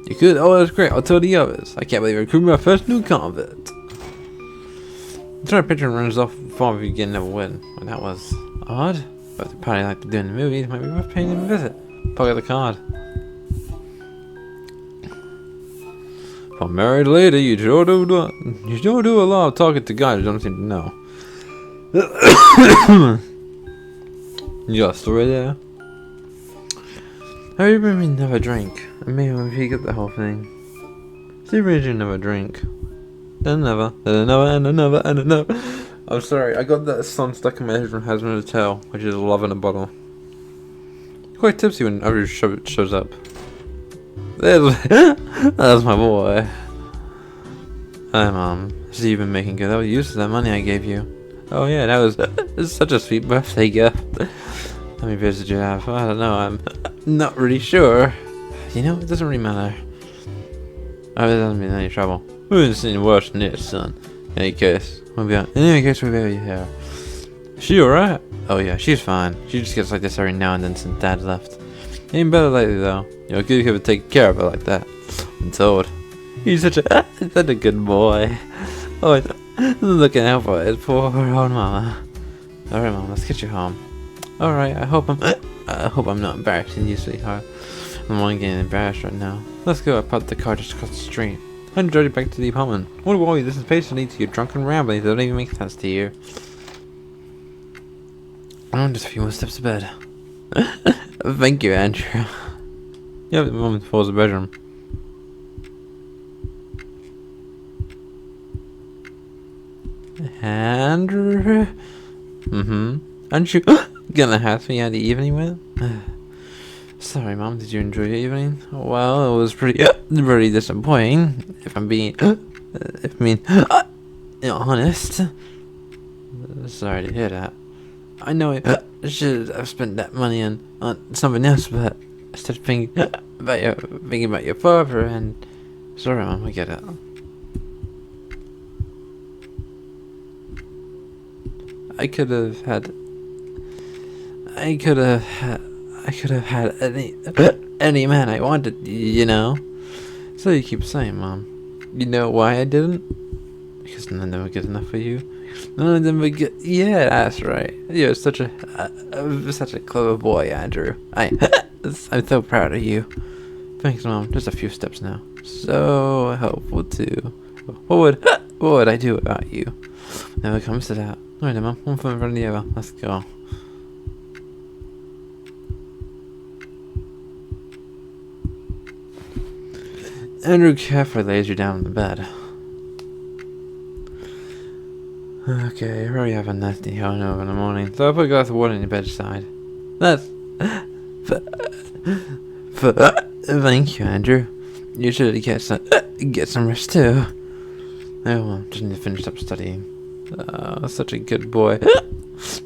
Speaker 1: you could. Oh, that's great. I'll tell the others. I can't believe I recruited my first new convert. Try a picture and runs off before we get another win. Well, that was odd, but the party like to do in the movies might be worth paying him a visit. Pocket the card. For a married lady, you sure do a lot of talking to guys who don't seem to know. You got a story there? I really never drink. Maybe we get the whole thing. See, really never drink. Then another, and another. I'm sorry, I got that song stuck in my head from Hazent to Tell, which is Love in a Bottle. Quite tipsy when Andrew shows up. That's my boy. Hi, Mom. So you've been making good use of that money I gave you. Oh yeah, that was such a sweet birthday gift. How many beers did you have? I don't know, I'm not really sure. You know, it doesn't really matter. Oh, it doesn't mean any trouble. We haven't seen worse than this, son. In any case, we'll be here. Is she alright? Oh yeah, she's fine. She just gets like this every now and then since Dad left. Ain't better lately though. You know, good you ever take care of her like that. I'm told. He's such a good boy. Oh, looking out for his poor old mama. Alright, Mom, let's get you home. Alright, I hope I'm not embarrassing you, sweetheart. I'm only getting embarrassed right now. Let's go. I parked the car just across the street. I'm already back to the apartment. What do you listen patiently to your drunken ramblings that don't even make sense to you? I'm just a few more steps to bed. Thank you, Andrew. Yeah, the moment falls the bedroom. Andrew? Aren't you gonna have me out the evening with? Sorry, Mom, did you enjoy your evening? Well, it was pretty disappointing, if I'm being, honest. Sorry to hear that. I know I should have spent that money on something else, but I started thinking about your father, and sorry, Mom, I get it. I could have had any man I wanted, you know. So you keep saying, Mom. You know why I didn't? Because none of them were good enough for you. None of them were good. Yeah, that's right. You're such a clever boy, Andrew. I'm so proud of you. Thanks, Mom. Just a few steps now. So helpful too. What would I do without you? Never comes to that. Alright, Mom. One foot in front of the other. Let's go. Andrew carefully lays you down in the bed. Okay, you already have a nasty hangover in the morning, so I'll put a glass of water on your bedside. Thank you, Andrew. You should get some rest too. Oh well, just need to finish up studying. Such a good boy.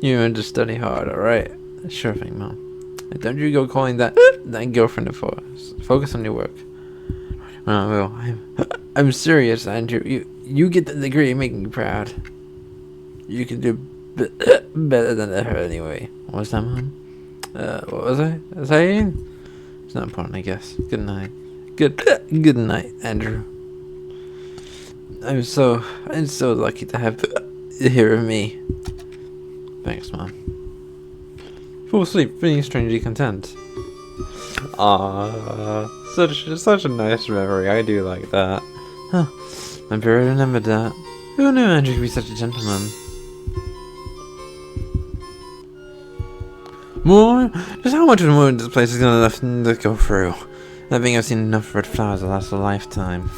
Speaker 1: You need to study hard, alright? Sure thing, Mom. And don't you go calling that girlfriend of yours. Focus on your work. Well, I'm serious, Andrew. You get the degree, making you proud. You can do better than her anyway. What was that, Mom? What was I saying? It's not important, I guess. Good night. Good night, Andrew. I'm so lucky to have you here with me. Thanks, Mom. Fall asleep, feeling strangely content. Such a nice memory. I do like that. Huh. I'm very remembered that. Who knew Andrew could be such a gentleman? More? Just how much more this place is gonna left to go through? I think I've seen enough red flowers to last a lifetime.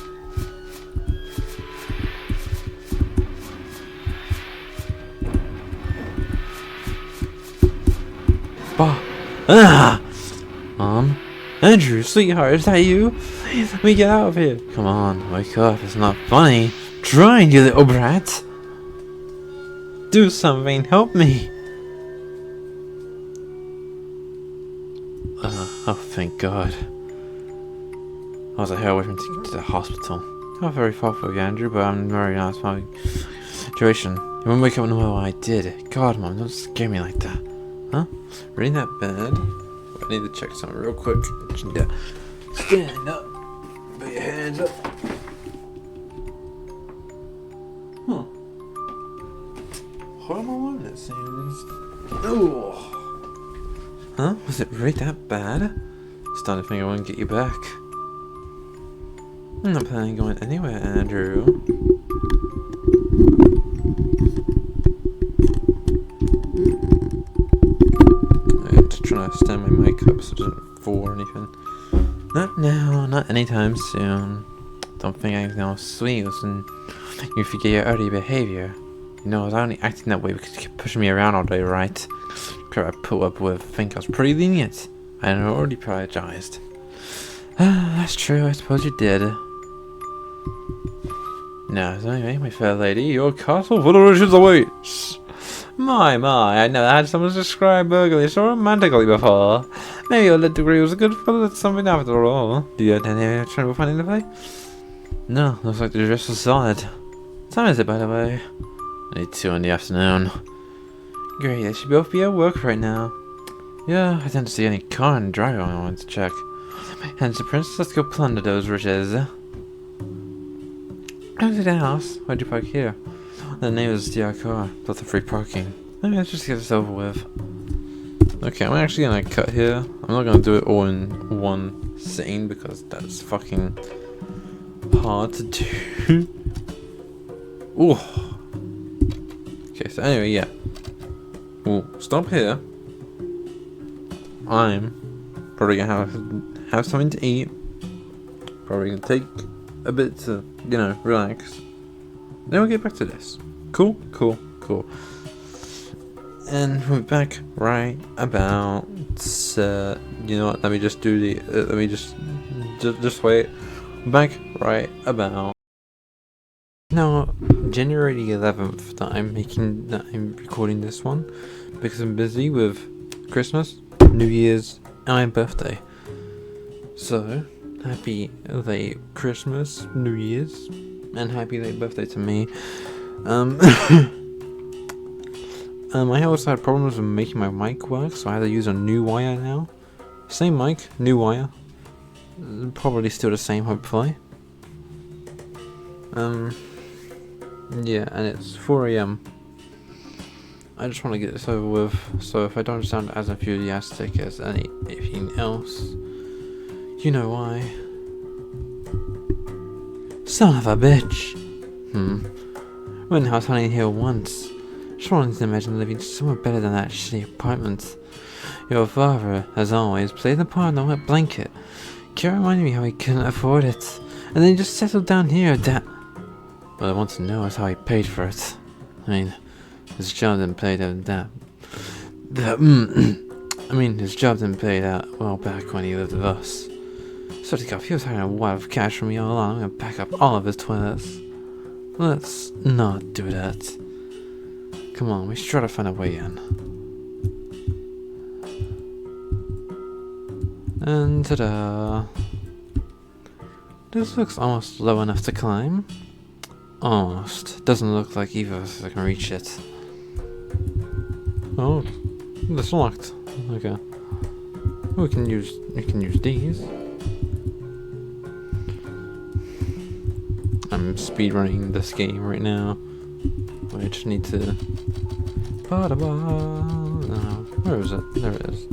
Speaker 1: Mom? Andrew, sweetheart, is that you? Please let me get out of here. Come on, wake up. It's not funny. Trying, you little brat. Do something. Help me. Oh, thank God. I was a hair away from taking you to the hospital. Not very far from you, Andrew, but I'm very nice about my situation. You won't wake up in the world. I did. God, Mom, don't scare me like that. Huh? Ready in that bed? I need to check something real quick. Stand up. Put your hands up. Huh. What am I on that seems? Oh. Huh? Was it really that bad? Started to think I wouldn't get you back. I'm not planning on going anywhere, Andrew. I'm just trying to stand my mic up so it doesn't fall or anything. Not now, not anytime soon. Don't think I can all sweet and you forget your early behavior. You know, I was only acting that way because you kept pushing me around all day, right? Crap I put up with. I think I was pretty lenient. I had already apologized. That's true, I suppose you did. Now, so anyway, my fair lady, your castle full of riches awaits. My, I never had someone describe burglary so romantically before. Maybe your lit degree was a good for something after all. Do you have any trouble finding the play? No, looks like the dress was solid. What time is it, by the way? Only 2 in the afternoon. Great, they should both be at work right now. Yeah, I didn't see any car in the driveway I wanted to check. Hence the princess, let's go plunder those riches. Come to the house. Why'd you park here? The neighbor's DR car, plus the free parking. Maybe let's just get this over with. Okay, I'm actually gonna cut here. I'm not gonna do it all in one scene because that's fucking hard to do. Ooh. Okay, so anyway, yeah. We'll stop here. I'm probably gonna have something to eat. Probably gonna take a bit to, you know, relax. Then we'll get back to this. Cool. And we're back right about. You know what? Let me just do the. Let me just wait. Back right about. Now, January the 11th that I'm recording this one because I'm busy with Christmas, New Year's, and my birthday. So, happy late Christmas, New Year's, and happy late birthday to me. I also had problems with making my mic work, so I had to use a new wire now. Same mic, new wire. Probably still the same, hopefully. Yeah, and it's 4 AM. I just want to get this over with, so if I don't sound as enthusiastic as anything else, you know why. Son of a bitch! Went house hunting here once. Just wanted to imagine living somewhere better than that shitty apartment. Your father, as always, played the part in the wet blanket. Can't remind me how he couldn't afford it, and then he just settled down here. What I want to know is how he paid for it. I mean, his job didn't pay that. I mean, his job didn't pay that well back when he lived with us. So if he was having a wad of cash from me all along, I'm gonna pack up all of his toilets. Let's not do that. Come on, we should try to find a way in. And ta-da! This looks almost low enough to climb. Almost. Doesn't look like either of us can reach it. Oh, it's locked. Okay. We can use these. I'm speedrunning this game right now. I just need to. Where is it? There it is.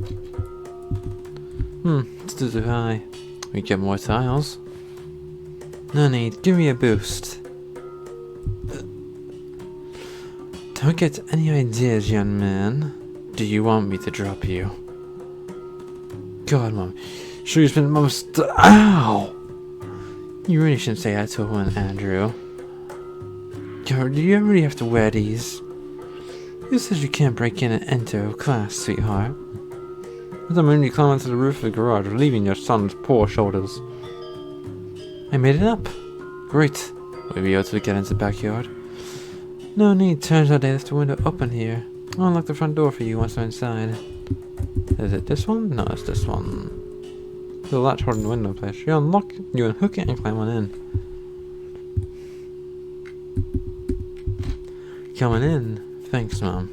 Speaker 1: It's too high. We get more tiles. No need. Give me a boost. Don't get any ideas, young man. Do you want me to drop you? God, Mom. Sure you spent most. Ow! You really shouldn't say that to a woman, Andrew. God, do you really have to wear these? Who says you can't break in and enter class, sweetheart? What the moon you climb onto the roof of the garage, leaving your son's poor shoulders? I made it up. Great. We'll be able to get into the backyard. No need. Turns out they left the window open here. I'll unlock the front door for you once I'm inside. Is it this one? No, it's this one. The latch holding the window place. You unhook it and climb on in. Coming in. Thanks, Mom.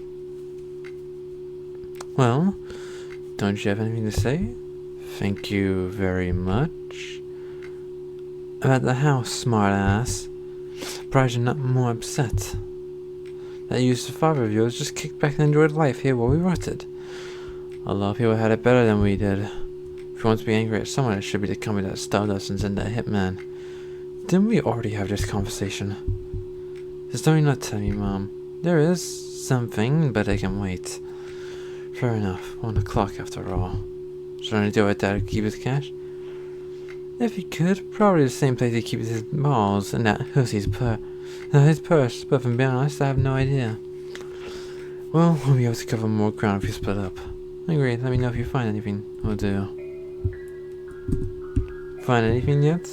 Speaker 1: Well, don't you have anything to say? Thank you very much. About the house, smart ass. Surprised you're not more upset. That useless father of yours just kicked back and enjoyed life here while we rotted. A lot of people had it better than we did. If you want to be angry at someone, it should be the company that starved us and sent that hitman. Didn't we already have this conversation? Just don't you not tell me, Mom. There is something, but I can wait. Fair enough. 1 o'clock after all. Should I do with Dad to keep his cash? If he could, probably the same place he keeps his balls in that hussy's His purse, but if I'm being honest, I have no idea. Well, we'll be able to cover more ground if we split up. Agreed, let me know if you find anything. Will do. Find anything yet?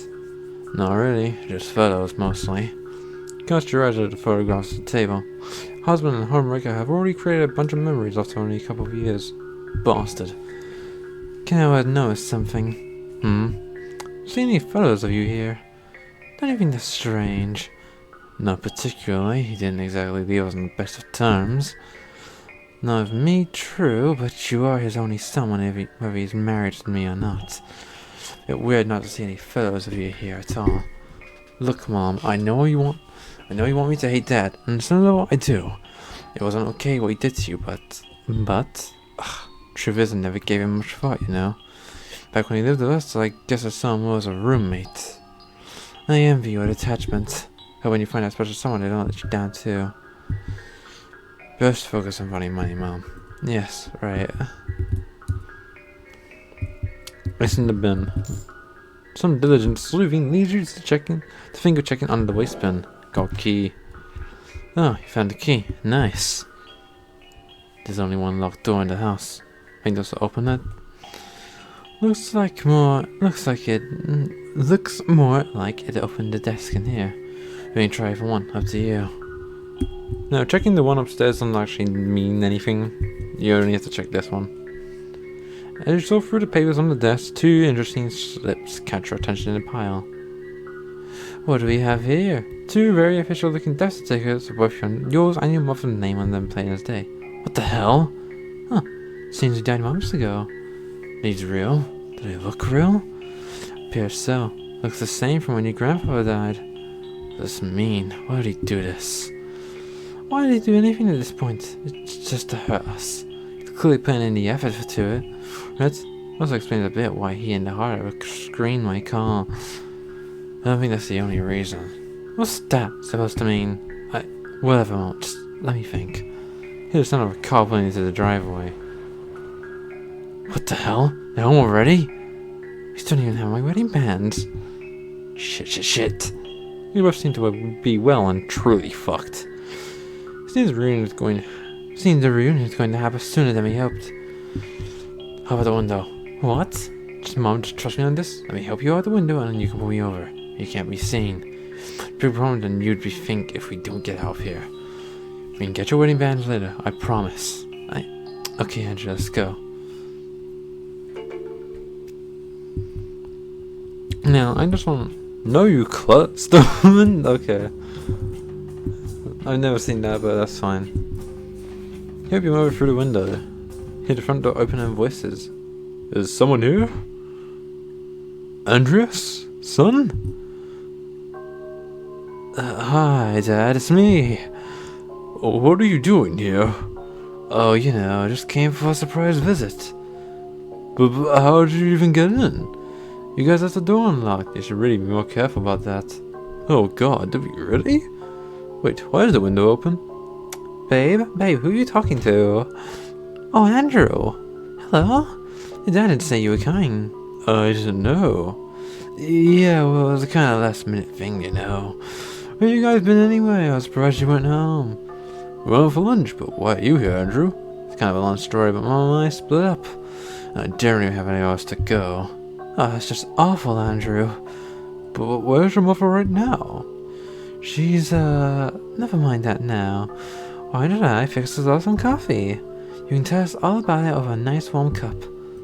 Speaker 1: Not really, just photos mostly. Cast your eyes at the photographs at the table. Husband and homewrecker have already created a bunch of memories after only a couple of years. Bastard. Can't I notice something? Seen any photos of you here? Don't you think that's strange? Not particularly. He didn't exactly leave us on the best of terms. Not of me, true, but you are his only son, whether he's married to me or not. A bit weird not to see any photos of you here at all. Look, Mom, I know you want me to hate Dad, and some of I do. It wasn't okay what he did to you, but truth is, I never gave him much thought, you know. Back when he lived with us, I guess I saw him more as a roommate. I envy your detachment. But when you find out special someone, they don't let you down too. Just focus on finding money, Mom. Yes, right. It's in the bin. Some diligent sleuthing leads you to finger checking under the waste bin. Got key. Oh, you found the key. Nice. There's only one locked door in the house. Think this will open it? Looks more like it opened the desk in here. We can try for one, up to you. Now, checking the one upstairs doesn't actually mean anything. You only have to check this one. As you sort through the papers on the desk, two interesting slips catch your attention in the pile. What do we have here? Two very official looking death certificates with both yours and your mother's name on them, plain as day. What the hell? Huh, seems you died months ago. These real? Do they look real? Appears so. Looks the same from when your grandfather died. What does this mean? Why did he do this? Why did he do anything at this point? It's just to hurt us. He's clearly putting in the effort to it. That also explains a bit why he and the heart screened my call. I don't think that's the only reason. What's that supposed to mean? Whatever, Mom. Just let me think. Here's the sound of a car pulling into the driveway. What the hell? They're home already? We still don't even have my wedding bands. Shit. You both seem to be well and truly fucked. Seems the reunion is going to happen sooner than we hoped. How about the window? What? Mom, just trust me on this? Let me help you out the window and then you can pull me over. You can't be seen. Big problem than you'd be think if we don't get out of here. We can get your wedding bands later, I promise. Okay, Andrew, let's go. Now, I just want to know you klutz. Okay. I've never seen that, but that's fine. Hope you move through the window. Hear the front door open and voices. Is someone here? Andreas? Son? Hi, Dad, it's me. What are you doing here? Oh, you know, I just came for a surprise visit. But how did you even get in? You guys left the door unlocked. You should really be more careful about that. Oh god, did we really? Wait, why is the window open? Babe, who are you talking to? Oh, Andrew. Hello? Your dad didn't say you were coming. I didn't know. Yeah, well, it was a kind of last minute thing, you know. Where you guys been anyway? I was surprised you went home. We went for lunch, but why are you here, Andrew? It's kind of a long story, but Mom and I split up. And I didn't even have anywhere else to go. Oh, that's just awful, Andrew. But where's your mother right now? She's, never mind that now. Why don't I fix us some coffee? You can tell us all about it over a nice warm cup.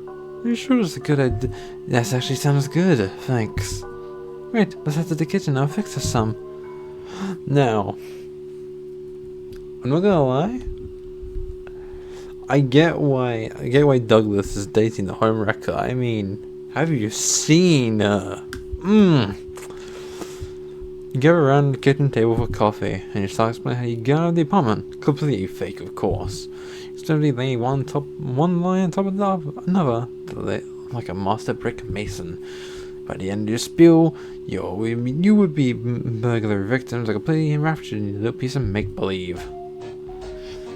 Speaker 1: Are you sure that's a good idea? That actually sounds good, thanks. Great, let's head to the kitchen, I'll fix us some. Now, I'm not gonna lie. I get why Douglas is dating the home wrecker. I mean, have you seen You get around the kitchen table for coffee, and you start explaining how you got out of the apartment. Completely fake, of course. You simply lay one line on top of another, like a master brick mason. By the end of your spiel, you would be burglary victims, like completely enraptured in a little piece of make-believe.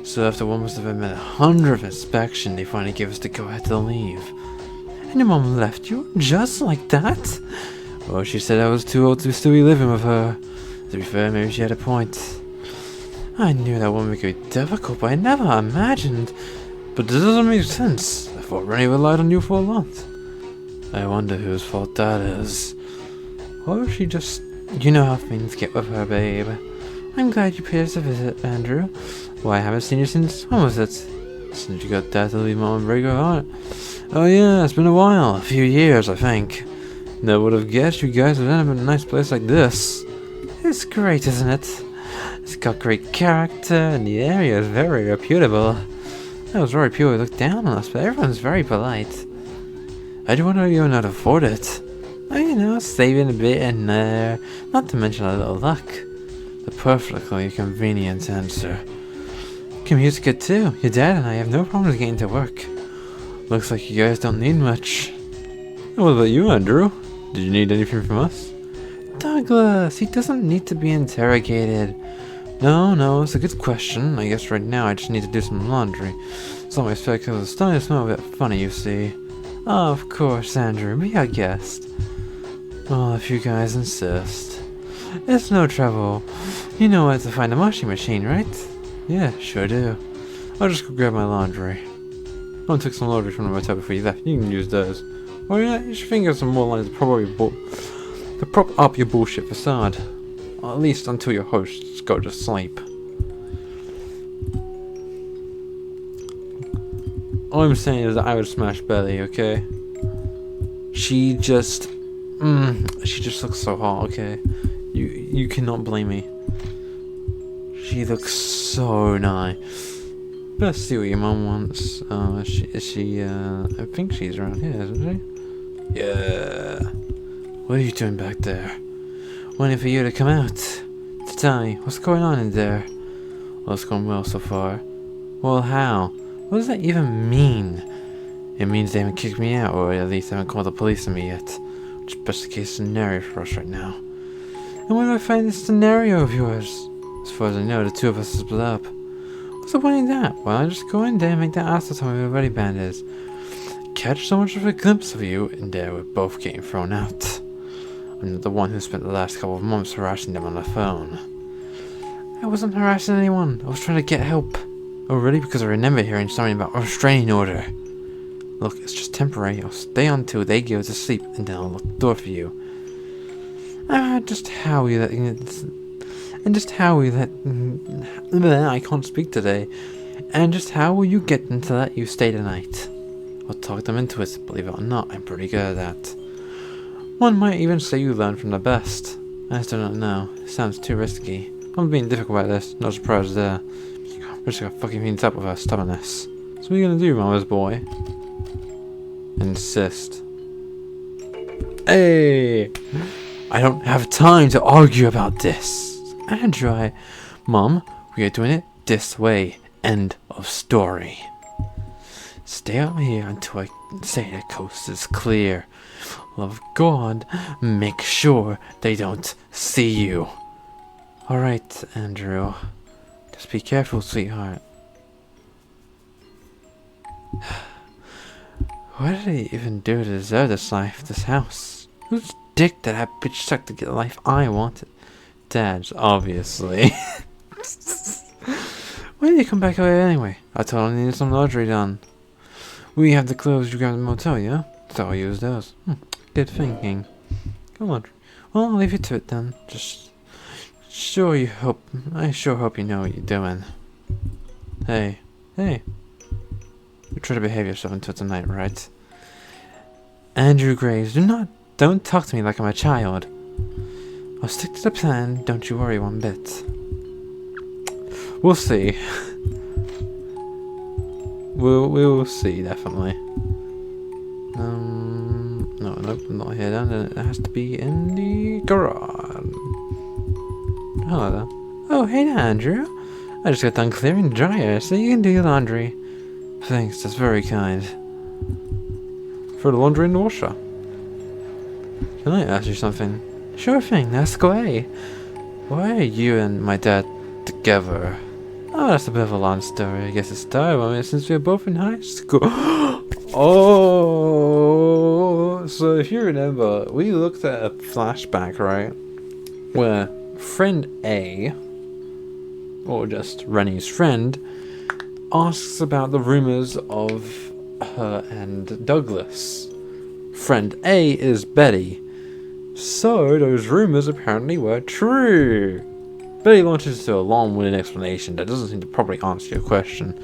Speaker 1: So after what must have been 100th inspection, they finally gave us the go-ahead to leave. And your mom left you just like that? Well, she said I was too old to still be living with her. To be fair, maybe she had a point. I knew that woman could be difficult, but I never imagined. But this doesn't make sense. I thought Renee relied on you for a lot. I wonder whose fault that is. Or if she just... You know how things get with her, babe. I'm glad you paid us a visit, Andrew. Why, I haven't seen you since... When was it? Since you got Dad to leave Mom and break her heart. Oh yeah, it's been a while. A few years, I think. Never would have guessed you guys would end up in a nice place like this. It's great, isn't it? It's got great character, and the area is very reputable. I was very pure looked down on us, but everyone's very polite. I do wonder if you know how to afford it. Oh, you know, saving a bit in there. Not to mention a little luck. The perfectly convenient answer. Commute's good too. Your dad and I have no problems getting to work. Looks like you guys don't need much. What about you, Andrew? Did you need anything from us? Douglas, he doesn't need to be interrogated. No, it's a good question. I guess right now I just need to do some laundry. It's not my spec because it's starting to smell a bit funny, you see. Oh, of course, Andrew, be our guest. Well, if you guys insist. It's no trouble. You know where to find a washing machine, right? Yeah, sure do. I'll just go grab my laundry. I took some laundry from the motel before you left. You can use those. Oh yeah, you should think of some more lines to prop up your bullshit facade. Or at least until your hosts go to sleep. All I'm saying is that I would smash Belly, okay? She just looks so hot, okay? You cannot blame me. She looks so nice. Let's see what your mom wants. Is she, I think she's around here, isn't she? Yeah. What are you doing back there? Waiting for you to come out. To tell me, what's going on in there? Well, it's going well so far. Well, how? What does that even mean? It means they haven't kicked me out, or at least haven't called the police on me yet. Which is best case scenario for us right now. And where do I find this scenario of yours? As far as I know, the two of us are split up. What's the point in that? Well, I just go in there and make that asshole tell me where the ready band is. Catch so much of a glimpse of you, and there we're both getting thrown out. I'm not the one who spent the last couple of months harassing them on the phone. I wasn't harassing anyone. I was trying to get help. Oh, really? Because I remember hearing something about a restraining order. Look, it's just temporary. I'll stay on until they go to sleep, and then I'll lock the door for you. Just how we let... And just how we let... I can't speak today. And just how will you get them to let you stay tonight? I'll talk them into it. Believe it or not, I'm pretty good at that. One might even say you learn from the best. I just do not know. It sounds too risky. I'm being difficult about this. No surprise there. We're just gonna fucking meet up with our stubbornness. So what are you gonna do, mama's boy? Insist. Hey! I don't have time to argue about this. Andrew, Mom, we are doing it this way. End of story. Stay out here until I say the coast is clear. Love God, make sure they don't see you. Alright, Andrew. Just be careful, sweetheart. What did he even do to deserve this life, this house? Whose dick did that bitch suck to get the life I wanted? Dad's, obviously. Why did you come back away anyway? I told him I needed some laundry done. We have the clothes you grabbed in the motel, yeah? So I'll use those. Good thinking. Come on. Well, I'll leave you to it then. I sure hope you know what you're doing. Hey. You try to behave yourself until tonight, right? Andrew Graves, don't talk to me like I'm a child. I'll stick to the plan, don't you worry one bit. We'll see. We'll see, definitely. Nope, not here then. It has to be in the garage. Hello there. Oh, hey there, Andrew. I just got done clearing the dryer, so you can do your laundry. Thanks, that's very kind. Throw the laundry in the washer. Can I ask you something? Sure thing, let's go away. Why are you and my dad together? Oh, that's a bit of a long story. I guess it started since we were both in high school. Oh, so if you remember, we looked at a flashback, right? Where friend A, or just Renee's friend, asks about the rumors of her and Douglas. Friend A is Betty. So those rumors apparently were true. Betty launches into a long-winded explanation that doesn't seem to properly answer your question.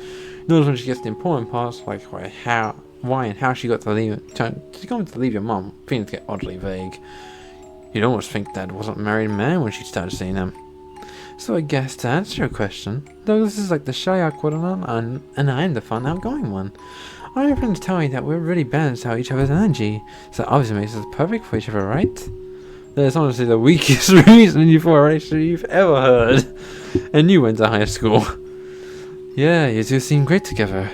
Speaker 1: Notice when she gets the important parts, like why and how she got to leave your mom, things get oddly vague. You'd almost think Dad wasn't a married man when she started seeing him. So I guess to answer your question, Douglas is like the shy, awkward one, and I'm the fun, outgoing one. All your friends tell me that we're really balanced out each other's energy, so that obviously makes us perfect for each other, right? That's honestly the weakest reason for a relationship you've ever heard. And you went to high school. Yeah, you two seem great together.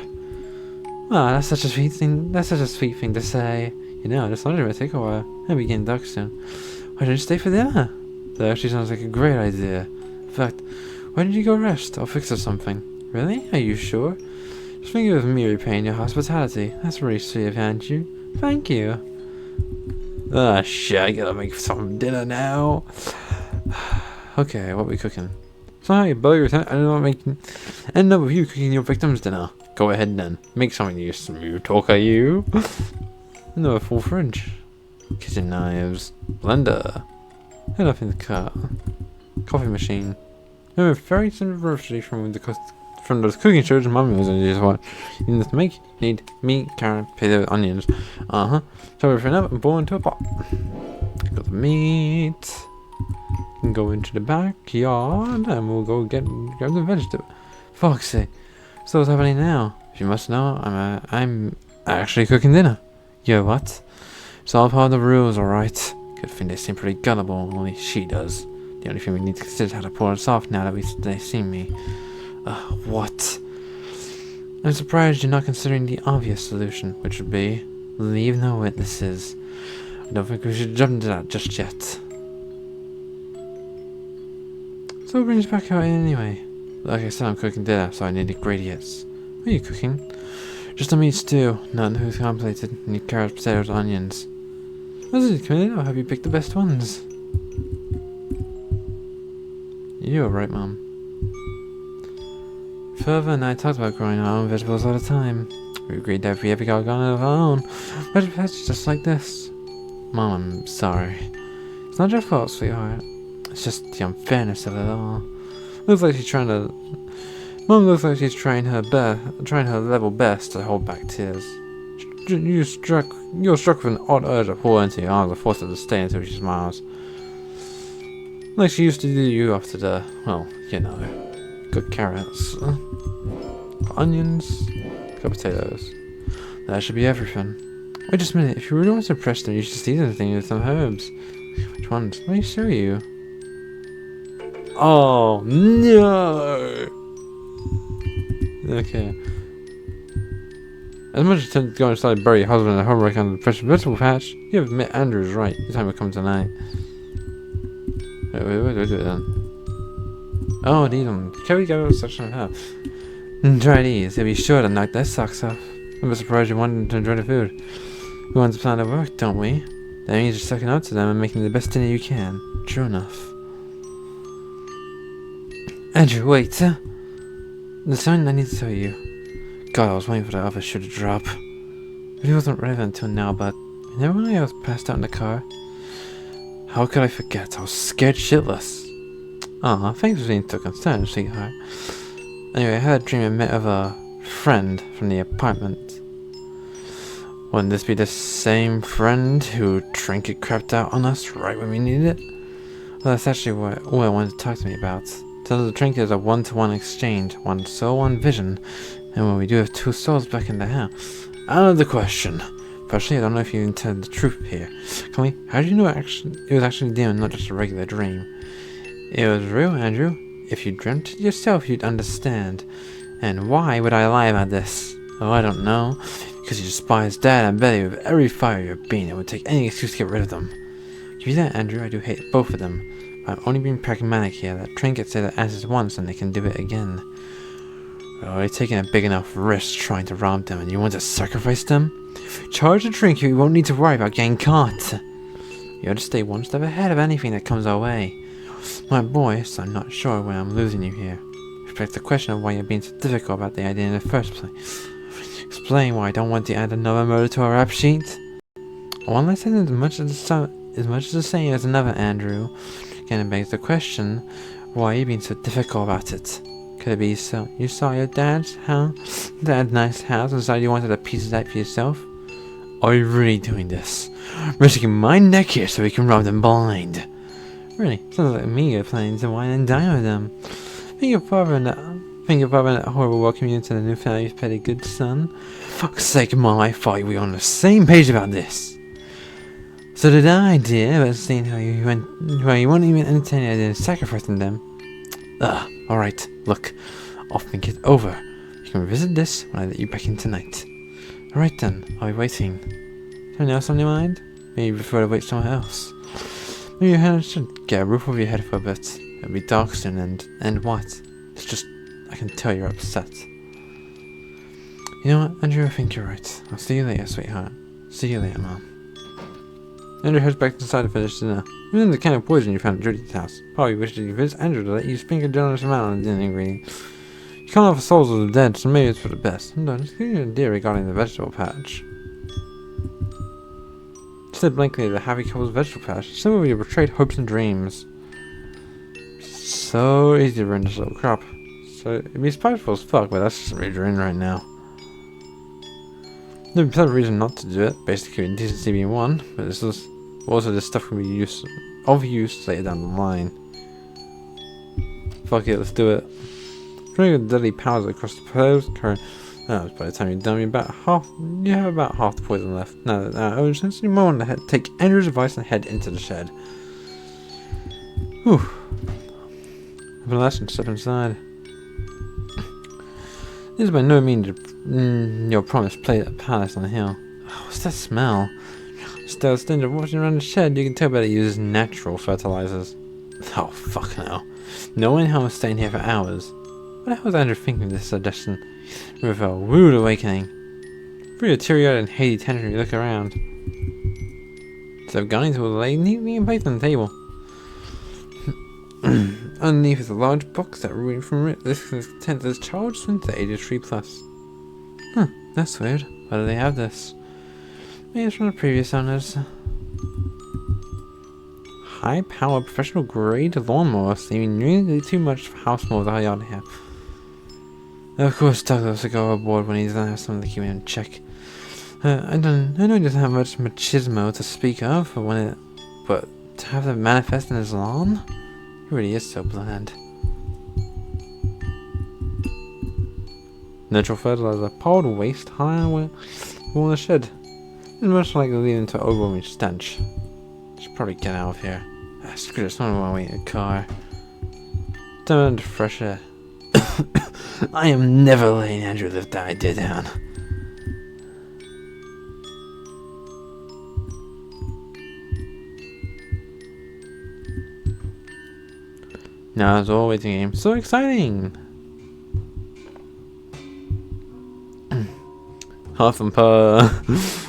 Speaker 1: Ah, that's such a sweet thing. That's such a sweet thing to say. You know, this laundry might take a while. I'll be getting dark soon. Why don't you stay for dinner? That actually sounds like a great idea. In fact, why don't you go rest? I'll fix us something. Really? Are you sure? Just thinking of me repaying your hospitality. That's really sweet of you, Andrew. Thank you. Ah, shit, I gotta make some dinner now. Okay, what are we cooking? Sorry, burgers. I don't know making. End up with you cooking your victim's dinner. Go ahead then. Make something, you smooth talker, you. Another full fridge. Kitchen knives. Blender. Enough in the car. Coffee machine. A very simple grocery from those cooking shows Mommy was just watch. You need to make, need meat, carrot, potato, onions. Chop everything up and boil into a pot. Got the meat. Can go into the backyard and we'll go grab the vegetable. Fuck's sake. So what's happening now? If you must know, I'm actually cooking dinner. Yo, what? It's all part of the rules, alright. Good thing they seem pretty gullible, only she does. The only thing we need to consider is how to pull us off now that they see me. What? I'm surprised you're not considering the obvious solution, which would be leave no witnesses. I don't think we should jump into that just yet. So what brings you back out anyway? Like I said, I'm cooking dinner, so I need ingredients. What are you cooking? Just a meat stew, nothing who's complicated. Need carrots, potatoes, onions. Was it committed, or have you picked the best ones? You're right, Mom. Father and I talked about growing our own vegetables all the time. We agreed that if we ever got a garden of our own, vegetable patches just like this. Mom, I'm sorry. It's not your fault, sweetheart. It's just the unfairness of it all. Looks like she's trying to. Mom looks like she's trying her level best to hold back tears. You're struck with an odd urge to pull into your arms and force her to stay until she smiles. Like she used to do you after the, well, you know, good carrots, onions, good potatoes. That should be everything. Wait just a minute, if you really want to impress them, you should just eat anything with some herbs. Which ones? Let me show you. Oh, no! Okay. As much as tend to go inside and bury your husband and homework under the fresh vegetable patch, you have admit Andrew is right. The time will come tonight. Wait, do it then. Oh, these ones. Can we go section of half? Try these. You'll be sure to knock their socks off. I'm surprised you wanted to enjoy the food. We want to plan to work, don't we? That means you're sucking up to them and making the best dinner you can. True enough. Andrew, wait. There's something I need to tell you. God, I was waiting for the other shoe to drop. It wasn't relevant until now, but remember when I was passed out in the car? How could I forget? I was scared shitless. Aw, thanks for being so concerned, sweetheart. Anyway, I had a dream I met with a friend from the apartment. Wouldn't this be the same friend who trinket crapped out on us right when we needed it? Well, that's actually what I wanted to talk to me about. So the trinket is a one-to-one exchange, one soul, one vision. And when we do have two souls back in the house. Out of the question. Personally, I don't know if you intend the truth here. Call me, how did you know it was actually dim, not just a regular dream? It was real, Andrew. If you dreamt it yourself, you'd understand. And why would I lie about this? Oh, I don't know. Because you despise Dad and Betty with every fibre of your being and would take any excuse to get rid of them. You hear that, Andrew? I do hate both of them. But I'm only being pragmatic here. That trinkets say that answers once and they can do it again. We're already taking a big enough risk trying to rob them, and you want to sacrifice them? Charge the trinket, you won't need to worry about getting caught. You ought to stay one step ahead of anything that comes our way. My boy, so I'm not sure when I'm losing you here. Respect the question of why you're being so difficult about the idea in the first place. Explain why I don't want to add another murder to our rap sheet. One lesson is much the same as another, Andrew. Again, it begs the question, why are you being so difficult about it? Could it be so you saw your dad's nice house and decided you wanted a piece of that for yourself? Are you really doing this? Risking my neck here so we can rob them blind? Really, sounds like me you're planning to wine and dine with them. Think your father and that horrible welcome you into the new family you've petty good son. Fuck's sake, Mom, I thought we were on the same page about this. So did I, dear, but seeing how you won't even entertain the idea of sacrificing them. Alright, look, I'll think it over. You can revisit this when I let you back in tonight. Alright then, I'll be waiting. Something else on your mind? Maybe you prefer to wait somewhere else. Maybe you should get a roof over your head for a bit. It'll be dark soon and what? It's just, I can tell you're upset. You know what, Andrew, I think you're right. I'll see you later, sweetheart. See you later, Mom. Andrew heads back inside to finish dinner. Even the kind of poison you found at Judy's house. Probably wished you convinced Andrew to let you spink a generous amount on the dinner ingredient. You can't offer souls of the dead, so maybe it's for the best. No, just give you an idea regarding the vegetable patch. Said blankly at the happy couple's vegetable patch, similar to your betrayed hopes and dreams. So easy to ruin this little crop. So it'd be spiteful as fuck, but that's just what you're in right now. There'd be plenty of reason not to do it, basically indecency being one, but also this stuff can be of use later down the line. Fuck it, let's do it. Drawing the deadly powers across the proposed current. By the time you're done, you have about half the poison left. Now, since you might want to take Andrew's advice and head into the shed. Whew. Have a lesson, step inside. This is by no means your promised palace on the hill. Oh, what's that smell? Still, stench of washing around the shed, you can tell by it uses natural fertilizers. Oh, fuck no. Knowing how I'm staying here for hours. What the hell was Andrew thinking of this suggestion? With a rude awakening. Through your teary-eyed and hazy tension, you look around. Instead of gunning to a lady neatly in place on the table. Underneath is a large box that reading from it. This is content as child swim to ages 3+. That's weird. Why do they have this? Maybe it's from the previous owners. High-power professional-grade lawnmower seeming nearly too much for how small the yard have. Of course, Douglas will go aboard when he doesn't have something to keep him in check. I know he doesn't have much machismo to speak of, but to have that manifest in his lawn, he really is so bland. Natural fertilizer, piled waste high on the shed. It's much likely to lead into an overwhelming stench. Should probably get out of here. Screw it, someone want to wait in a car. Turn into fresh air. I am never letting Andrew live that idea down. Now it's all waiting game. So exciting! Huff and puff.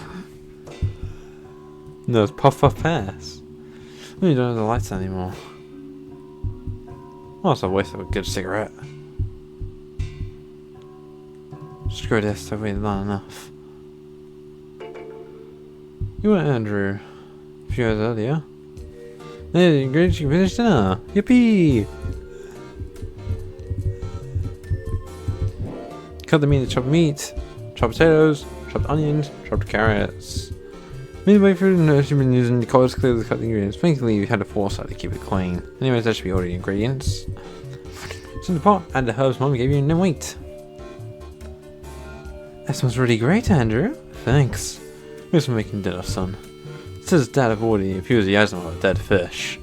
Speaker 1: No, it's puff puff pass. We don't have the lights anymore. Well, it's a waste of a good cigarette. Screw this, I've waited long enough. You were Andrew a few hours earlier. Hey, great, you finished dinner. Yippee! Cut the meat into chopped meat, chopped potatoes, chopped onions, chopped carrots. Midway through the nurse, you've been using the collars clearly to cut the ingredients. Thankfully, you had the foresight to keep it clean. Anyways, that should be all the ingredients. So in the pot, add the herbs Mom gave you and then wait. That smells really great, Andrew. Thanks. Thanks for making dinner, son. It says Dad have already infused the asthma of a dead fish.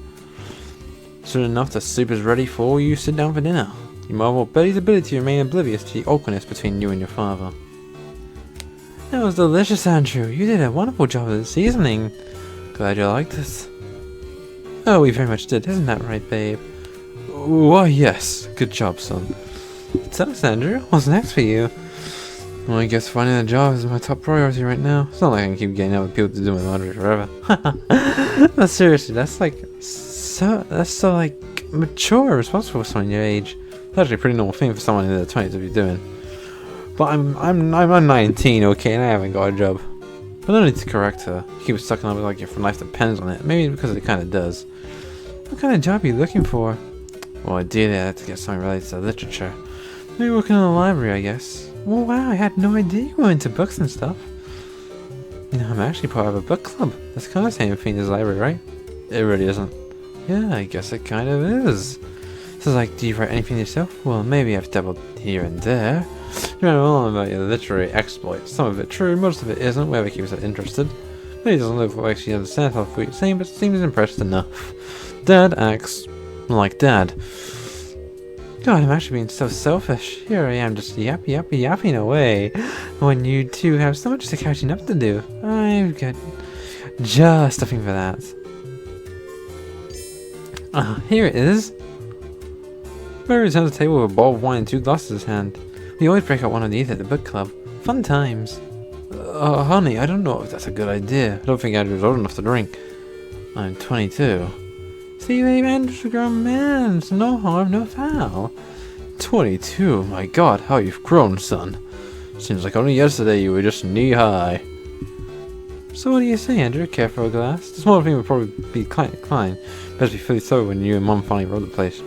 Speaker 1: Soon enough, the soup is ready for you sit down for dinner. You marvel at Betty's ability to remain oblivious to the awkwardness between you and your father. That was delicious, Andrew. You did a wonderful job of the seasoning. Glad you liked it. Oh, we very much did. Isn't that right, babe? Why, yes. Good job, son. Tell us, Andrew. What's next for you? Well, I guess finding a job is my top priority right now. It's not like I can keep getting other people to do my laundry forever. But seriously, that's so like mature, responsible for someone your age. It's actually a pretty normal thing for someone in their 20s to be doing. But I'm 19, okay, and I haven't got a job. But no need to correct her. You keep sucking up like your life depends on it. Maybe because it kind of does. What kind of job are you looking for? Well, ideally I'd have to get something related to literature. Maybe working in the library, I guess. Oh wow, I had no idea you were into books and stuff. You know, I'm actually part of a book club. That's kind of the same thing as library, right? It really isn't. Yeah, I guess it kind of is. So like, do you write anything yourself? Well, maybe I've dabbled here and there. You know all about your literary exploits. Some of it true, most of it isn't, whatever keeps her interested. Maybe doesn't look like she understands how what you're saying, but seems impressed enough. Dad acts like Dad. God, I'm actually being so selfish. Here I am just yapping away, when you two have so much to catching up to do. I've got just a thing for that. Here it is. Mary returns the table with a bowl of wine and 2 glasses in his hand. We always break out one of these at the book club. Fun times. Honey, I don't know if that's a good idea. I don't think Andrew's old enough to drink. I'm 22. See, babe, Andrew's a grown man, so no harm, no foul. 22? My god, how you've grown, son. Seems like only yesterday you were just knee-high. So what do you say, Andrew? Care for a glass? The smaller thing would probably be Klein. Best be fully sober when you and Mum finally roll the place.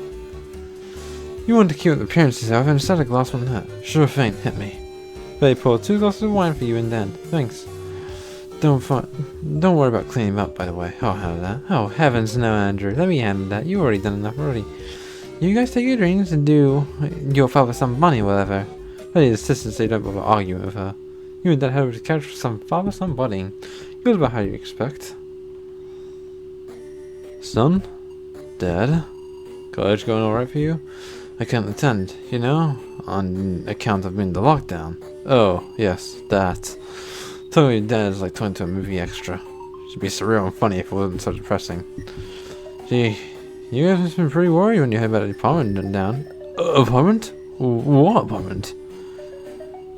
Speaker 1: You want to keep up the appearances, however, and start a glass on that. Sure thing, hit me. They pour 2 glasses of wine for you and Dan. Thanks. Don't worry about cleaning up, by the way. I'll handle that. Oh, heavens no, Andrew. Let me handle that. You've already done enough already. You guys take your drinks and do your father-son bunny, whatever. But he insists so you don't bother arguing with her. You and Dad head over to the couch for some father-son budding. It goes about how you expect. Son? Dad? College going alright for you? I can't attend, you know, on account of being the lockdown. Oh, yes, that. Telling your dad is like talking to a movie extra. Should be surreal and funny if it wasn't so depressing. Gee, you guys must have been pretty worried when you heard about the apartment down. Apartment? What apartment?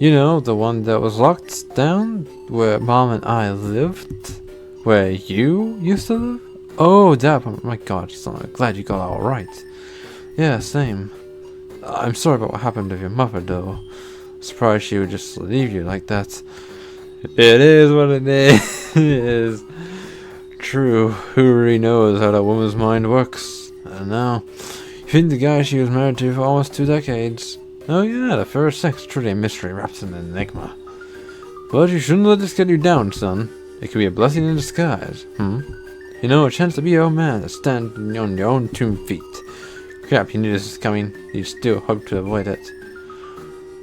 Speaker 1: You know, the one that was locked down, where Mom and I lived? Where you used to live? Oh, that apartment. My god, son, I'm glad you got that all right. Yeah, same. I'm sorry about what happened to your mother, though. Surprised she would just leave you like that. It is what it is. True. Who really knows how that woman's mind works? I don't know. You think the guy she was married to for almost 2 decades? Oh yeah, the first sex, truly a mystery wrapped in an enigma. But you shouldn't let this get you down, son. It could be a blessing in disguise. You know, a chance to be your own man, to stand on your own 2 feet. Crap, you knew this was coming. You still hope to avoid it.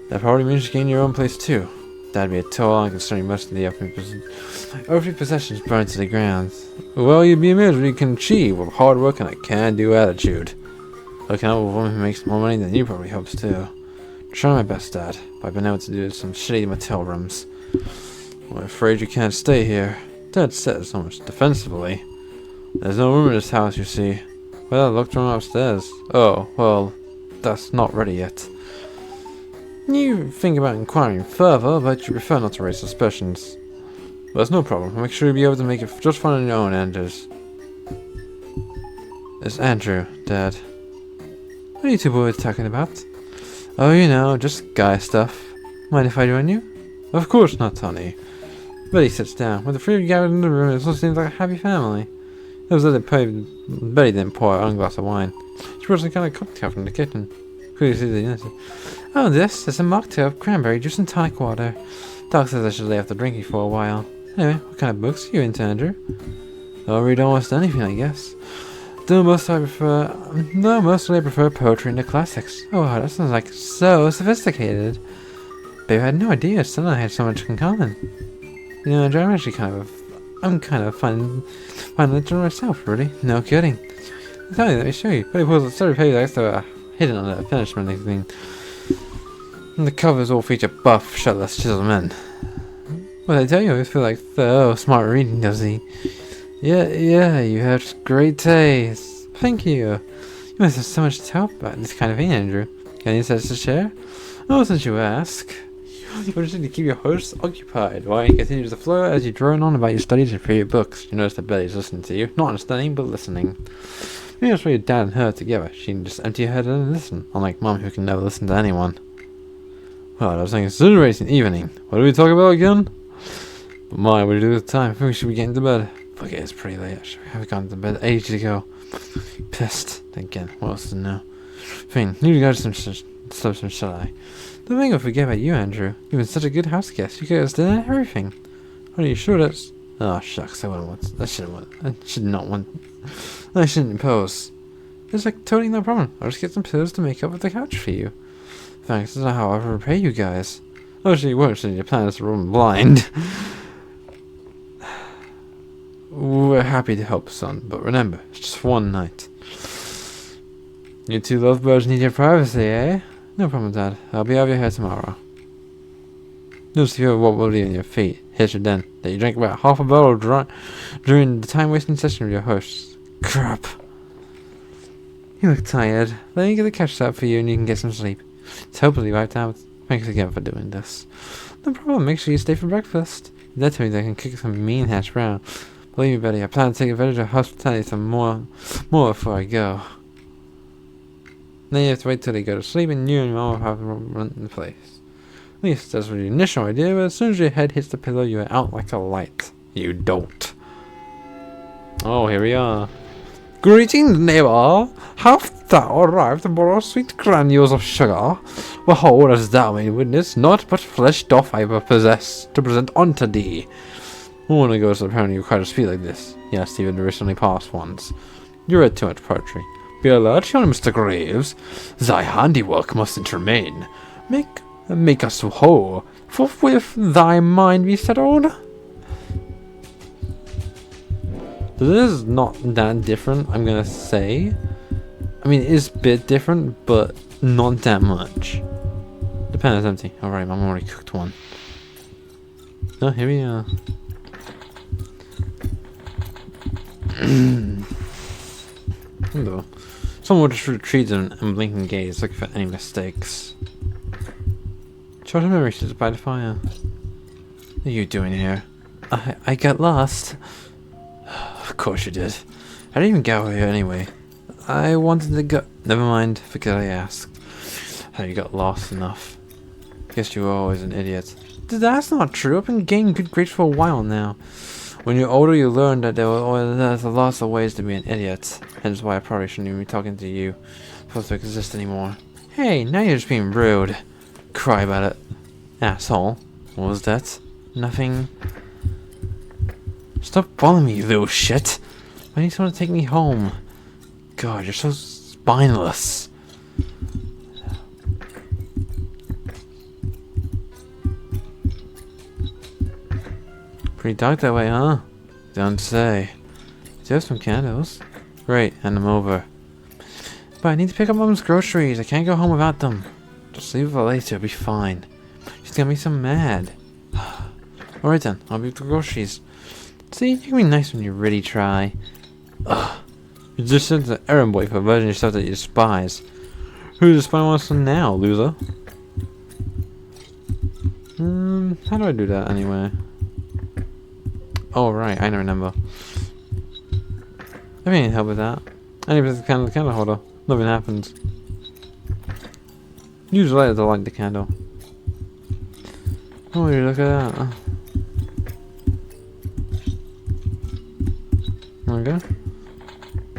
Speaker 1: That probably means you gain your own place too. That'd be a toll on concerning most of the earthly possessions burned to the ground. Well, you'd be amazed what you can achieve with hard work and a can-do attitude. Looking out with a woman who makes more money than you probably hopes too. Try my best, Dad, but I've been able to do some shitty motel rooms. I'm afraid you can't stay here. Dad says almost defensively. There's no room in this house, you see. Well, I looked room upstairs. Oh, well, that's not ready yet. You think about inquiring further, but you prefer not to raise suspicions. Well, that's no problem. I'll make sure you'll be able to make it just fine on your own, Andrews. It's Andrew, Dad. What are you 2 boys talking about? Oh, you know, just guy stuff. Mind if I join you? Of course not, honey. Betty sits down. With the 3 of you gathered in the room, it all seems like a happy family. It was Betty didn't pour her own glass of wine. She brought some kind of cocktail from the kitchen. Oh, this is a mocktail of cranberry juice and tonic water. Doc says I should lay off the drinking for a while. Anyway, what kind of books are you into, Andrew? I'll read almost anything, I guess. Though mostly I prefer poetry and the classics. Oh, that sounds like so sophisticated. Babe, I had no idea Son and I had so much in common. You know, Andrew, I'm kind of finding literature myself, really. No kidding. Tell you, let me show you. Betty pulls a study pages that hidden on the finished magazine. And the covers all feature buff, shirtless, chiseled men. What I tell you, I always feel like, oh, smart reading, does he? Yeah, you have great taste. Thank you. You must have so much to tell about this kind of thing, Andrew. Got any insights to share? Oh, since you ask. You just need to keep your hosts occupied while you continue to flow as you drone on about your studies and favorite books. You notice that Betty's listening to you. Not understanding, but listening. Maybe that's why your dad and her are together. She can just empty her head and listen, unlike Mom, who can never listen to anyone. Well, I was thinking, exhilarating evening. What did we talk about again? But my, what do you do with the time? I think we should be getting to bed. Forget it's pretty late. I should have gone to bed ages ago. Pissed. Again, what else to know? Fine, need to go to some sleep, shall I? Don't think I'll forget about you, Andrew. You've been such a good house guest. You guys did everything. Are you sure that's... Oh, shucks, I wouldn't want... I shouldn't impose. It's like totally no problem. I'll just get some pillows to make up with the couch for you. Thanks, that's not how I'll repay you guys. Actually, you won't, so your plan is to run blind. We're happy to help, son, but remember, it's just one night. You two lovebirds need your privacy, eh? No problem, Dad. I'll be over here tomorrow. Just feel what will be on your feet. Here's your den. That you drank about half a bottle during the time-wasting session of your host. Crap. You look tired. Let me get the couch up for you and you can get some sleep. It's hopefully wiped out. Thanks again for doing this. No problem. Make sure you stay for breakfast. Dad told me that I can cook some mean hash brown. Believe me, Betty, I plan to take advantage of hospitality some more before I go. Then you have to wait till they go to sleep and you and Mom will have to run the place. At least that's what your initial idea, but as soon as your head hits the pillow, you are out like a light. You don't. Oh, here we are. Greetings, neighbor. Hast thou arrived to borrow sweet granules of sugar? Behold, as thou may witness, naught but fleshed off I possess to present unto thee. No one goes apparently required to speak like this. Yes, even the recently passed ones. You read too much poetry. Be alert, young Mr. Graves. Thy handiwork mustn't remain. Make us whole. Forthwith thy mind be settled. This is not that different, I'm gonna say. I mean, it is a bit different, but not that much. The pan is empty. Alright, Mom already cooked one. Oh, here we are. Hello. Someone would just retreat in and blinking gaze, looking for any mistakes. Short memory sits by the fire. What are you doing here? I got lost. Of course you did. I didn't even get over here anyway. I wanted to go... Never mind, forget I asked. How you got lost enough. Guess you were always an idiot. That's not true. I've been gaining good grades for a while now. When you're older, you learn that there's lots of ways to be an idiot. Hence why I probably shouldn't even be talking to you. Supposed to exist anymore. Hey, now you're just being rude. Cry about it. Asshole. What was that? Nothing. Stop following me, you little shit. Why do you want to take me home? God, you're so spineless. Pretty dark that way, huh? Don't say. Do you have some candles? Great, hand them over. But I need to pick up Mom's groceries. I can't go home without them. Just leave it for later, it'll be fine. She's gonna be so mad. Alright then, I'll be with the groceries. See, you can be nice when you really try. Ugh. You're just an errand boy for a version of yourself that you despise. Who does Spider wants to now, loser? How do I do that anyway? Oh right, I don't remember. I can't help with that. I need the candle holder. Nothing happens. Use the lighter to light the candle. Oh, look at that. There we go.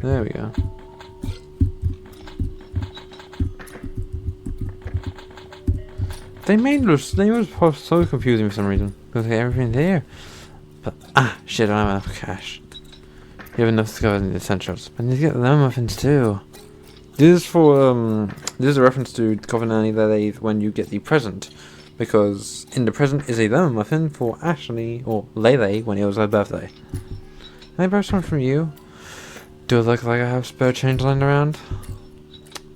Speaker 1: There we go. They was so confusing for some reason. Because everything there. But, shit, I don't have enough cash. You have enough to go in the essentials. I need to get the lemon muffins too. This is for, this is a reference to Coffin and Renee when you get the present. Because in the present is a lemon muffin for Ashley, or Lele, when it was her birthday. Can I borrow something from you? Do it look like I have spare change lying around?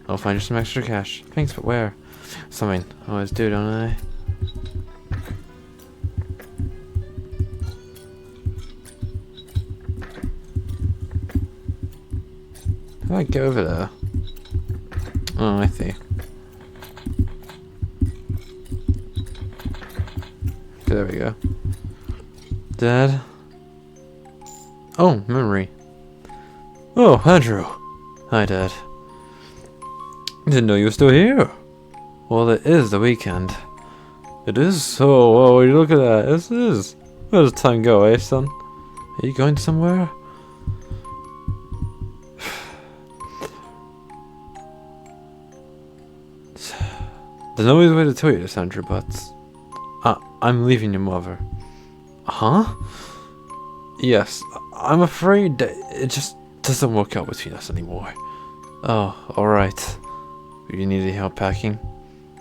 Speaker 1: I'll find you some extra cash. Thanks, but where? Something. I always do, don't I? How do I get over there? Oh, I see. There we go. Dad? Oh, memory. Oh, Andrew. Hi, Dad. Didn't know you were still here. Well, it is the weekend. It is so. Whoa, look at that. This is. Where does time go, eh, son? Are you going somewhere? There's no easy way to tell you this, Andrew, but I'm leaving your mother. Huh? Yes, I'm afraid that it just doesn't work out between us anymore. Oh, alright. You need any help packing?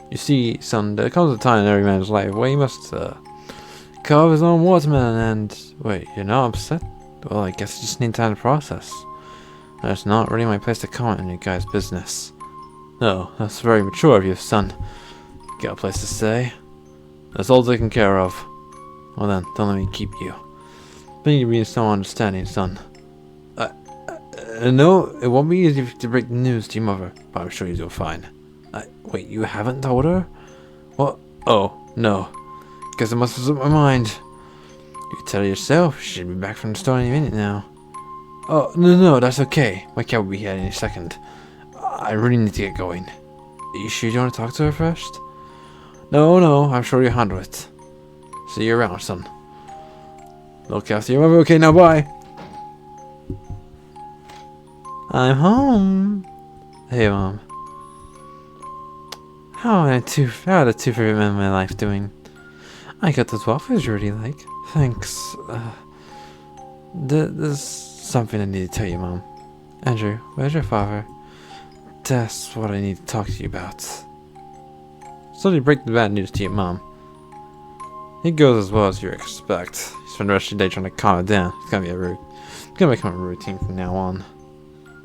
Speaker 1: You see, son, there comes a time in every man's life where he must carve his own watermelon and... Wait, you're not upset? Well, I guess you just need time to process. That's not really my place to comment on your guys' business. No, that's very mature of you, son. Got a place to stay? That's all taken care of. Well then, don't let me keep you. But you be so understanding, son. No, it won't be easy to break the news to your mother, but I'm sure you'll do fine. Wait, you haven't told her? What? Oh, no. Guess I must have slipped my mind. You tell her yourself. She should be back from the store any minute now. Oh, no, that's okay. My cab will be here any second. I really need to get going. Are you sure you want to talk to her first? No, I'm sure you'll handle it. See you around, son. Look after your mother. Okay, now bye. I'm home. Hey, Mom. How are the two favorite men in my life doing? I got those waffles you really like. Thanks. There's something I need to tell you, Mom. Andrew, where's your father? That's what I need to talk to you about. So you break the bad news to your mom. It goes as well as you expect. You spend the rest of your day trying to calm it down. It's gonna become a routine from now on.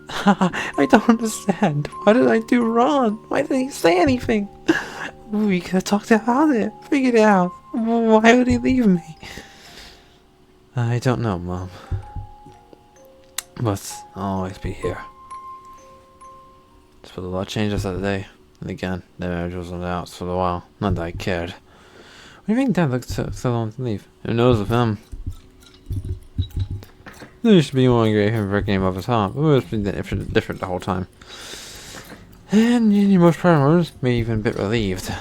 Speaker 1: I don't understand. What did I do wrong? Why didn't he say anything? We could have talked about it. Figured it out. Why would he leave me? I don't know, Mom. But I'll always be here. But a lot changes that day. And again, the marriage was on the outs for a while. Not that I cared. What do you think Dad looked so long to leave? Who knows of him? There should be more angry at him breaking him off his heart, but it was been different the whole time. And your most proud mothers may even a bit relieved.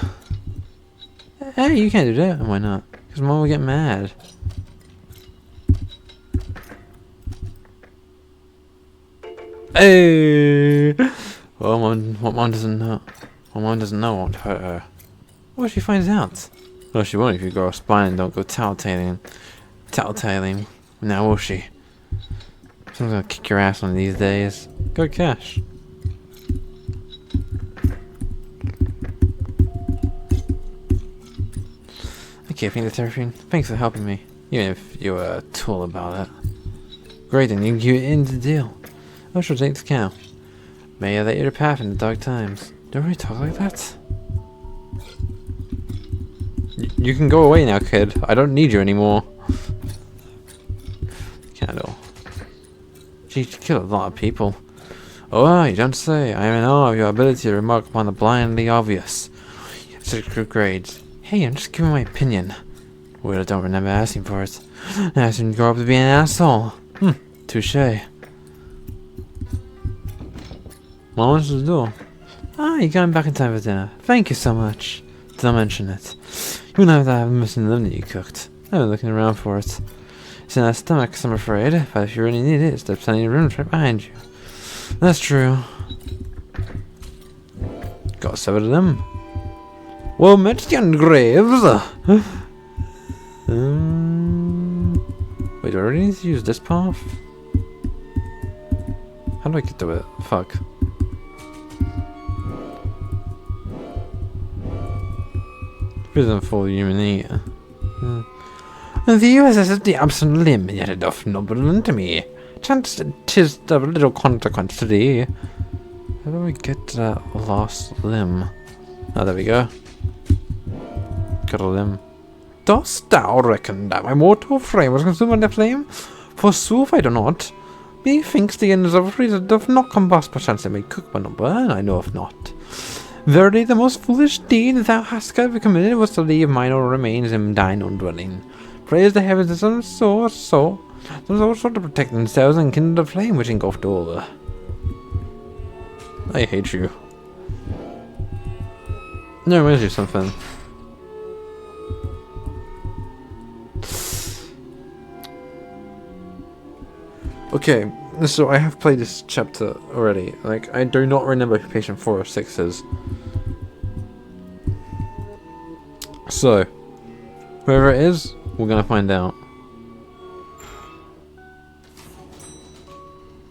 Speaker 1: Hey, you can't do that. Why not? Because Mom will get mad. Hey! Well, what Mom doesn't know won't hurt her. What if she finds out? Well, she won't if you grow a spine and don't go tattletaling. Now will she? Someone's gonna kick your ass one of these days. Go cash. Okay, I think that's everything. Thanks for helping me. Even if you were a tool about it. Great, then you get into the deal. I shall take the cow. May I light your path in the dark times. Don't we talk like that? You can go away now, kid. I don't need you anymore. Candle. She killed a lot of people. Oh, you don't say. I am in awe of your ability to remark upon the blindly obvious. Such good grades. Hey, I'm just giving my opinion. Well, I don't remember asking for it. I shouldn't grow up to be an asshole. Touche. Mom wants to do. You got back in time for dinner. Thank you so much. Don't mention it. You know that I'm missing the limb that you cooked. I've been looking around for it. It's in our stomachs, I'm afraid. But if you really need it, there's plenty of rooms right behind you. That's true. Got 7 of them. Well met, young Graves. Wait, do I really need to use this path? How do I get to it? Fuck. Prison for human eater. The USS is the absent limb, yet it doth noble to me. Chance 'tis of little consequence to thee. How do we get to that lost limb? Oh, there we go. Got a limb. Dost thou reckon that my mortal frame was consumed by the flame? Forsooth I do not. Methinks the ends of a freezer doth not combust, perchance it may cook but not burn, I know of not. Verily, the most foolish deed thou hast ever committed was to leave mine own remains in thine own dwelling. Praise the heavens that some sort to protect themselves and kindle the flame which engulfed all. I hate you. No, reminds you of something. Okay, so I have played this chapter already. Like, I do not remember who patient 406 is. So, whoever it is, we're gonna find out.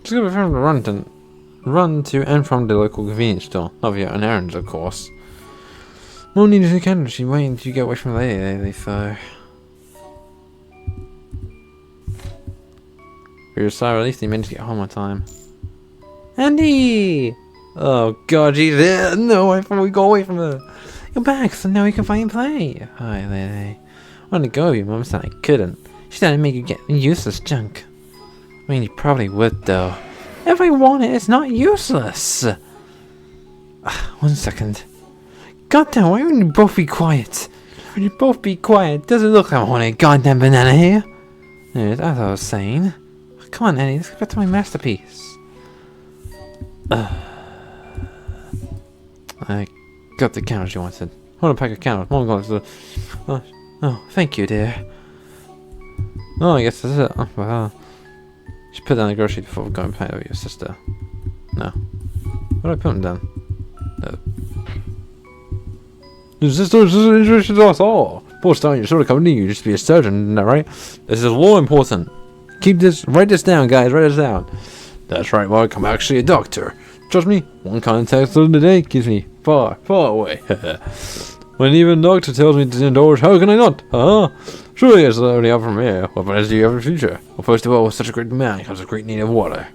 Speaker 1: Just gonna prepare to run to and from the local convenience store. Not via an errand, of course. More needed to can she waiting to get away from the lady, so. You're sorry, at least he managed to get home on time. Andy! Oh god, she's there! No, I thought we got away from her. You're back, so now we can finally play. Hi, lady. I wanted to go with you, Mum said I couldn't. She said I'd make you get useless junk. I mean, you probably would, though. If I want it, it's not useless. 1 second. Goddamn, why wouldn't you both be quiet? Would you both be quiet? Doesn't look like I want a goddamn banana here. As I was saying. Come on, Annie, let's get back to my masterpiece. I got the candles you wanted. I want a pack of candles. Mom got the. Oh, thank you, dear. Oh, I guess that's it. Oh, wow. You should put down the grocery before going to play with your sister. No. Where do I put them down? Your sister is interested in us all. Poor Stein, you're sort of coming to you just to be a surgeon, isn't that right? This is all important. Keep this, write this down, guys, write this down. That's right, Mark, I'm actually a doctor. Trust me, one contact of the day keeps me far, far away. When even a doctor tells me to indulge, how can I not? Surely it's only up from here. What plans do you have in the future? Well, first of all, with such a great demand comes a great need of water.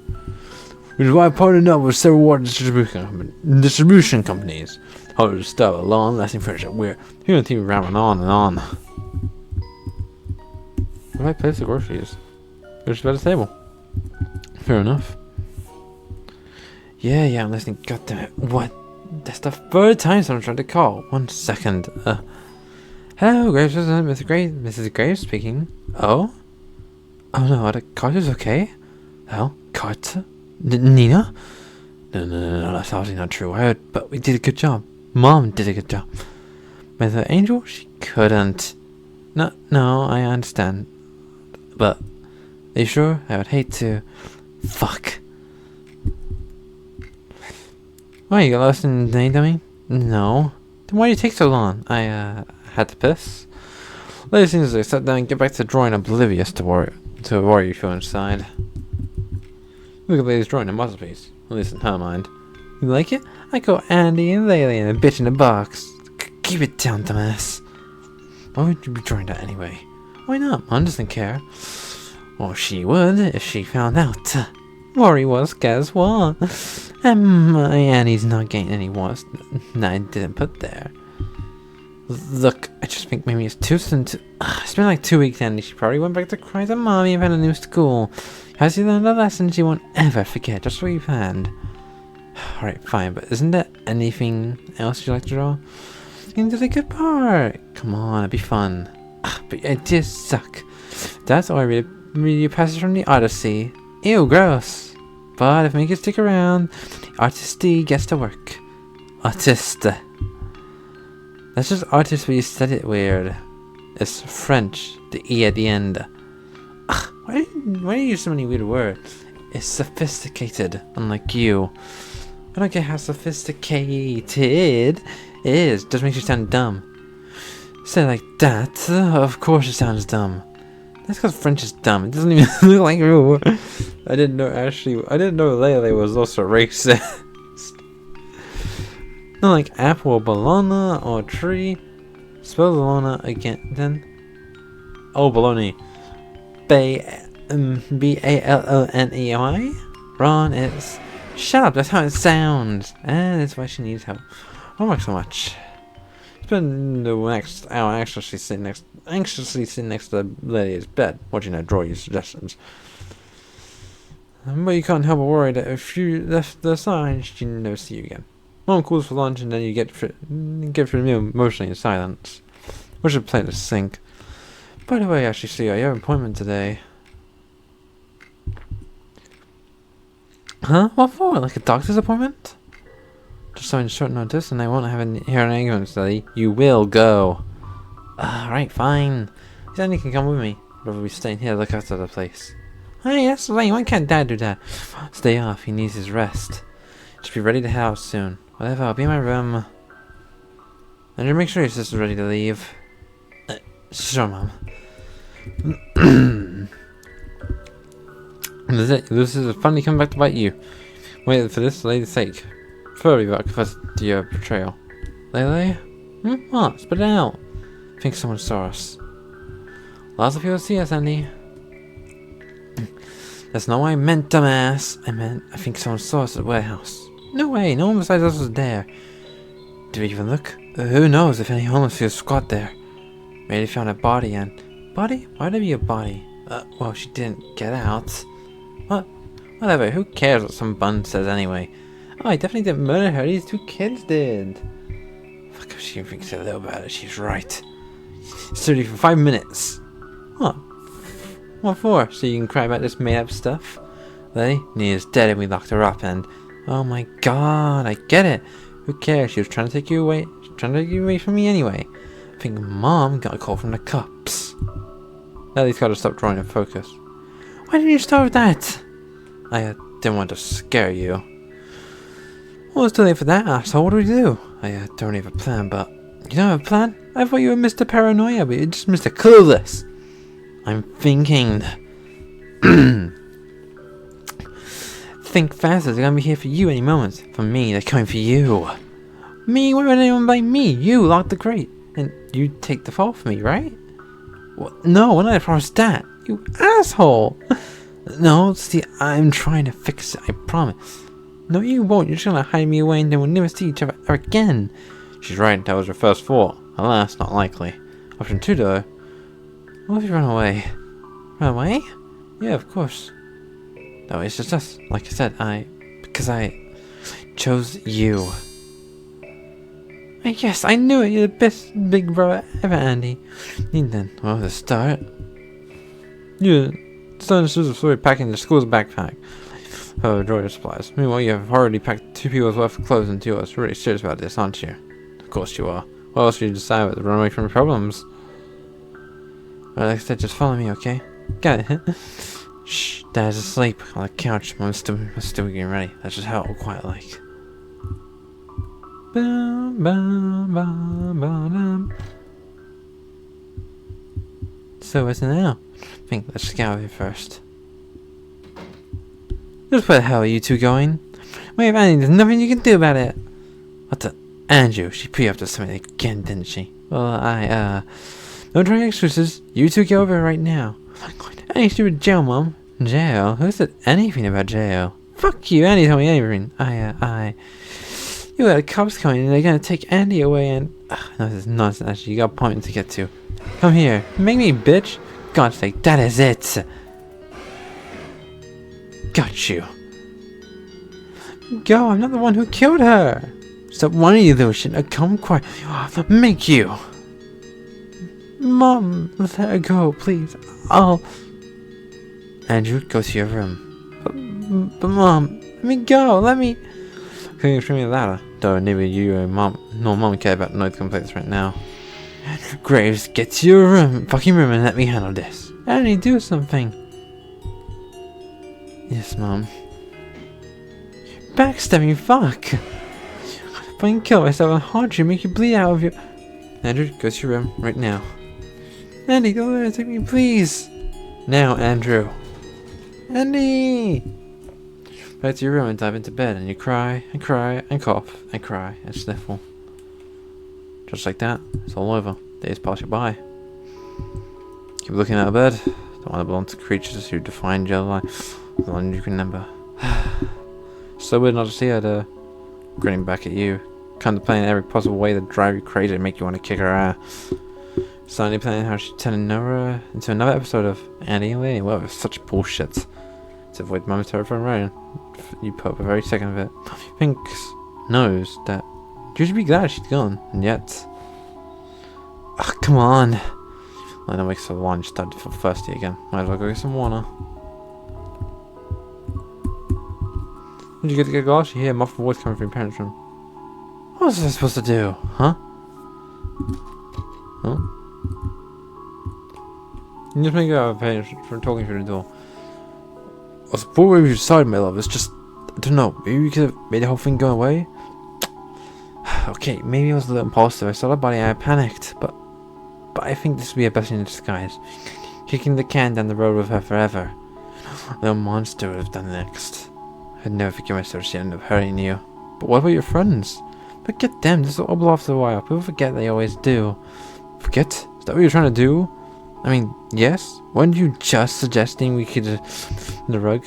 Speaker 1: Which is why I partnered up with several water distribution companies. How to start a long-lasting friendship. We're here on TV rambling on and on. Where do I place the groceries? Just by the table. Fair enough. Yeah, I'm listening. God damn it. What? That's the third time someone tried to call. 1 second. Hello, Graves. Mrs. Graves speaking. Oh? Oh no, are the Carter's okay? Hell, Carter? Nina? No, that's obviously not true. I heard, but we did a good job. Mom did a good job. But the angel, she couldn't. No, I understand. But, are you sure? I would hate to. Fuck. Why, you got lost in the dummy? No. Then why did it take so long? I, had to piss. Later seems like I sat down and get back to drawing oblivious to worry you feel inside. Look at Lady's drawing a masterpiece. At least in her mind. You like it? I call Andy and Lily and a bitch in a box. Keep it down, dumbass. Why would you be drawing that anyway? Why not? Mom doesn't care. Well, she would if she found out. Worry was, guess what? And my Annie's not getting any worse than I didn't put there. Look, I just think maybe it's too soon to. It's been like 2 weeks, Andy. She probably went back to cry to mommy about a new school. Has she learned a lesson she won't ever forget? Just what you've had. Alright, fine, but isn't there anything else you'd like to draw? Into the good part. Come on, it'd be fun. But it just suck. That's all I read a passage from the Odyssey. Ew, gross. But if we can stick around, the artisty gets to work. Artist. That's just artist, but you said it weird. It's French. The E at the end. Why do you use so many weird words? It's sophisticated, unlike you. I don't get how sophisticated it is. Just makes you sound dumb. Say it like that. Of course it sounds dumb. That's because French is dumb. It doesn't even look like real word. I didn't know Lele was also racist. Not like apple or banana or tree. Spell banana again then. Oh, baloney. B-A-L-O-N-E-Y? Ron is. Shut up, that's how it sounds. And that's why she needs help. Don't work so much. Spend the next hour anxiously sitting next to the lady's bed. Watching her draw you suggestions. But you can't help but worry that if you left the sign, she'd never see you again. Mom calls for lunch and then you get through the meal emotionally in silence. We should play the sync. By the way, I actually see I have an appointment today. Huh? What for? Like a doctor's appointment? Just so in short notice, and I won't have hear an argument study. You will go. Alright, fine. Then you can come with me. Rather we staying here, look after the place. Hey, that's lame. Why can't Dad do that? Stay off. He needs his rest. Just be ready to head out soon. Whatever, I'll be in my room. And you make sure your sister's ready to leave. Sure, Mom. That's it. This is finally coming back to bite you. Wait for this lady's sake. Furry about confess to your betrayal. Lele? What? Spit it out. I think someone saw us. Lots of people see us, Andy. That's not what I meant, dumbass. I think someone saw us at the warehouse. No way, no one besides us was there. Did we even look? Who knows if any homeless people squat there. Maybe they found a body and... Body? Why'd there be a body? Well, she didn't get out. What? Whatever, who cares what some bun says anyway? Oh, I definitely didn't murder her, these two kids did. Fuck, if she thinks a little about it, she's right. Study for 5 minutes. What? What for? So you can cry about this made up stuff? Lady, Nia's dead and we locked her up and... Oh my god, I get it. Who cares? She was trying to take you away. She was trying to take you away from me anyway. I think Mom got a call from the cops. Lily's gotta stop drawing her focus. Why didn't you start with that? I didn't want to scare you. Well, it's too late for that, asshole. What do we do? I don't have a plan, but... You don't have a plan? I thought you were Mr. Paranoia, but you're just Mr. Clueless. I'm thinking... Think faster, they're gonna be here for you any moment. For me, they're coming for you. Me? Why would anyone blame me? You locked the crate. And you take the fall for me, right? What? No, when I promised that. You asshole! No, see, I'm trying to fix it, I promise. No, you won't. You're just gonna hide me away and then we'll never see each other ever again. She's right, that was her first thought. Alas, not likely. Option 2, though. What if you run away? Run away? Yeah, of course. No, it's just us. Like I said, because I chose you. Yes, I knew it. You're the best big brother ever, Andy. And then, well, to start. You started to story packing the school's backpack. Oh, drawer supplies. Meanwhile, you have already packed 2 people's worth of clothes into yours. You're really serious about this, aren't you? Of course you are. What else would you decide to run away from your problems? Well, like I said, just follow me, okay? Got it. Shh, Dad's asleep on the couch. Mom's still getting ready. That's just how it will quiet like. So what's now? I think let's get out of here first. Just where the hell are you two going? Wait, Annie, there's nothing you can do about it. What the? Andrew, she put you up to something again, didn't she? Well, no trying excuses. You two get over it right now. Anything to do with jail, Mom. Jail? Who said anything about jail? Fuck you, Andy told me everything. You got the cops coming and they're gonna take Andy away and... no, this is nonsense, actually. You got a point to get to. Come here. Make me, bitch. God's sake, that is it. Got you. Go, I'm not the one who killed her. Stop wanting you, though. Shouldn't come quiet. Make you. Mom, let her go, please. Andrew, go to your room. But Mom, let me go. Let me... Can you scream louder? Though neither you or Mom care about noise complaints right now. Graves, get to your fucking room and let me handle this. Annie, do something. Yes, Mom. Backstabbing, fuck. If I can kill myself and haunt you, make you bleed out of your... Andrew, go to your room right now. Andy, don't let her take me, please. Now, Andrew. Andy! Back to your room and dive into bed, and you cry, and cry, and cough, and cry, and sniffle. Just like that, it's all over. Days pass you by. Keep looking out of bed. Don't want to belong to creatures who defined your life. The one you can remember. So weird not to see her grinning back at you. Contemplating every possible way to drive you crazy and make you want to kick her ass. Suddenly planning how she'd turn into another episode of Andy and Lily. Well, it's such bullshit. To avoid momentary rain, you put up a very second of it. Thinks, knows that you should be glad she's gone, and yet... Ugh, come on! Lena wakes up one, started to feel thirsty again. Might as well go get some water. Did you get to get a glass? You hear a muffled voice coming from your parents' room. What was I supposed to do? Huh? Huh? You just make a page for talking through the door. I was bored with your side, my love. It's just, I don't know. Maybe we could have made the whole thing go away. Okay, maybe I was a little impulsive. I saw the body and I panicked, but I think this would be a blessing in disguise. Kicking the can down the road with her forever. The monster would have done next. I'd never forgive myself if she ended up hurting you. But what about your friends? Forget them. This will all blow after a while. People forget, they always do. Forget? Is that what you're trying to do? I mean, yes? Weren't you just suggesting we could the rug?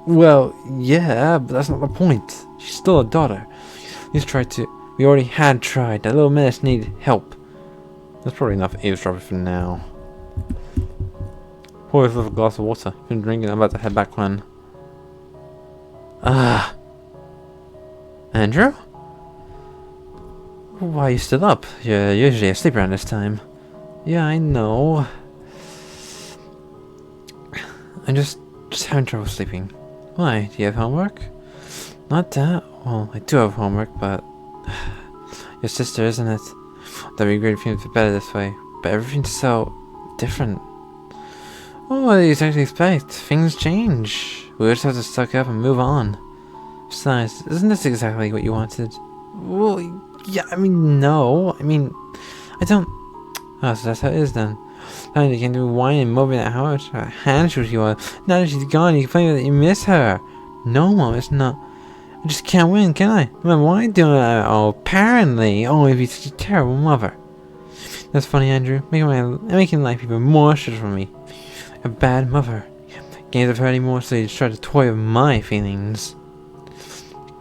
Speaker 1: Well, yeah, but that's not the point. She's still a daughter. We already had tried. That little menace needed help. That's probably enough eavesdropping for now. Pour yourself a glass of water. Been drinking. I'm about to head back when. Andrew? Why are you still up? You're usually asleep around this time. Yeah, I know. I'm just having trouble sleeping. Why? Do you have homework? Not that. Well, I do have homework, but your sister, isn't it? That'd be great if you feel better this way. But everything's so different. Oh, what do you exactly expect? Things change. We just have to suck up and move on. Besides, isn't this exactly what you wanted? Well, yeah, I mean, no. I mean, I don't... Oh, so that's how it is then. Now you can do whining and moving at how much handshaking she was. Now that she's gone, you complain that you miss her. No, Mom, it's not. I just can't win, can I? Mom, why are you doing that? Oh, apparently. Oh, you'd be such a terrible mother. That's funny, Andrew. Making life even more stressful for me. A bad mother. Can't have her anymore, so you just try to toy with my feelings.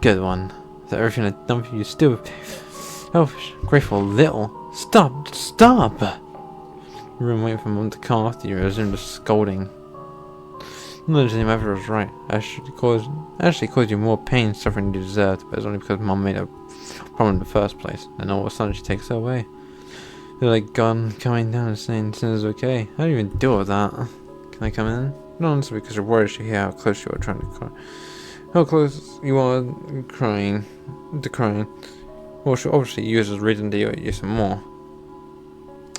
Speaker 1: Good one. So everything I've done for you still selfish, grateful little. Stop! Room waiting for Mom to come after you, resumed the scolding. Knowledge the mother was right. Actually caused you more pain and suffering than you deserved, but it's only because Mom made a problem in the first place. And all of a sudden she takes it away. They're like God coming down and saying it's okay. How do you even deal with that? Can I come in? Not honestly because you're worried to hear how close you are trying to cry. How close you are crying. Well, she obviously uses reason to you some more.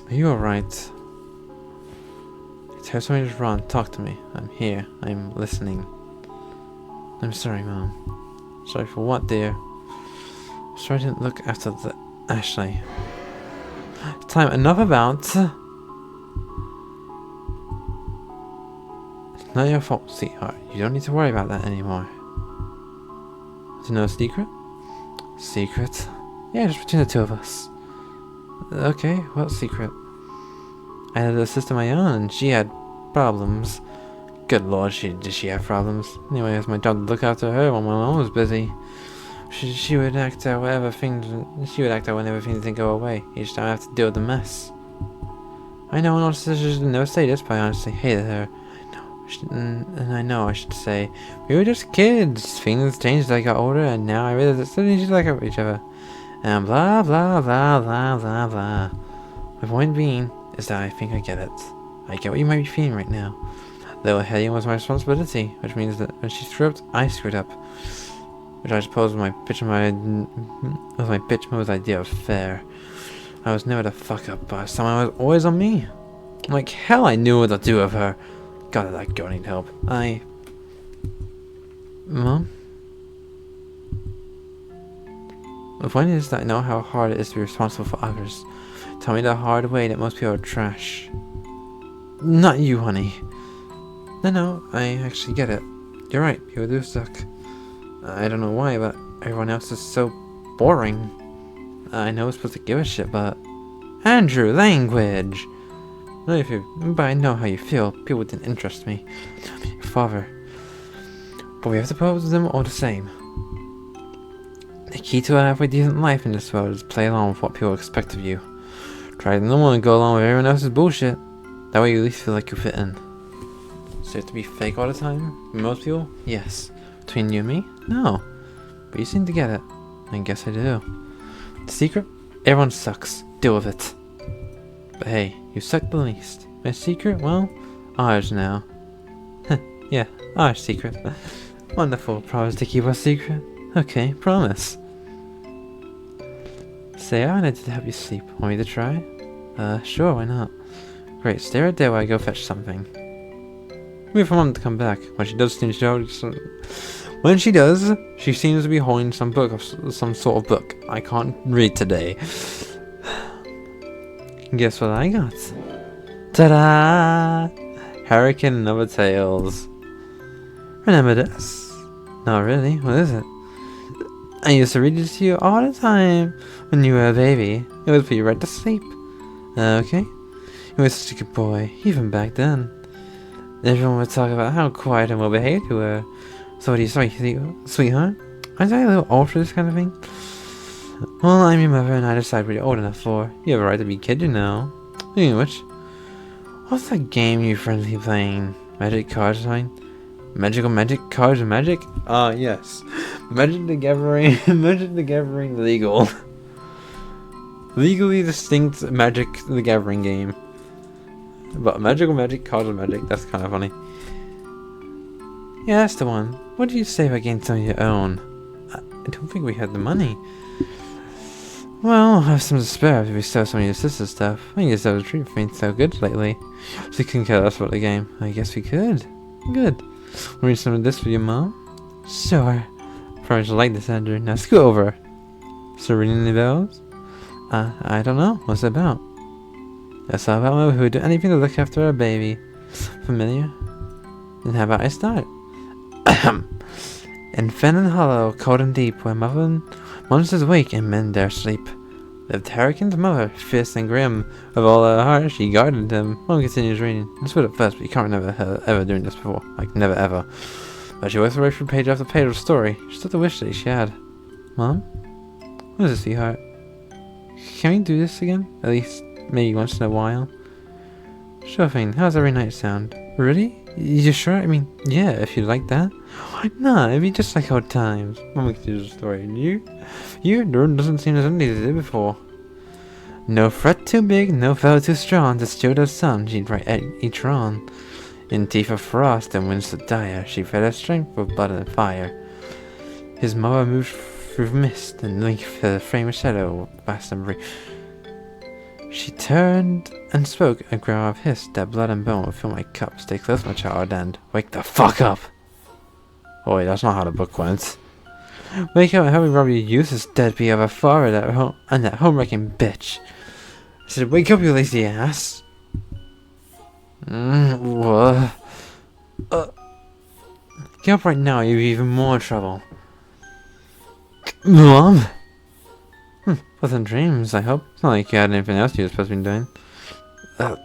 Speaker 1: Are you alright? Tell somebody to run. Talk to me. I'm here. I'm listening. I'm sorry, Mom. Sorry for what, dear? Sorry I didn't look after the Ashley. Time enough about. It's not your fault, sweetheart. You don't need to worry about that anymore. To know a secret? Secret? Yeah, just between the two of us. Okay, what secret? I had a sister of my own, and she had problems. Good lord, did she have problems? Anyway, it was my job to look after her while my mom was busy. She would act out whenever things didn't go away. Each time I have to deal with the mess. I know no sisters never say this, but I honestly hated her. I know I should say we were just kids. Things changed as I got older, and now I realize that suddenly just like each other. And blah blah blah blah blah blah. My point being is that I think I get it. I get what you might be feeling right now. Little Hetty was my responsibility, which means that when she screwed up, I screwed up. Which I suppose was my bitch mode's idea of fair. I was never the fuck up, but someone was always on me. Like hell, I knew what to do with her. God, that girl need help. Mom? The point is that I know how hard it is to be responsible for others. Tell me the hard way that most people are trash. Not you, honey. No, I actually get it. You're right, people do suck. I don't know why, but everyone else is so boring. I know I'm supposed to give a shit, but... Andrew, language! But I know how you feel. People didn't interest me. Your father. But we have to put up with them all the same. The key to a halfway decent life in this world is play along with what people expect of you. Try to not want to go along with everyone else's bullshit. That way you at least feel like you fit in. So you have to be fake all the time? For most people? Yes. Between you and me? No. But you seem to get it. I guess I do. The secret? Everyone sucks. Deal with it. But hey, you suck the least. My secret? Well, ours now. Yeah, our secret. Wonderful. Promise to keep our secret? Okay, promise. Say, I wanted to help you sleep. Want me to try? Sure, why not? Great, stay right there while I go fetch something. Wait for Mom to come back. When she does, she seems to be holding some book of some sort of book. I can't read today. Guess what I got? Ta-da! Hurricane and Other Tales. Remember this? Not really. What is it? I used to read it to you all the time when you were a baby. It would put you right to sleep. Okay. You were such a good boy, even back then. Everyone would talk about how quiet and well behaved you were. So what do you say, sweetheart? Aren't I a little old for this kind of thing? Well, I'm your mother and I decide what you're old enough for. You have a right to be a kid, you know. Speaking of which, what's that game you friends keep playing? Magic cards line? Magic cards and magic? Yes. Magic the Gathering, Magic the Gathering legal. Legally distinct Magic the Gathering game. But magic cards and magic, that's kind of funny. Yeah, that's the one. What did you say about getting some of your own? I don't think we had the money. Well, I'll have some to spare if we sell some of your sister's stuff. I guess that was a treat for being so good lately. So you couldn't care less about the game. I guess we could. Good. Want to read some of this for your mom? Sure. Probably like this, Andrew. Now scoot over. So ringing the bells? I don't know. What's it about? That's all about mother who would do anything to look after a baby. Familiar? Then how about I start? In Fenton Hollow, cold and deep, where monsters wake and men dare sleep, lived Hurricane's mother, fierce and grim. With all her heart, she guarded him. Mom continues reading. It's weird at first, but you can't remember her ever doing this before. Like, never ever. But she works her way through page after page of the story. She took the wish that she had. Mom? What is it, sweetheart? Can we do this again? At least, maybe once in a while? Sure thing. How's every night sound? Really? You sure? I mean, yeah, if you like that. Why not? It'd be just like old times. Mom continues the story. You? The room doesn't seem as empty as it did before. No fret too big, no foe too strong to steal the sun, she'd write at each run. In teeth of frost and winds so dire, she fed her strength with blood and fire. His mother moved through mist and linked the frame of shadow, vast and brief. She turned and spoke, a growl of hissed that blood and bone would fill my cup. Stay close, my child, and wake the fuck up! Oh wait, that's not how the book went. Wake up and help me rob your useless deadbeat of a father and that home-wrecking bitch. I said, wake up, you lazy ass! What? Get up right now, you'll be even more trouble. Mom? Wasn't dreams, I hope. It's not like you had anything else you were supposed to be doing.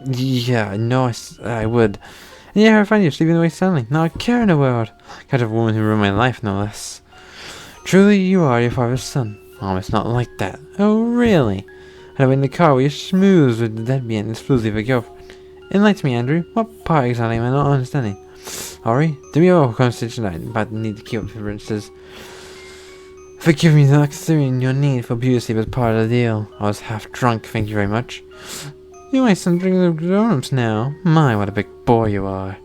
Speaker 1: Yeah, no, I would. And yeah, I find you sleeping away soundly. Not a care in the world. Kind of woman who ruined my life, no less. Truly, you are your father's son. Oh, it's not like that. Oh, really? I went in the car where you schmoozed with the deadbeat and exclusive girlfriend. Enlighten me, Andrew. What part exactly am I not understanding? Ari, do me a whole conversation tonight about the need to keep appearances. Forgive me not considering your need for beauty sleep as part of the deal. I was half drunk, thank you very much. You ain't some drinking the grown-ups now. My, what a big boy you are.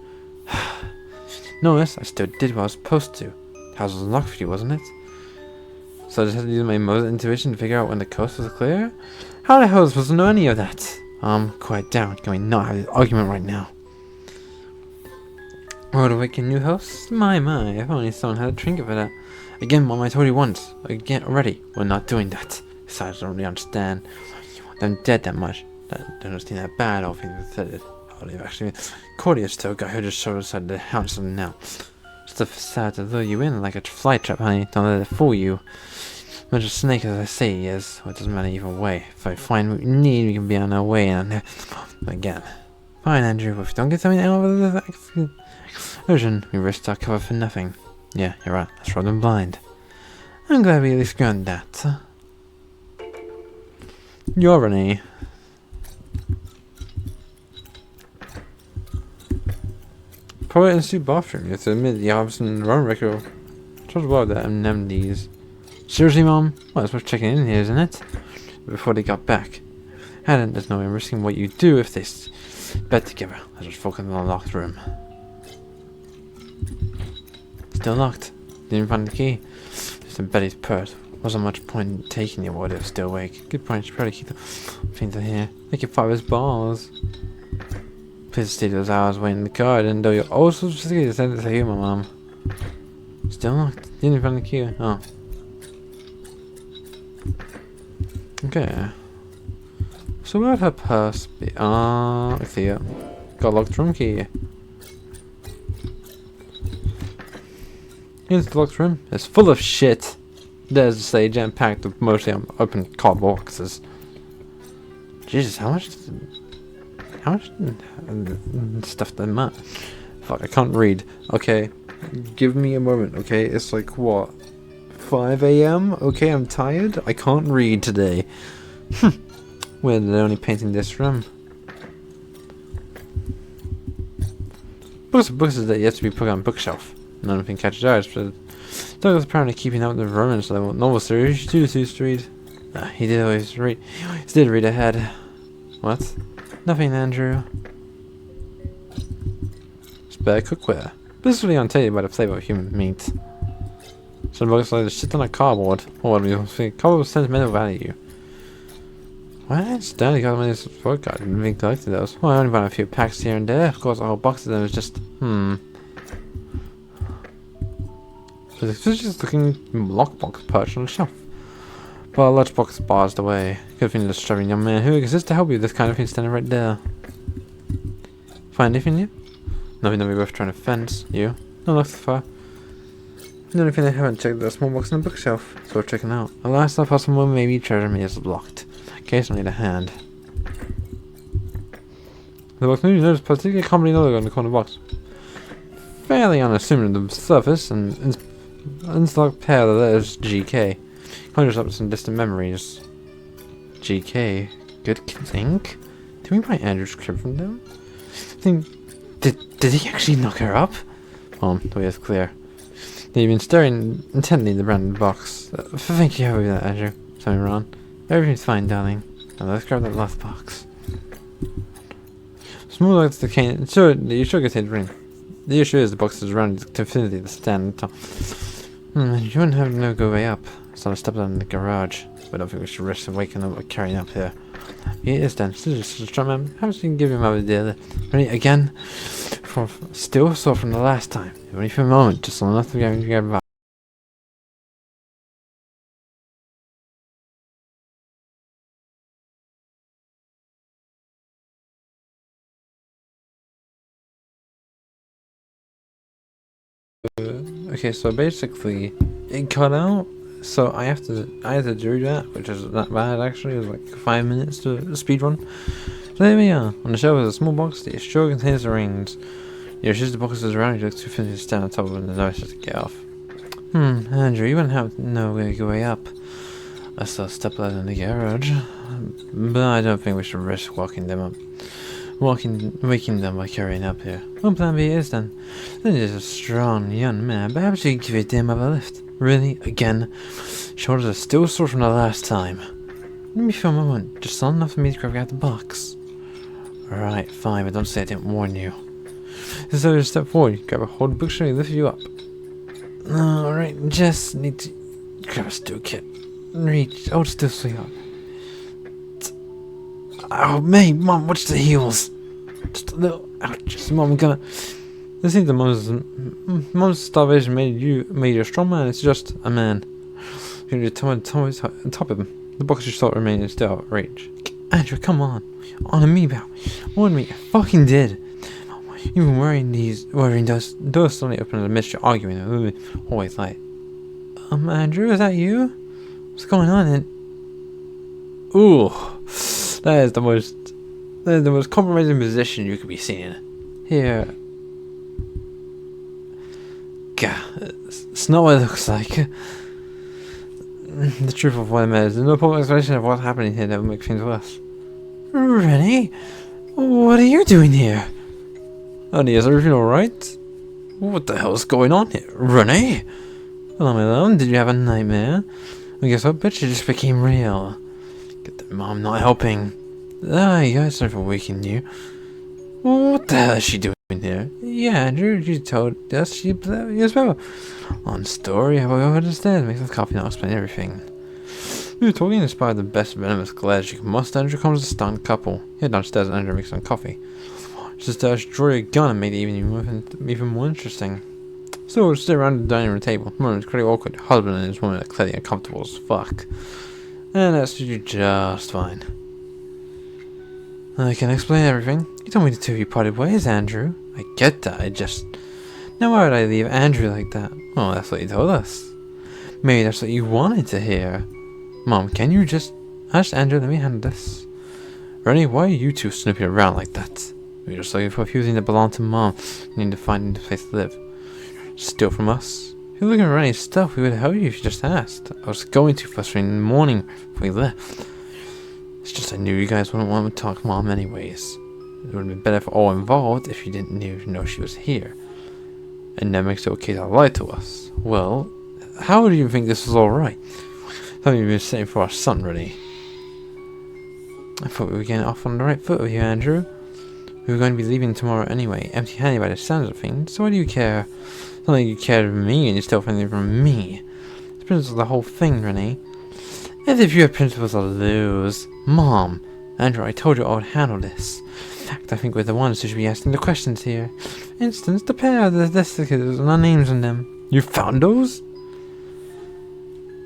Speaker 1: Notice, I still did what I was supposed to. The house was unlocked for you, wasn't it? So I just had to use my Moses intuition to figure out when the coast was clear? How the hell was I supposed to know any of that? Quiet down. Can we not have this argument right now? What a wicked new house? My, if only someone had a trinket for that. Again, Mom, I told you once. Again, already. We're not doing that. Besides, I don't really understand. I'm dead that much. That don't seem that bad, all things considered. I've actually been courteous to a guy who just showed us how to house him now. Just a facade to lure you in like a fly trap, honey. Don't let it fool you. Much a snake as I say he is. Well, it doesn't matter either way. If I find what you need, we can be on our way and again. Fine, Andrew, but if you don't get something out of the exclusion, we risk our cover for nothing. Yeah, you're right. Let's rob them blind. I'm glad we at least got that. You're Renee. Probably in the suit bathroom. You have to admit the Hobson and Ron record. Just about that amenities. Seriously, Mom? Well, it's worth checking in here, isn't it? Before they got back. Hadn't, there's no way risking what you do if they bed together. I just focus on the locked room. Still locked. Didn't find the key. Just in Betty's purse. Wasn't much point in taking you while they were still awake. Good point, you should probably keep the things in here. Make it 5 as balls. Please stay those hours waiting in the car, and though you're also sophisticated, send it to you, my mom. Still locked. You didn't find the key. Oh. Okay. So where'd her purse be? I see it. Got a locked room key. Here's the locked room. It's full of shit. There's a say jam-packed with mostly open cardboard boxes. Jesus, how much stuff that much? Fuck, I can't read. Okay, give me a moment, okay? It's like, what? 5 AM? Okay, I'm tired. I can't read today. We're only painting this room. Books is that yet to be put on bookshelf. None of them catches eyes, but Douglas apparently keeping up with the romance level novel series too to read. He did always read. He always did read ahead. What? Nothing, Andrew. Spare cookware. Blissfully untainted by the flavor of human meat. Some books like the shit on a cardboard. Or what do you think? Cardboard with sentimental value. Well, it's done. Got many support cards and been collecting those. Well, I only bought a few packs here and there. Of course, a whole box of them is just This is just looking lockbox perched on the shelf. But a large box bars away. Could find a struggling young man who exists to help you with this kind of thing standing right there. Find anything new? Nothing that we both trying to fence. You? No luck so far. The only thing I haven't checked is a small box on the bookshelf. So we're checking out. A last possible maybe treasure me is locked. Occasionally the hand. The box maybe notice particular company logo on the corner box. Fairly unassuming on the surface, and unlocked pair of the letters GK. Conjures up some distant memories. GK. Good Kids Inc? Did we buy Andrew's crib from them? Did he actually knock her up? The way is clear. They've been staring intently at the branded box. Thank you for that, Andrew. Something wrong? Everything's fine, darling. Now let's grab that last box. Smooth like the cane. Sure, you sure contain the ring. The issue is the box is around to infinity to stand on top. You wouldn't have no go way up. So I stepped out in the garage. But I don't think we should risk waking up or carrying up here. Here it is then. Still just a strong man. Perhaps you can give him another deal. Ready again? Still saw from the last time. Only for a moment, just long enough to get back. Okay, so basically it cut out, so I had to do that, which is not bad actually. It was like 5 minutes to speed run. So there we are. On the shelf is a small box that sure contains the rings. Yeah, it's just the boxes around you look too thin to stand on top of them, and there's no to get off. Andrew, you wouldn't have no way up. I saw a step ladder in the garage, but I don't think we should risk waking them by carrying up here. What plan B is then? Then there's a strong young man. Perhaps you can give your dear mother a lift. Really? Again? Shoulders are still sore from the last time. Let me for a moment. Just long enough for me to grab out the box. Alright, fine, but don't say I didn't warn you. So just step forward, grab a hold of the bookshelf and lift you up. Alright, just need to grab a stool kit. Reach, hold still, sweetheart. Oh, mate, Mom, watch the heels. Just a little. Ouch, Mom, I'm gonna. This ain't the mom's starvation made you a strong man. It's just a man. You're on top of him. The box you saw remaining still out of reach. Andrew, come on. On me about. On me. I fucking did. You've been wearing those doors suddenly open in the midst of arguing. Always like, Andrew, is that you? What's going on? And ooh. That is the most compromising position you could be seen in. Here. God, it's not what it looks like. The truth of what it matters. There's no public explanation of what's happening here that would make things worse. Renee? What are you doing here? Honey, is everything alright? What the hell is going on here? Renee? Hello, my love. Did you have a nightmare? I guess I bet you just became real. Mom not helping. You guys, sorry for waking you. What the hell is she doing here? Yeah, Andrew, you told us she as well. On story, how I understand. Makes the coffee not explain everything. We were talking inspired the best venomous glares you can muster. Andrew comes a stunned couple. Here downstairs, Andrew makes some coffee. Just draw your gun and made the evening even more interesting. So we'll sit around the dining room table. The moment is pretty awkward. Husband and his woman are clearly uncomfortable as fuck. And that suits you just fine. I can explain everything. You told me the two of you parted ways, Andrew. I get that, I just... Now why would I leave Andrew like that? Well, that's what you told us. Maybe that's what you wanted to hear. Mom, can you just... Hush, Andrew, let me handle this. Renee, why are you two snooping around like that? We're just looking for a few things that belong to Mom. You need to find a place to live. Steal from us? If you're looking for Renee's stuff, we would help you if you just asked. I was going to first thing in the morning before we left. It's just I knew you guys wouldn't want to talk to Mom anyways. It would have been better for all involved if you didn't know she was here. And that makes it okay to lie to us. Well, how do you think this was alright? Thought you'd been saying for our son, Renee. I thought we were getting off on the right foot with you, Andrew. We were going to be leaving tomorrow anyway, empty-handed by the sounds of things, so why do you care? It's not like you cared of me and you still anything from me. The principles of the whole thing, Renee. As if you have principles to lose. Mom, Andrew, I told you I would handle this. In fact, I think we're the ones who should be asking the questions here. For instance, the pair of the certificates and our names on them. You found those?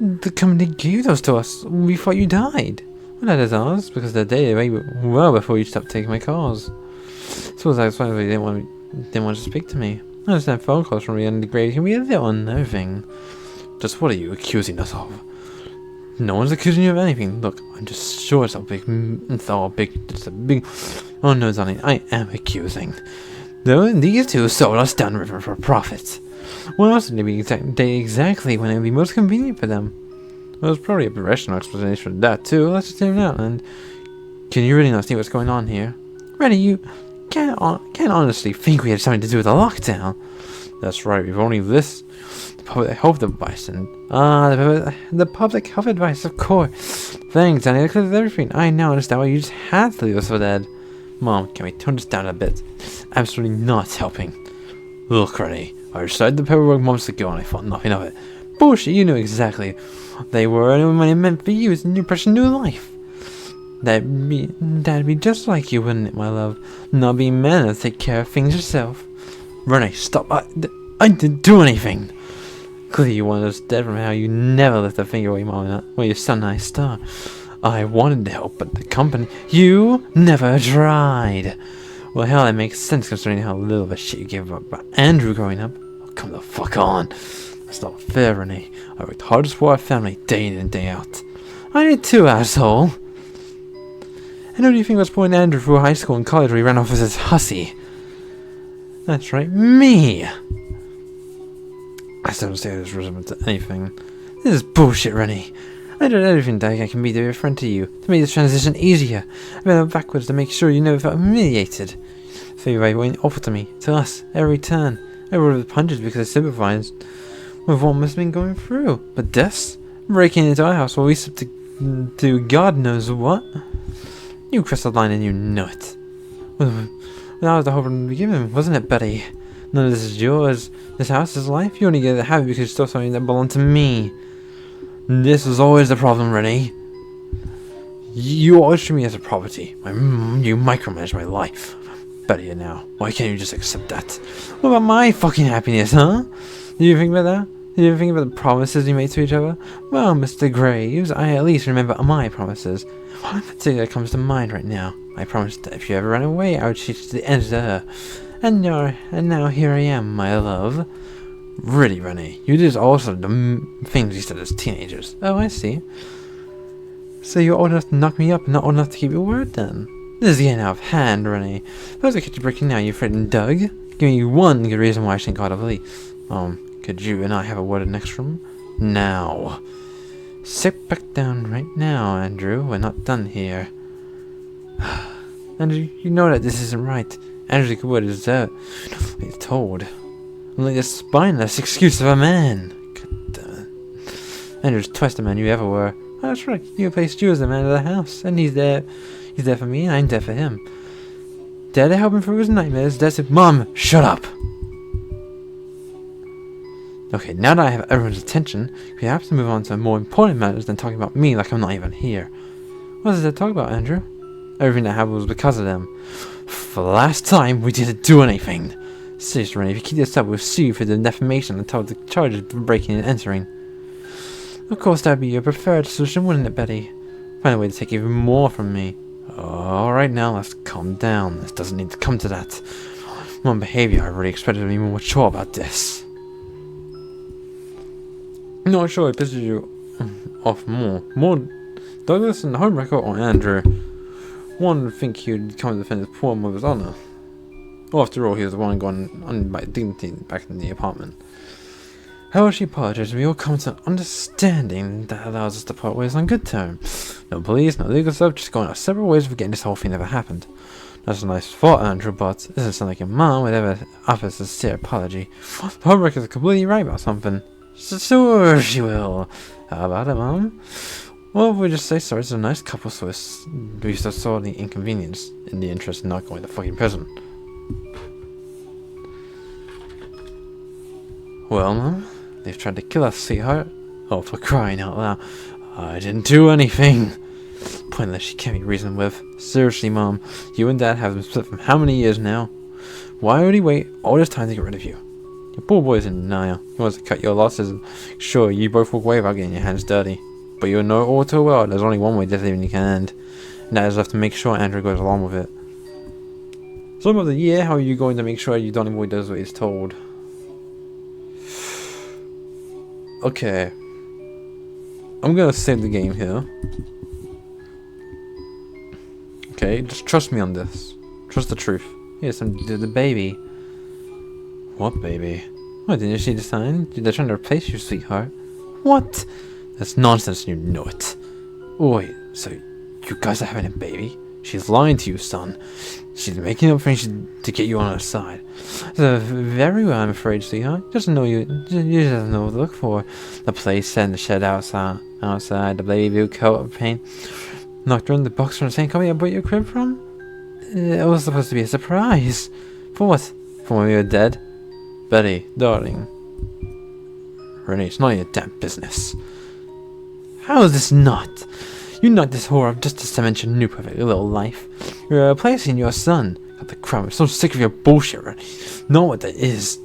Speaker 1: The company gave those to us before you died. Well, that is ours, because they're dated way well before you stopped taking my calls. Suppose that's why they didn't want to speak to me. I understand phone calls from the end of the grave can be a little unnerving. Just what are you accusing us of? No one's accusing you of anything. Look, I'm just sure it's a big... Oh no, darling, I am accusing. Though these two sold us downriver for profit. When else would they be exactly when it would be most convenient for them? Well, there's probably a rational explanation for that too. Let's just hear it out. And can you really not see what's going on here? Rennie, you can't honestly think we had something to do with the lockdown. That's right. We've only this the public health device and the public health advice, of course. Thanks, Danny. That clears everything. I now understand why you just had to leave us for dead. Mom, can we tone this down a bit? Absolutely not helping. Look, Rennie, I decided the paperwork months ago and I thought nothing of it. Bullshit, you knew exactly what they were and what it meant for you is a new person, new life. That'd be just like you, wouldn't it, my love? Not being man to take care of things yourself. Renee, stop. I didn't do anything. Clearly you wanted us dead from how you never lift a finger away, Mom, or your son and I star. I wanted to help, but the company... You never tried. Well, hell, that makes sense considering how little of a shit you gave up about Andrew growing up. Oh, come the fuck on. That's not fair, Renee. I worked hard for our family day in and day out. I did too, asshole. And who do you think was pulling Andrew through high school and college where he ran off as his hussy? That's right, me! I still don't say this resentment to anything. This is bullshit, Rennie. I did everything that I can be to be a friend to you, to make this transition easier. I bent backwards to make sure you never felt humiliated. So you went awful to me, to us, every turn. I rolled with punches because I sympathized with what must have been going through. But this? Breaking into our house while we slept to do God knows what? You crossed the line and you know it. Well, that was the hope from the beginning, wasn't it, Betty? None of this is yours. This house is life. You only get to have it because you stole something that belonged to me. This was always the problem, Renee. You always treat me as a property. You micromanage my life. Betty, now. Why can't you just accept that? What about my fucking happiness, huh? Did you think about that? Did you think about the promises we made to each other? Well, Mr. Graves, I at least remember my promises. One in particular comes to mind right now. I promised that if you ever ran away, I would shoot you to the end of the earth. And now here I am, my love. Really, Renee, you did also the things you said as teenagers. Oh, I see. So you're old enough to knock me up and not old enough to keep your word, then? This is getting out of hand, Renee. Suppose I catch you breaking now, you threatened Doug. Give me one good reason why I shouldn't call it a police. Could you and I have a word in the next room? Now. Sit back down right now, Andrew. We're not done here. Andrew, you know that this isn't right. Andrew's word is he's told. Only the spineless excuse of a man. God damn it. Andrew's twice the man you ever were. Oh, that's right. You replaced you as the man of the house, and he's there. He's there for me, and I'm there for him. There to help him through his nightmares. There to... Mom, shut up. Okay, now that I have everyone's attention, we have to move on to more important matters than talking about me like I'm not even here. What is there to talk about, Andrew? Everything that happened was because of them. For the last time, we didn't do anything. Seriously, Renee, if you keep this up, we'll sue you for the defamation and tell the charges for breaking and entering. Of course, that'd be your preferred solution, wouldn't it, Betty? Find a way to take even more from me. Alright, now let's calm down. This doesn't need to come to that. My behavior, I really expected to be more mature about this. Not sure it pisses you off more. Douglas and the homewrecker or Andrew? One would think he'd come to defend his poor mother's honor. Well, after all, he was the one gone on by dignity back in the apartment. However, she apologized, and we all come to an understanding that allows us to part ways on good terms. No police, no legal stuff, just going our separate ways of getting this whole thing never happened. That's a nice thought, Andrew, but it doesn't sound like your mom would ever offer a sincere apology. The homewrecker is completely right about something. Sure, she will. How about it, Mom? Well, we just say sorry, it's a nice couple, so we still saw the inconvenience in the interest of not going to fucking prison. Well, Mom, they've tried to kill us, sweetheart. Oh, for crying out loud. I didn't do anything. Pointless, she can't be reasoned with. Seriously, Mom, you and Dad have been split for how many years now? Why would he wait all this time to get rid of you? Your poor boy's in denial. He wants to cut your losses and sure, you both walk away without getting your hands dirty. But you know all too well there's only one way this evening can end. And that is left to make sure Andrew goes along with it. Some of the year, how are you going to make sure your Donny boy does what he's told? Okay. I'm gonna save the game here. Okay, just trust me on this. Trust the truth. Yes, I'm the baby. What baby? What, didn't you see the sign? They're trying to replace you, sweetheart. What? That's nonsense, you know it. Oh, wait, so you guys are having a baby? She's lying to you, son. She's making up things to get you on her side. So, very well, I'm afraid, sweetheart. Just know you just know what to look for. The place set in the shed outside, the baby blue coat of paint. Knocked her in the box from the same company I bought your crib from? It was supposed to be a surprise. For what? For when we were dead? Betty, darling. Renee, it's not your damn business. How is this not? You knocked this whore up just to cement your new perfect little life. You're replacing your son. Got the crap, I'm so sick of your bullshit, Renee. Know what that is.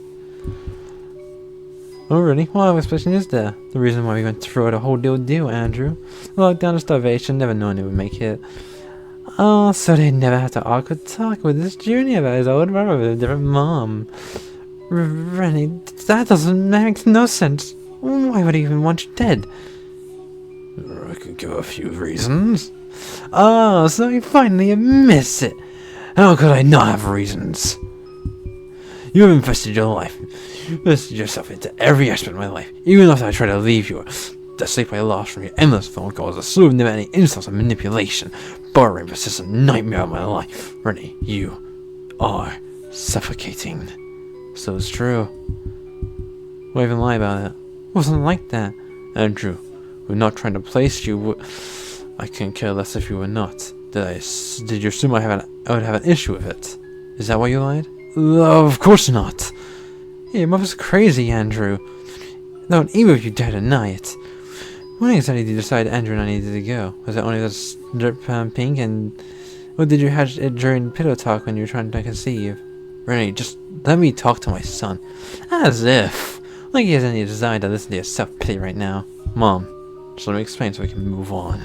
Speaker 1: Oh really? What explanation is there? The reason why we went through the whole deal, Andrew. Lockdown and starvation, never knowing it would make it. Oh, so they never had to awkward talk with this junior about his old brother with a different mom. Rennie, that doesn't make no sense. Why would he even want you dead? I could give a few reasons. Oh, so you finally admits it. How could I not have reasons? You have invested your life. You invested yourself into every aspect of my life. Even after I tried to leave you, the sleep I lost from your endless phone calls, a slew of demanding insults and manipulation, boring, persistent nightmare of my life. Rennie, you are suffocating. So it's true. Why even lie about it? It wasn't like that. Andrew, we're not trying to place you. I couldn't care less if you were not. Did you assume I would have an issue with it? Is that why you lied? Of course not. Yeah, your mother's crazy, Andrew. Don't even if you dare deny it. When exactly did you decide Andrew and I needed to go? Was it only this drip pink and... Or did you have it during pillow talk when you were trying to conceive? Renee, just let me talk to my son. As if. Like he has any desire to listen to your self-pity right now. Mom, just let me explain so we can move on.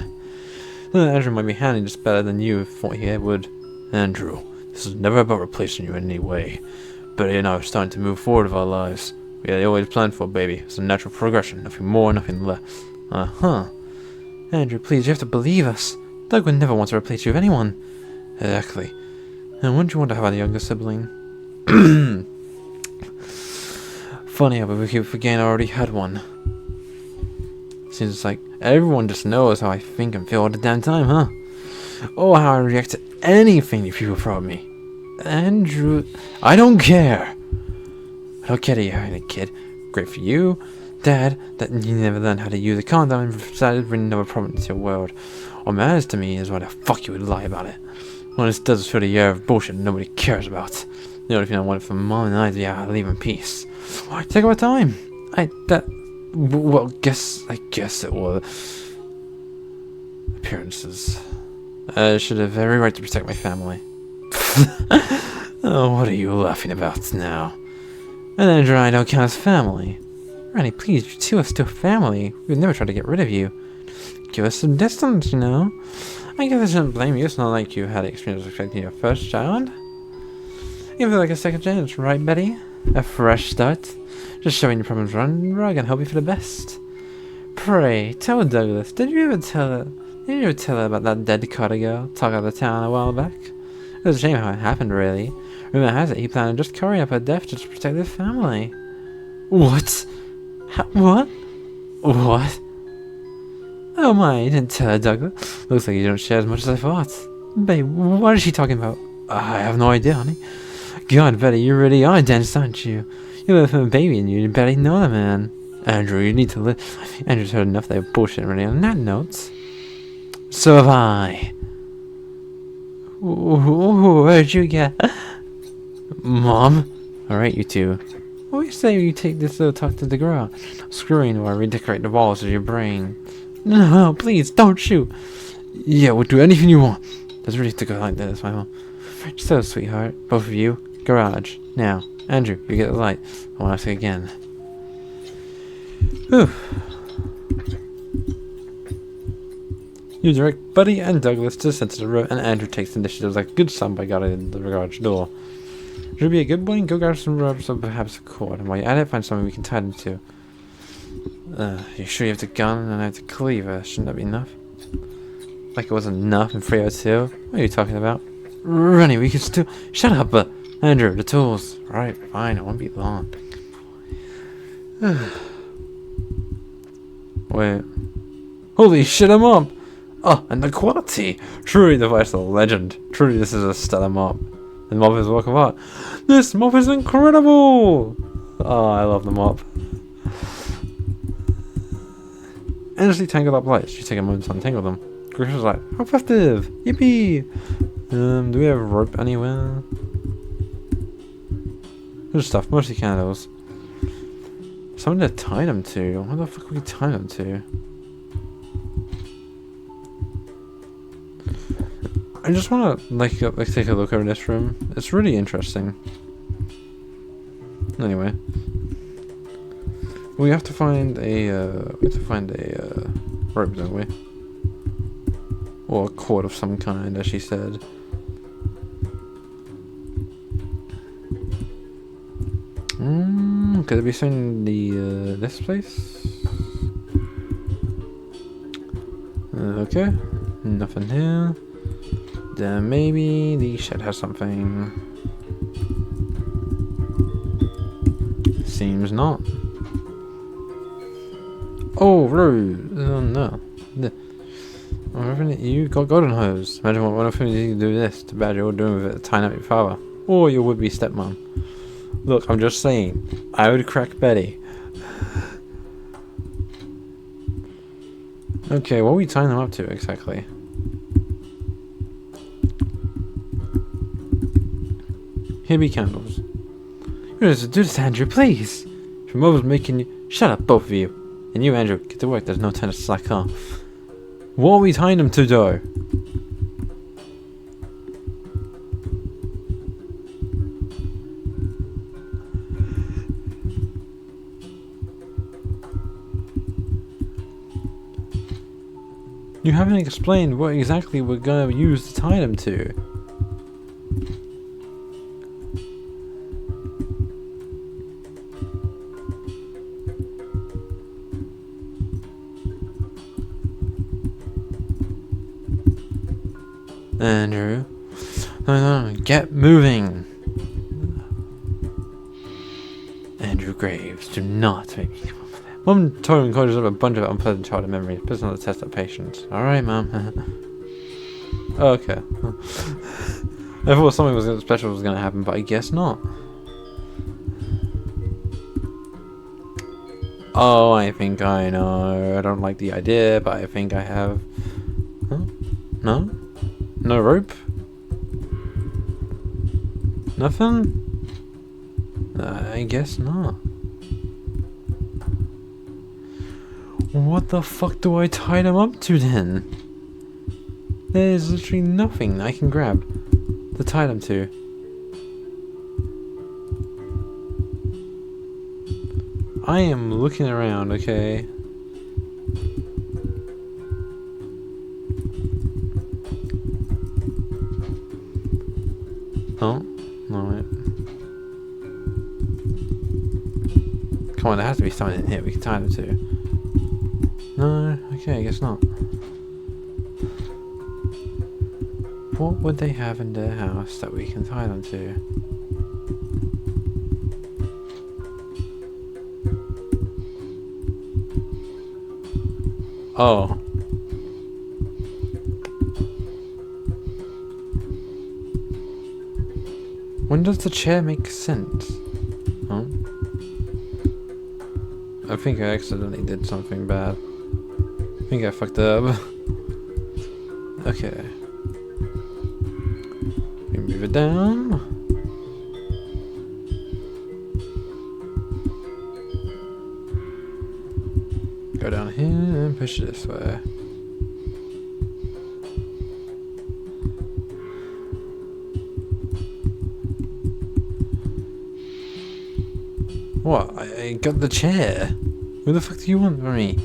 Speaker 1: Andrew might be handling this better than you thought he would. Andrew, this is never about replacing you in any way. Betty and I are starting to move forward with our lives. We had always planned for a baby. It's a natural progression. Nothing more, nothing less. Uh-huh. Andrew, please, you have to believe us. Doug would never want to replace you with anyone. Exactly. And wouldn't you want to have a younger sibling? Funny how we keep forgetting I already had one. Seems like everyone just knows how I think and feel all the damn time, huh? Oh, how I react to anything you people throw at me. Andrew, I don't care. I don't care that you're having a kid. Great for you, Dad, that you never learned how to use a condom and decided to bring another problem into your world. What matters to me is why the fuck you would lie about it. All this does is fill the air of bullshit nobody cares about. The only thing I wanted from Mom and I is to leave in peace. Why take our time? Well, I guess it was. Appearances. I should have every right to protect my family. Oh, what are you laughing about now? And Andrew and I don't count as family. Renee, please, you two are still family. We'd never try to get rid of you. Give us some distance, you know? I guess I shouldn't blame you. It's not like you had experience expecting your first child. Give it like a second chance, right, Betty? A fresh start. Just showing your problems run rug and hope you for the best. Pray, tell Douglas, did you ever tell her about that dead Carter girl talk out of town a while back? It was a shame how it happened, really. Rumor has it he planned on just covering up her death just to protect his family. What? What? What? Oh my, you didn't tell her, Douglas. Looks like you don't share as much as I thought. Babe, what is she talking about? I have no idea, honey. God, Betty, you really are dense, aren't you? You live from a baby and you barely know the man. Andrew, you need to live. Andrew's heard enough of that bullshit already on that note. So have I. Where'd you get... Mom? Alright, you two. What do you say you take this little talk to the girl? Screwing or redecorate the walls of your brain. No, please, don't shoot. Yeah, we'll do anything you want. Doesn't really have to go like that, my mom. So, sweetheart, both of you, garage. Now, Andrew, you get the light. I want to say again. Whew. You direct Buddy and Douglas to the center of the room, and Andrew takes the initiative like a good son by guarding the garage door. Should be a good boy and go grab some ropes or perhaps a cord, and while you're at it, find something we can tie them to. You sure you have the gun and I have the cleaver? Shouldn't that be enough? Like it wasn't enough in 302? What are you talking about? Renee, we can still... Shut up, Andrew, the tools. Alright, fine, it won't be long. Wait. Holy shit, I'm up! Oh, and the quality! Truly the device of a legend. Truly this is a stellar mop. The mop is a work of art. This mop is incredible! Oh, I love the mop. Endlessly tangled up lights. You take a moment to untangle them. Grisha's like, how festive! Yippee! Do we have rope anywhere? Good stuff, mostly candles. Something to tie them to. What the fuck are we tying them to? I just want to like take a look over this room. It's really interesting. Anyway, we have to find a rope, don't we? Or a cord of some kind, as she said. Could it be something in this place? Okay, nothing here. Then maybe the shed has something. Seems not. Oh, Rose! No. You got golden hose. Imagine what if you can do this. Too bad you're doing with it, tying up your father. Or your would-be stepmom. Look, I'm just saying. I would crack Betty. Okay, what are we tying them up to exactly? Here be candles. You have to do this, Andrew, please. Your mother's making you... Shut up, both of you. And you, Andrew, get to work. There's no time to slack off. What are we tying them to, though? You haven't explained what exactly we're going to use to tie them to. Andrew, no, get moving. Andrew Graves, do not make me come up with that. Mom told me conjures up a bunch of unpleasant childhood memories. Please not to test our patience. Alright, Mom. Okay. I thought something special was going to happen, but I guess not. Oh, I think I know. I don't like the idea, but I think I have... Huh? No? No rope? Nothing? I guess not. What the fuck do I tie them up to then? There's literally nothing I can grab to tie them to. I am looking around, okay? Oh, no wait. Come on, there has to be something in here we can tie them to. No, okay, I guess not. What would they have in their house that we can tie them to? Oh. When does the chair make sense? Huh? I think I accidentally did something bad. I think I fucked up. Okay. We move it down. Go down here and push it this way. What? I got the chair. What the fuck do you want from me?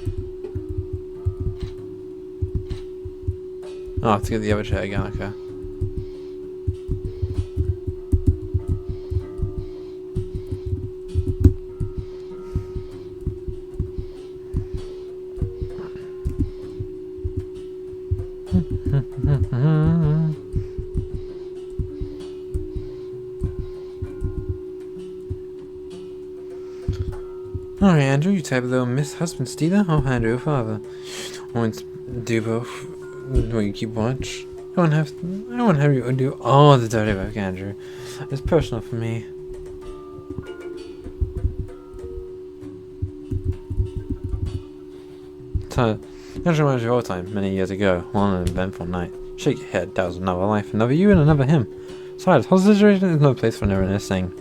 Speaker 1: Oh, I have to get the other chair again, okay. Alright, Andrew, you type of little Miss Husband Stealer. I'll handle your father. I won't do both. Will you keep watch? I won't have you do all the dirty work, Andrew. It's personal for me. So, that reminds you of old time, many years ago, on an eventful night. Shake your head, that was another life, another you and another him. Besides, whole situation is no place for reminiscing.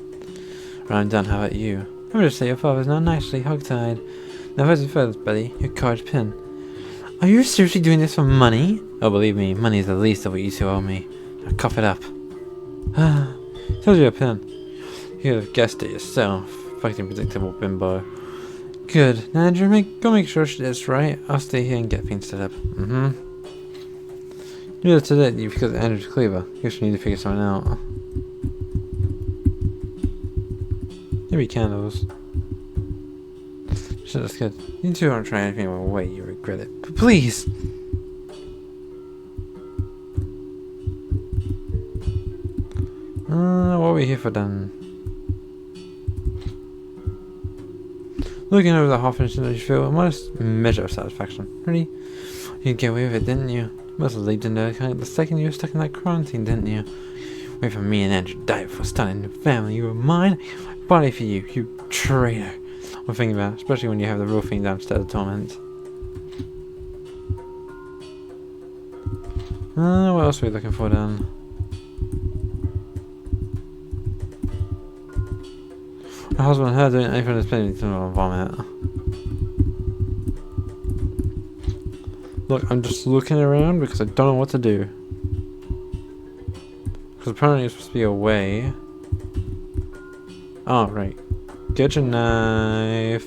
Speaker 1: Round done, how about you? I would just say your father's now nicely hog-tied. Now first and first, buddy, your card pin. Are you seriously doing this for money? Oh, believe me, money is the least of what you two owe me. Now cough it up. Ah, tells you a pin. You could have guessed it yourself. Fucking predictable bimbo. Good. Now, Andrew, go make sure it's right. I'll stay here and get things set up. Mm-hmm. You know today because Andrew's clever. Guess we need to figure something out. Maybe candles. Shit, that's good. You two aren't trying anything in a way you regret it. But please! What are we here for then? Looking over the half inch that you feel a modest measure of satisfaction. Really? You get away with it, didn't you? Must have leaped into the second you were stuck in that quarantine, didn't you? Wait for me and Andrew died for stunning the family. You were mine. Body for you, you traitor. I'm thinking about it, especially when you have the real thing downstairs to torment. What else are we looking for then? My husband and her doing anything that's plenty to vomit. Look, I'm just looking around because I don't know what to do. Because apparently it's supposed to be away. Oh, right. Get your knife.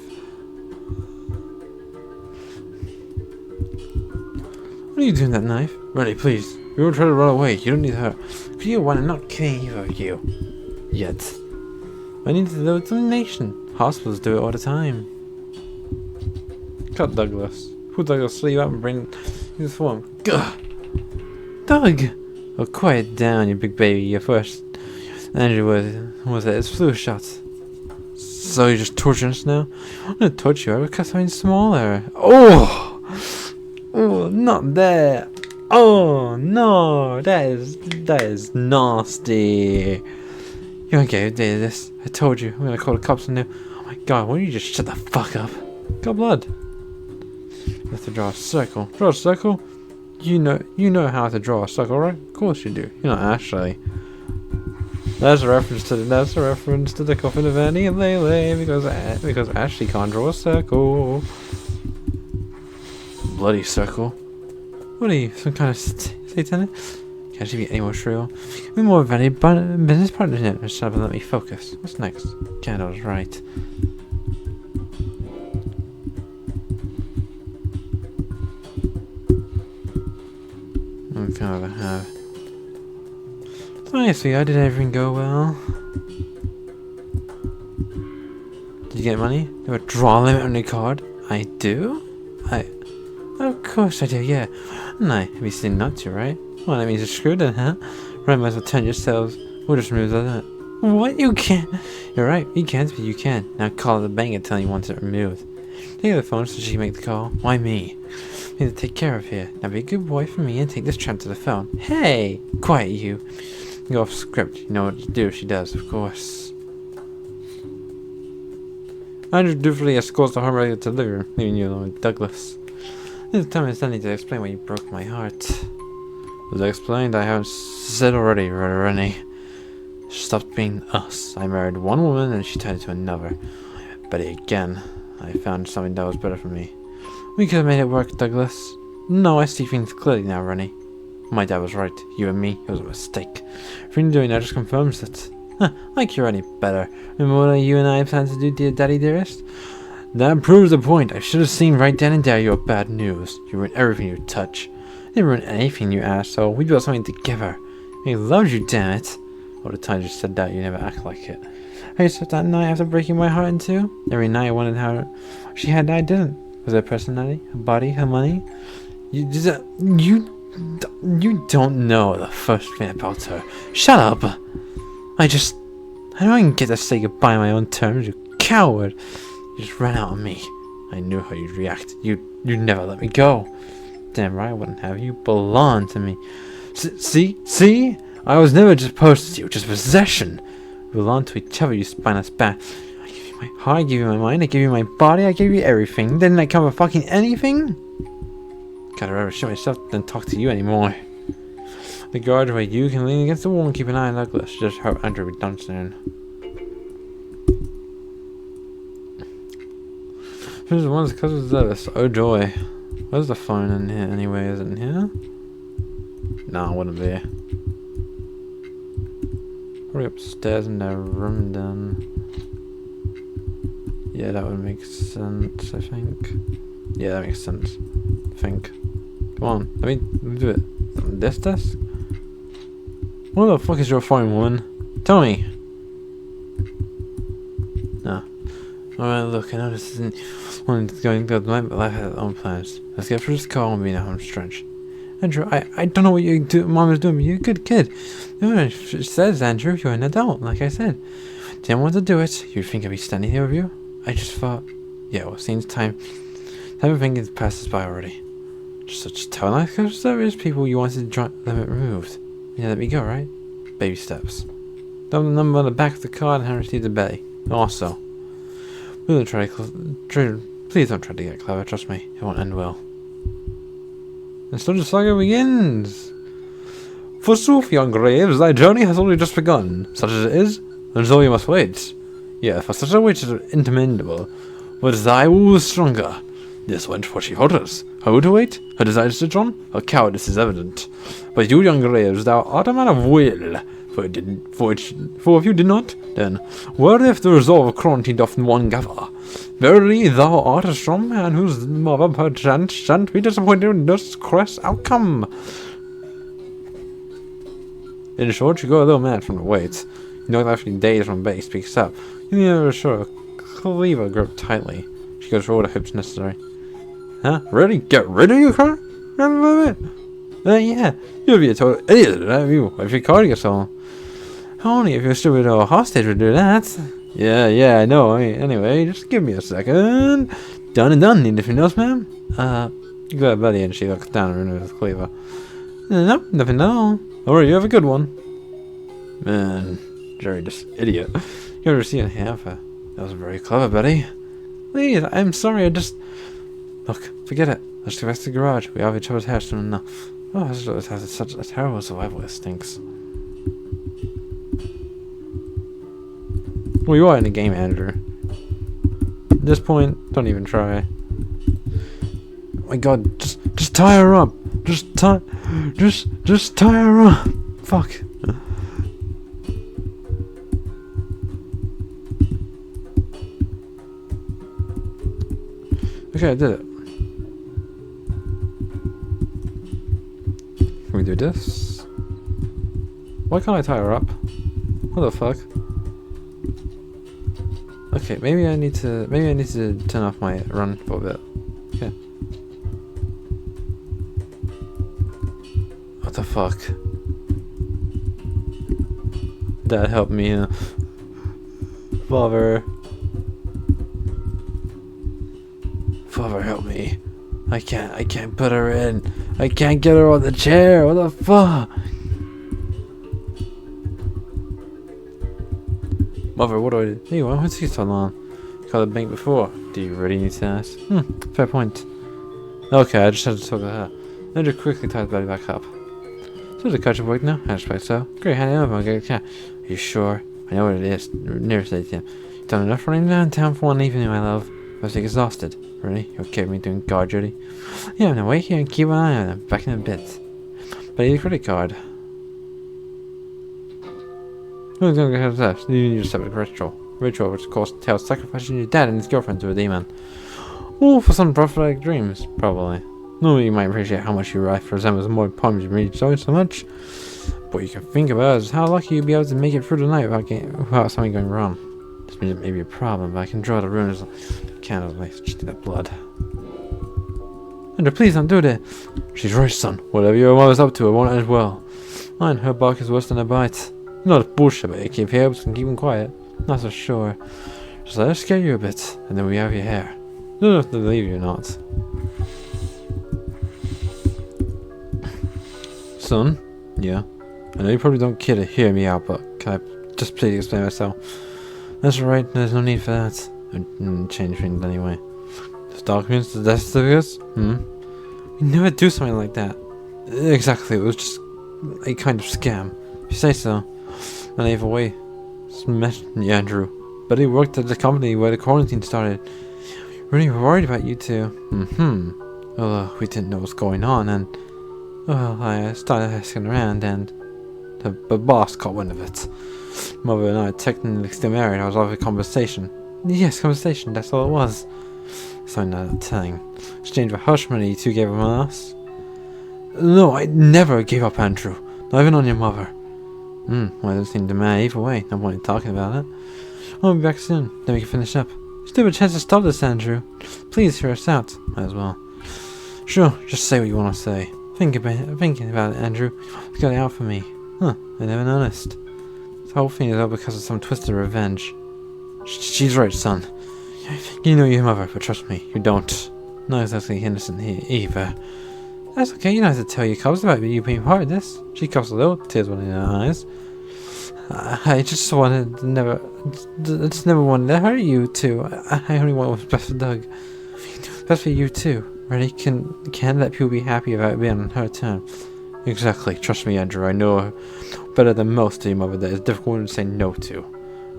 Speaker 1: What are you doing with that knife? Renee, please. We won't try to run away. You don't need her. Could you want to not kill either of you? Yet. I need the determination. Hospitals do it all the time. Cut Douglas. Pull Douglas' sleeve up and bring his form. Gah! Doug! Oh, quiet down, you big baby. Your first Andrew was at his flu shot. So you're just torturing us now? I'm gonna torture you. I would cut something smaller. Oh! Oh, not there. Oh no, that is nasty. You won't get a day of this. I told you. I'm gonna call the cops on you. Oh my god, why don't you just shut the fuck up? Got blood. You have to draw a circle. Draw a circle? You know how to draw a circle, right? Of course you do. You're not Ashley. That's a reference to the Coffin of Annie and Lele because Ashley can't draw a circle. bloody circle. What are you, some kind of satanic? Can't she be any more shrill? We're more of a business partnership. Shut up and let me focus. What's next? Candles, right. I'm kind of a have. Hi, sweetheart. Did everything go well? Did you get money? Do a draw limit on your card? I do? Of course I do, yeah. No, you seem not to, right? Well, that means you're screwed then, huh? Right, might as well turn yourselves. We'll just remove that. What? You can't? You're right, you can't, but you can. Now call the bank and tell you want it removed. Take the phone so she can make the call. Why me? We need to take care of here. Now be a good boy for me and take this tramp to the phone. Hey! Quiet you. Go off script. You know what to do if she does, of course. Andrew dutifully escorts the home to the living room, leaving you alone with Douglas. This time it's time to explain why you broke my heart. As I explained, I haven't said already, Renee. She stopped being us. I married one woman and she turned into another. But again, I found something that was better for me. We could have made it work, Douglas. No, I see things clearly now, Renee. My dad was right. You and me, it was a mistake. Everything doing now just confirms it. Huh, like you're any better. Remember what you and I planned to do, dear daddy dearest? That proves the point. I should have seen right then and there your bad news. You ruined everything you touch. I didn't ruin anything, you asshole. We built something together. He loved you, damn it. All the times you said that, you never act like it. I slept that night after breaking my heart in two. Every night I wondered how she had I didn't. Was her personality, her body, her money? You don't know the first thing about her. Shut up! I don't get to say goodbye on my own terms, you coward! You just ran out on me. I knew how you'd react. You'd never let me go. Damn right I wouldn't have. You belong to me. See? I was never just posed to you, just possession. We belong to each other, you spineless bat. I give you my heart, I give you my mind, I give you my body, I give you everything. Didn't I cover fucking anything? Gotta rather show myself than talk to you anymore. The guard where you can lean against the wall and keep an eye on Douglas. Just hope Andrew will be done soon. Here's the one's because of this. Oh joy. Where's the phone in here anyway? Is it in here? No, it wouldn't be. Probably upstairs in their room then. Yeah, that would make sense, I think. Yeah, that makes sense. I think. Come on, let me do it. On this desk? What the fuck is your phone, woman? Tell me! No. Alright, look, I know this isn't one going good, but life has its own plans. Let's get through this call and be in a home stretch. Andrew, I don't know what Mom is doing, but you're a good kid. No, she says, Andrew, you're an adult, like I said. Didn't want to do it. You'd think I'd be standing here with you? I just thought, yeah, well, seems time of thinking passes by already. Just such tell like there is people you wanted to draw limit removed. Yeah, let me go, right? Baby steps. Dump the number on the back of the card and hand receive the bay. Also, we don't try to please don't try to get clever, trust me, it won't end well. And so the saga begins! Forsooth, young Graves, thy journey has only just begun, such as it is, and so you must wait. Yeah, for such a wait is interminable, but thy will is stronger. This wench, for she falters. Her will to wait, her desire to drawn, her cowardice is evident. But you, young Graves, thou art a man of will. For if you did not, then where if the resolve quarantined off in one gather? Verily, thou art a strong man whose mother perchance shan't be disappointed in this crest outcome. In short, you go a little mad from the weight. You know that after days from base speaks up. You never sure cleaver grip tightly. She goes for all the hoops necessary. Huh? Really? Get rid of you, car? Yeah. You'd be a total idiot if your car gets stolen. Only if your stupid old hostage would do that. Yeah, I know. Anyway, just give me a second. Done and done. Need anything else, ma'am? You go ahead, buddy, and she looks down and removes the cleaver. Nope, nothing at all. Don't worry, you have a good one. Man, Jerry, this idiot. You ever seen half her? That was very clever, Betty. Please, I'm sorry, Look, forget it. Let's go back to the garage. We have each other's hair soon enough. Oh, this house is such a terrible survival. It stinks. Well, you are in the game, Andrew. At this point, don't even try. my god, just tie her up. Just tie her up. Fuck. Okay, I did it. Can we do this? Why can't I tie her up? What the fuck? Okay, maybe I need to turn off my run for a bit. Okay. What the fuck? Dad, help me. Father, help me. I can't put her in. I can't get her on the chair. What the fuck? Mother, what do I do? Hey, why was he so long? Called the bank before. Do you really need to ask? Fair point. Okay, I just had to talk to her. Andrew quickly tied the body back up. So the catch of work now? I expect so. Great, hand it over, I'll get a cat. Are you sure? I know what it is. Nearest ATM. You've done enough running downtown for one evening, my love. I was exhausted. Really? You okay with me doing guard duty? Yeah, now wait here and keep an eye on him. Back in a bit. But I need a credit card. Who's going to have that? You need to set up a ritual. Ritual, which of course entails sacrificing your dad and his girlfriend to a demon. Or for some prophetic dreams, probably. No, you might appreciate how much your life resembles more poems you read so much. What you can think about is how lucky you'll be able to make it through the night without something going wrong. This means it may be a problem, but I can draw the runes candles like just that blood. Andrew, please don't do that. She's right, son. Whatever your mother's up to, I won't end well. Mine, her bark is worse than her bite. Not bullshit, but you keep here, but can keep them quiet. Not so sure. Just let her scare you a bit, and then we have your hair. Don't know if to believe you or not. Son? Yeah. I know you probably don't care to hear me out, but can I just please explain myself? That's right, there's no need for that. I didn't change things anyway. The documents, the death certificates? We never do something like that. Exactly, it was just a kind of scam. If you say so. And either way, yeah, Andrew. But he worked at the company where the quarantine started. Really worried about you two. Well, we didn't know what was going on, and well, I started asking around, and the boss caught wind of it. Mother and I are technically still married. I was having a conversation. Yes, conversation. That's all it was. Something not telling. Exchange for hush money you two gave him on us. No, I never gave up Andrew. Not even on your mother. Well, it doesn't seem to matter either way. No point in talking about it. I'll be back soon. Then we can finish up. Still have a chance to stop this, Andrew. Please hear us out. Might as well. Sure, just say what you want to say. Thinking about it, Andrew. It's got it out for me. I never noticed. This whole thing is all because of some twisted revenge. She's right, son. You know your mother, but trust me, you don't. Not exactly innocent here either. That's okay, you don't have to tell your cubs about you being part of this. She coughs a little, tears running in her eyes. I just never wanted to hurt you two. I only want what's best for Doug. Best for you too. Renee can't let people be happy about being on her turn. Exactly, trust me, Andrew. I know her better than most of your mother that is difficult to say no to.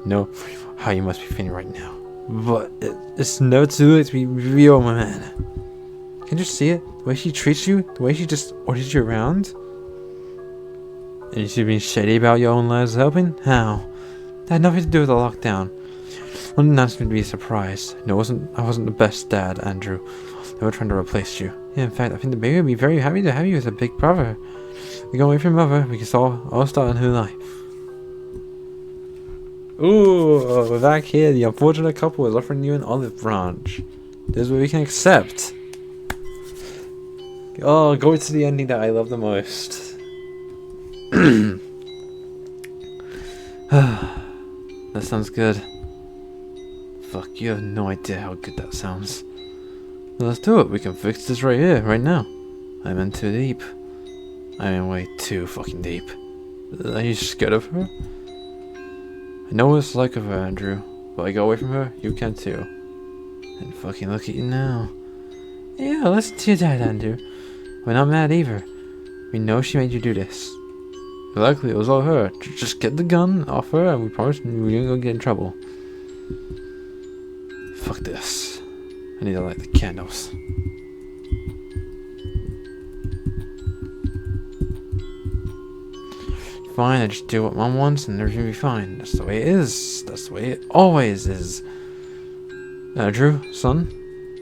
Speaker 1: Know how you must be feeling right now. But it's never too late to be real, my man. Can you see it? The way she treats you? The way she just orders you around? And you being shady about your own lives helping? How? That had nothing to do with the lockdown. One announcement to be a surprise. No, I wasn't the best dad, Andrew. They were trying to replace you. Yeah, in fact, I think the baby would be very happy to have you as a big brother. We go away from your mother, we can all start a new life. Ooh, we're back here. The unfortunate couple is offering you an olive branch. This is what we can accept. Oh, go to the ending that I love the most. That sounds good. Fuck, you have no idea how good that sounds. Well, let's do it. We can fix this right here, right now. I'm in too deep. I'm in way too fucking deep. Are you scared of her? I know what it's like of her, Andrew. But I go away from her, you can too. And fucking look at you now. Yeah, listen to your dad, Andrew. We're not mad either. We know she made you do this. Likely it was all her. Just get the gun off her and we promise we ain't gonna get in trouble. Fuck this. I need to light the candles. fine. I just do what Mom wants and everything will be fine. That's the way it is. That's the way it always is. Drew, son,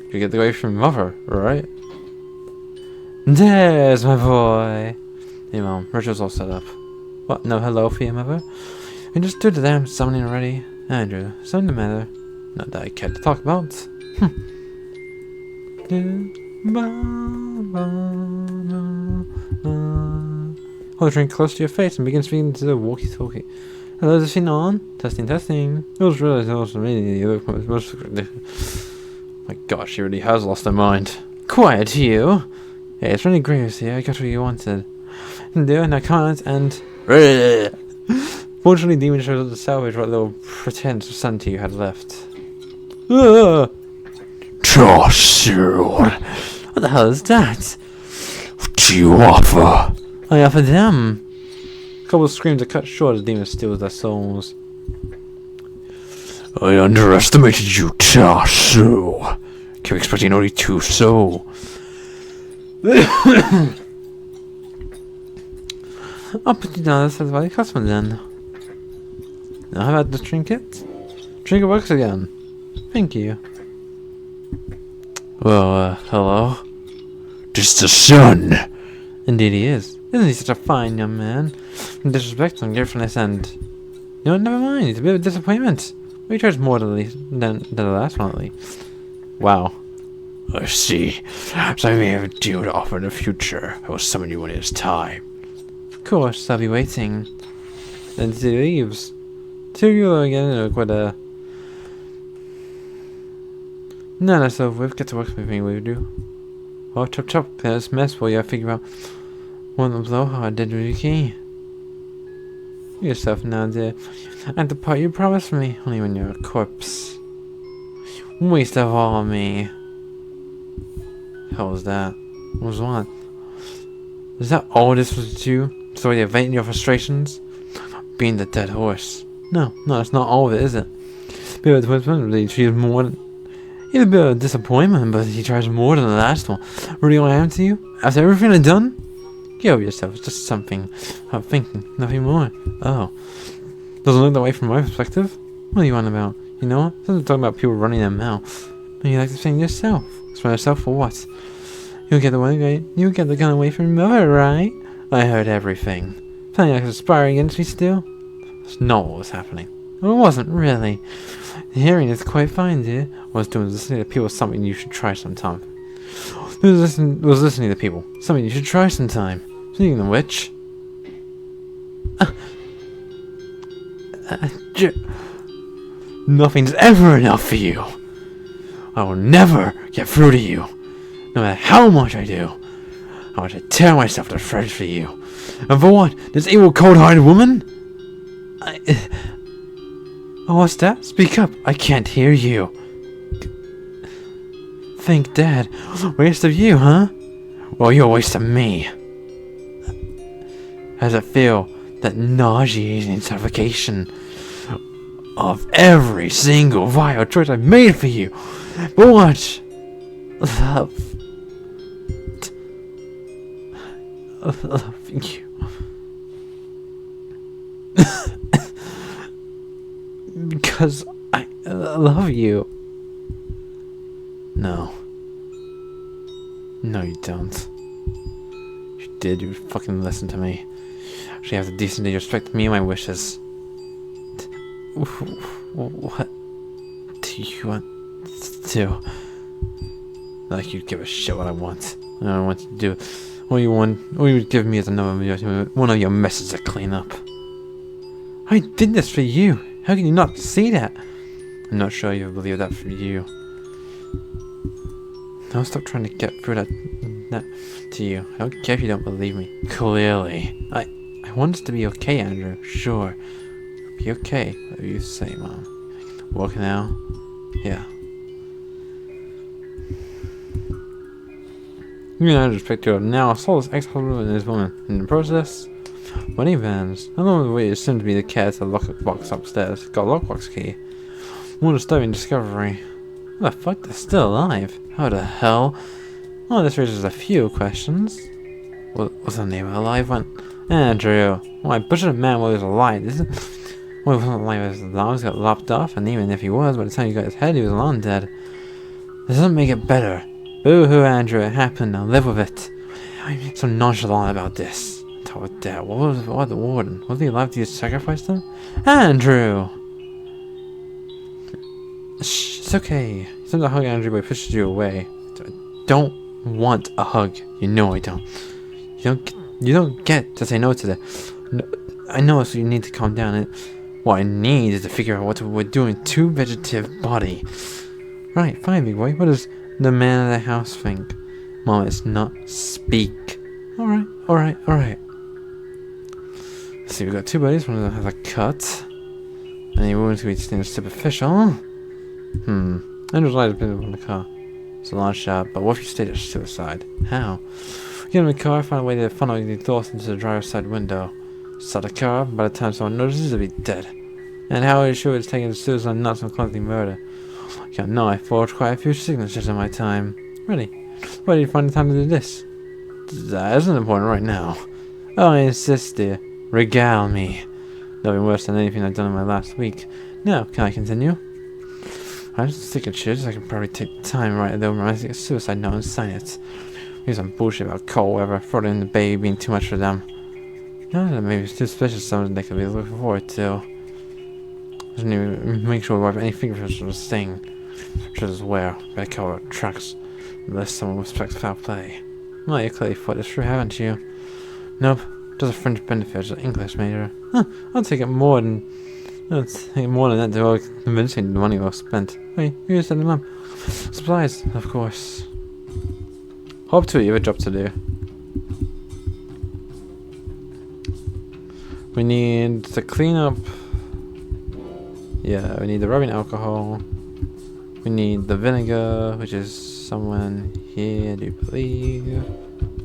Speaker 1: you get away from Mother, alright? There's my boy. Hey, Mom, ritual's all set up. What? No hello for your mother? We just do the damn summoning already. Andrew, something the matter? Not that I care to talk about. Hold the drink close to your face and begin speaking to the walkie-talkie. Hello, is this thing on? Testing, testing. It was really awesome. My gosh, she really has lost her mind. Quiet, you! Hey, it's really Graves here. I got what you wanted. And I can't, and... Fortunately, Demon shows up to salvage what little pretense of sanity you had left. What the hell is that?
Speaker 3: What do you offer?
Speaker 1: I offer them. A couple of screams are cut short as Demon steals their souls.
Speaker 3: I underestimated you, Tasu. Kept expecting only 2 souls.
Speaker 1: I'll put you down as a customer then. Now how about the trinket? Trinket works again. Thank you.
Speaker 3: Well, hello? Just the son.
Speaker 1: Indeed he is. Isn't he such a fine young man? Disrespectful and gratefulness and... You know what, never mind. It's a bit of a disappointment. We charged more than the last one at least. Wow.
Speaker 3: I see. So I may have a deal to offer in the future. I will summon you when it is time.
Speaker 1: Of course, I'll be waiting. Then he leaves. 2 euro again, and quite a... No, that's over with. Get to work with me, will you do? Oh, chop chop. There's mess while you figure out what the blow hard did with your key. Yourself now, dear. And the part you promised me, only when you're a corpse. Waste of all me. Hell was that? What was what? Is that all this was to you? So you're venting your frustrations? Being the dead horse. No, that's not all of it, is it? Bit of disappointment, she is more than... It's a bit of a disappointment, but he tries more than the last one. Really all I am to you? After everything I've done? Get over yourself, it's just something I'm thinking, nothing more. Oh. Doesn't look that way from my perspective. What are you on about? You know what? Doesn't talk about people running their mouth. And you like to think yourself. Explain yourself for what? You get the gun away from your mother, right? I heard everything. Planning like conspiring against me still? That's not what was happening. Well, it wasn't really. The hearing is quite fine, dear. What I was doing was listening to people, something you should try sometime. Was listening to people, something you should try sometime. Speaking of which... Nothing's ever enough for you. I will never get through to you. No matter how much I do. I want to tear myself to shreds for you. And for what? This evil cold-hearted woman? Oh, what's that? Speak up. I can't hear you. Think, Dad. Waste of you, huh? Well, you're a waste of me. How does it feel? That nauseating suffocation of every single vile choice I've made for you. But what? Love. Loving you. Because I love you. No. No, you don't. You did. You fucking listen to me. Actually have the decency to respect me and my wishes. What do you want to do? Like you'd give a shit what I want. I don't want to do. All you would give me is one of your messes to clean up. I did this for you. How can you not see that? I'm not sure you believe that for you. Don't stop trying to get through that to you. I don't care if you don't believe me. Clearly. I want us to be okay, Andrew. Sure. Be okay. Whatever you say, Mom. Walk now? Yeah. You and I respect you now. Saw this ex-husband and his woman. In the process, wedding vans. I don't know what it assumed to be the cat to the lockbox upstairs. Got a lockbox key. What a disturbing discovery. What the fuck? They're still alive. How the hell? Well, this raises a few questions. Was the neighbor alive when Andrew, well, I butchered a man while he was alive. This is... Well, he wasn't alive, his arms got lopped off, and even if he was, by the time he got his head, he was long dead. This doesn't make it better. Boo-hoo, Andrew, it happened, now live with it. I'm so nonchalant about this. On top of that, what the warden? Was he alive to sacrifice them? Andrew! Shh, it's okay. You sent a hug, Andrew, but he pushes you away. I don't want a hug. You know I don't. You don't get to say no to that. No, I know, so you need to calm down. What I need is to figure out what we're doing to vegetative body. Right, fine, big boy. What does the man of the house think? Mom, it's not speak. Alright. Let's see, we've got two buddies. One of them has a cut. And the wound's going to be superficial. Andrew's light has been in the car. It's a long shot, but what if you stayed at suicide? How? Get in the car, find a way to funnel the exhaust into the driver's side window. Start the car, by the time someone notices, it'll be dead. And how are you sure it's taking suicide, not some clumsy murder? Yeah, no, I forged quite a few signatures in my time. Really? Where did you find the time to do this? That isn't important right now. Oh, I insist, dear. Regale me. Nothing worse than anything I've done in my last week. Now, can I continue? I'm just sick of shit, I can probably take the time right over my suicide note and sign it. Here's some bullshit about cold weather, throwing in the baby being too much for them. No, maybe it's too suspicious, something they could be looking forward to. Just need to make sure we wipe any fingerprints from this thing. Should as well. Better cover tracks unless someone respects foul play. Well, you clearly thought this through, haven't you? Nope. Just a fringe benefit as an English major. Huh, I'll take it more than that to convincing the money well spent. Hey, you send them up. Supplies, of course. Hope to you have a job to do. We need to clean up. Yeah, we need the rubbing alcohol. We need the vinegar, which is someone here, do you believe?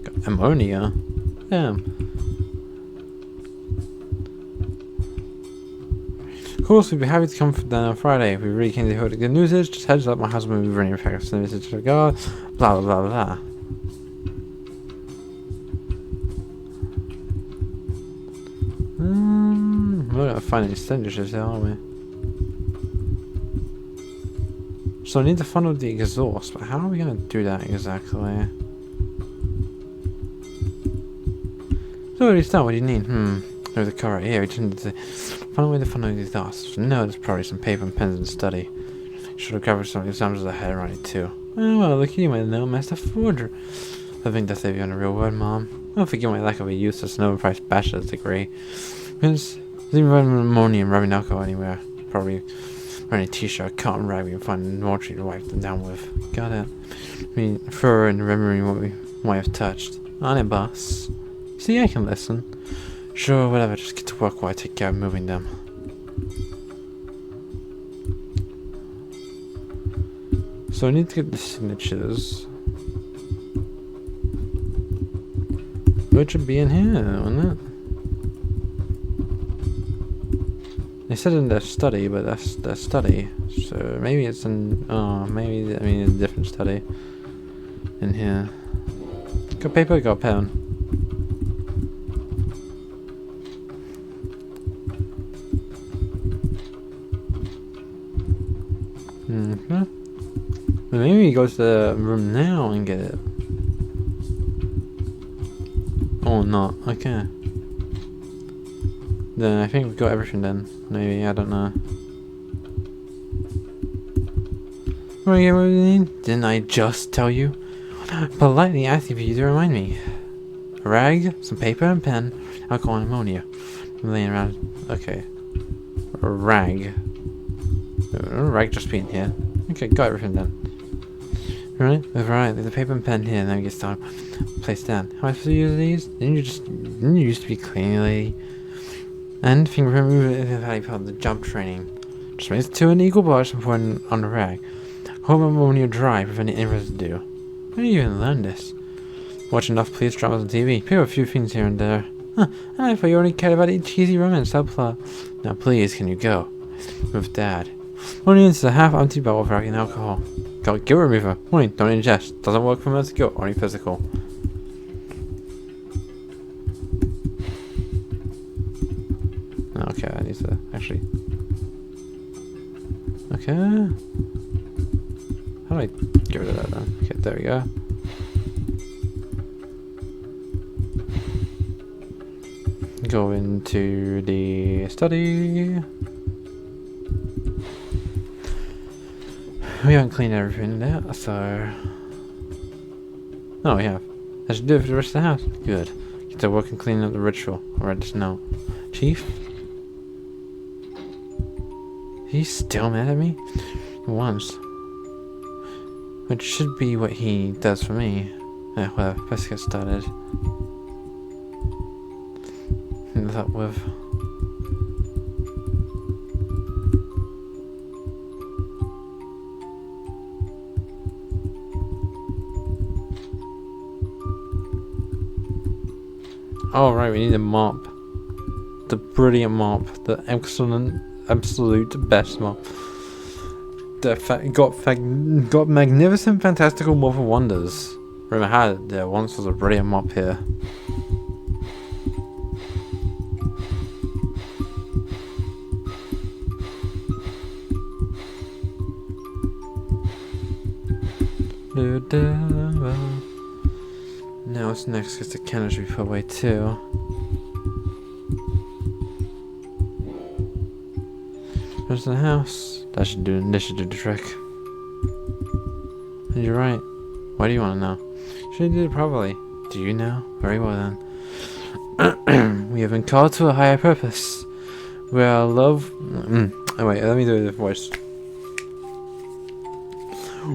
Speaker 1: Got ammonia. Damn. Of course, we'd be happy to come down on Friday if we really came to hear what the good news is. Just heads up, my husband will be running a pack of services to the guard. Blah blah blah blah. We're not gonna find any signatures here, are we? So I need to funnel the exhaust, but how are we gonna do that exactly? So already start, what do you need? There's a car right here, we just need to find a way to funnel the exhaust. No, there's probably some paper and pens and study. Should have covered some examples ahead on it too. Oh well, look at you, my little master forger. I think that's if you're on a real word, Mom. Don't forget my lack of a useless and overpriced bachelor's degree. Because there's even ammonia and rubbing alcohol anywhere. Probably or any t-shirt, cotton rag we can find in the mortuary to wipe them down with. Got it. I mean, fur and remembering what we might have touched. On it, boss. See, I can listen. Sure, whatever, just get to work while I take care of moving them. So I need to get the signatures. Which should be in here, wouldn't it? They said in their study, but that's their study. So maybe it's in, maybe, I mean, a different study. In here. Got paper, got pen. Maybe we go to the room now and get it. Or not, okay. Then I think we got everything then. Maybe, I don't know. What do you need? Didn't I just tell you? Politely asking for you to remind me. A rag, some paper and pen, alcohol and ammonia. I'm laying around. Okay. A rag. A rag just being here. Okay, got everything then. Right, there's a paper and pen here, and then we get started. Place down. How am I supposed to use these? Didn't you used to be cleaning lady? And fingerprint removal is a value part of the job training. Just raise two in equal parts and pour it on the rag. Hold ammonia dry, preventing any residue. Where do you even learn this? Watch enough police dramas on TV. Pick up a few things here and there. Huh, I thought you only cared about a cheesy romance subplot. Now please, can you go? With Dad. Only into the half-empty bottle of rubbing alcohol. Got guilt remover. Warning, don't ingest. Doesn't work for mental guilt, only physical. Okay. How do I get rid of that then? Okay, there we go. Go into the study. We haven't cleaned everything yet, so... Oh, we have. That should do it for the rest of the house. Good. Get to work and clean up the ritual. Alright, just now. Chief? He's still mad at me? Once. Which should be what he does for me. Yeah, well, let's get started. That with... Oh right, we need a mop. The brilliant mop. The excellent, absolute best mop. The got magnificent, fantastical mop of wonders. Remember how there once was a brilliant mop here. Now what's next? Because the candle should be put away too. There's the house. This should do the trick. And you're right. Why do you want to know? Should have did it properly. Do you know? Very well then. We have been called to a higher purpose. We are love. Oh wait, let me do the voice.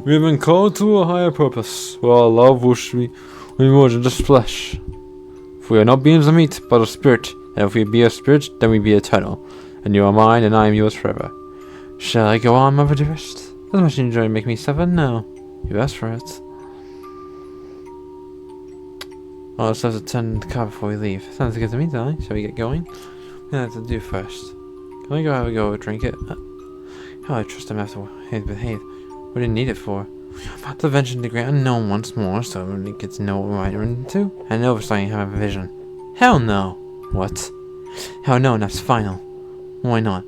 Speaker 1: We have been called to a higher purpose, where our love will be more than just flesh. For we are not beings of meat, but of spirit, and if we be of spirit, then we be eternal. And you are mine, and I am yours forever. Shall I go on, mother dearest? As much as you enjoy making me suffer? No. You asked for it. Well, let's have to turn the car before we leave. Sounds good to me, darling. Shall we get going? We have to do first. Can I go have a go drink it? How I trust him after he'd behaved. What do you need it for? To venture the great unknown once more, so everybody gets to know what we're into, and oversighting have a vision. Hell no! What? Hell no, and that's final. Why not?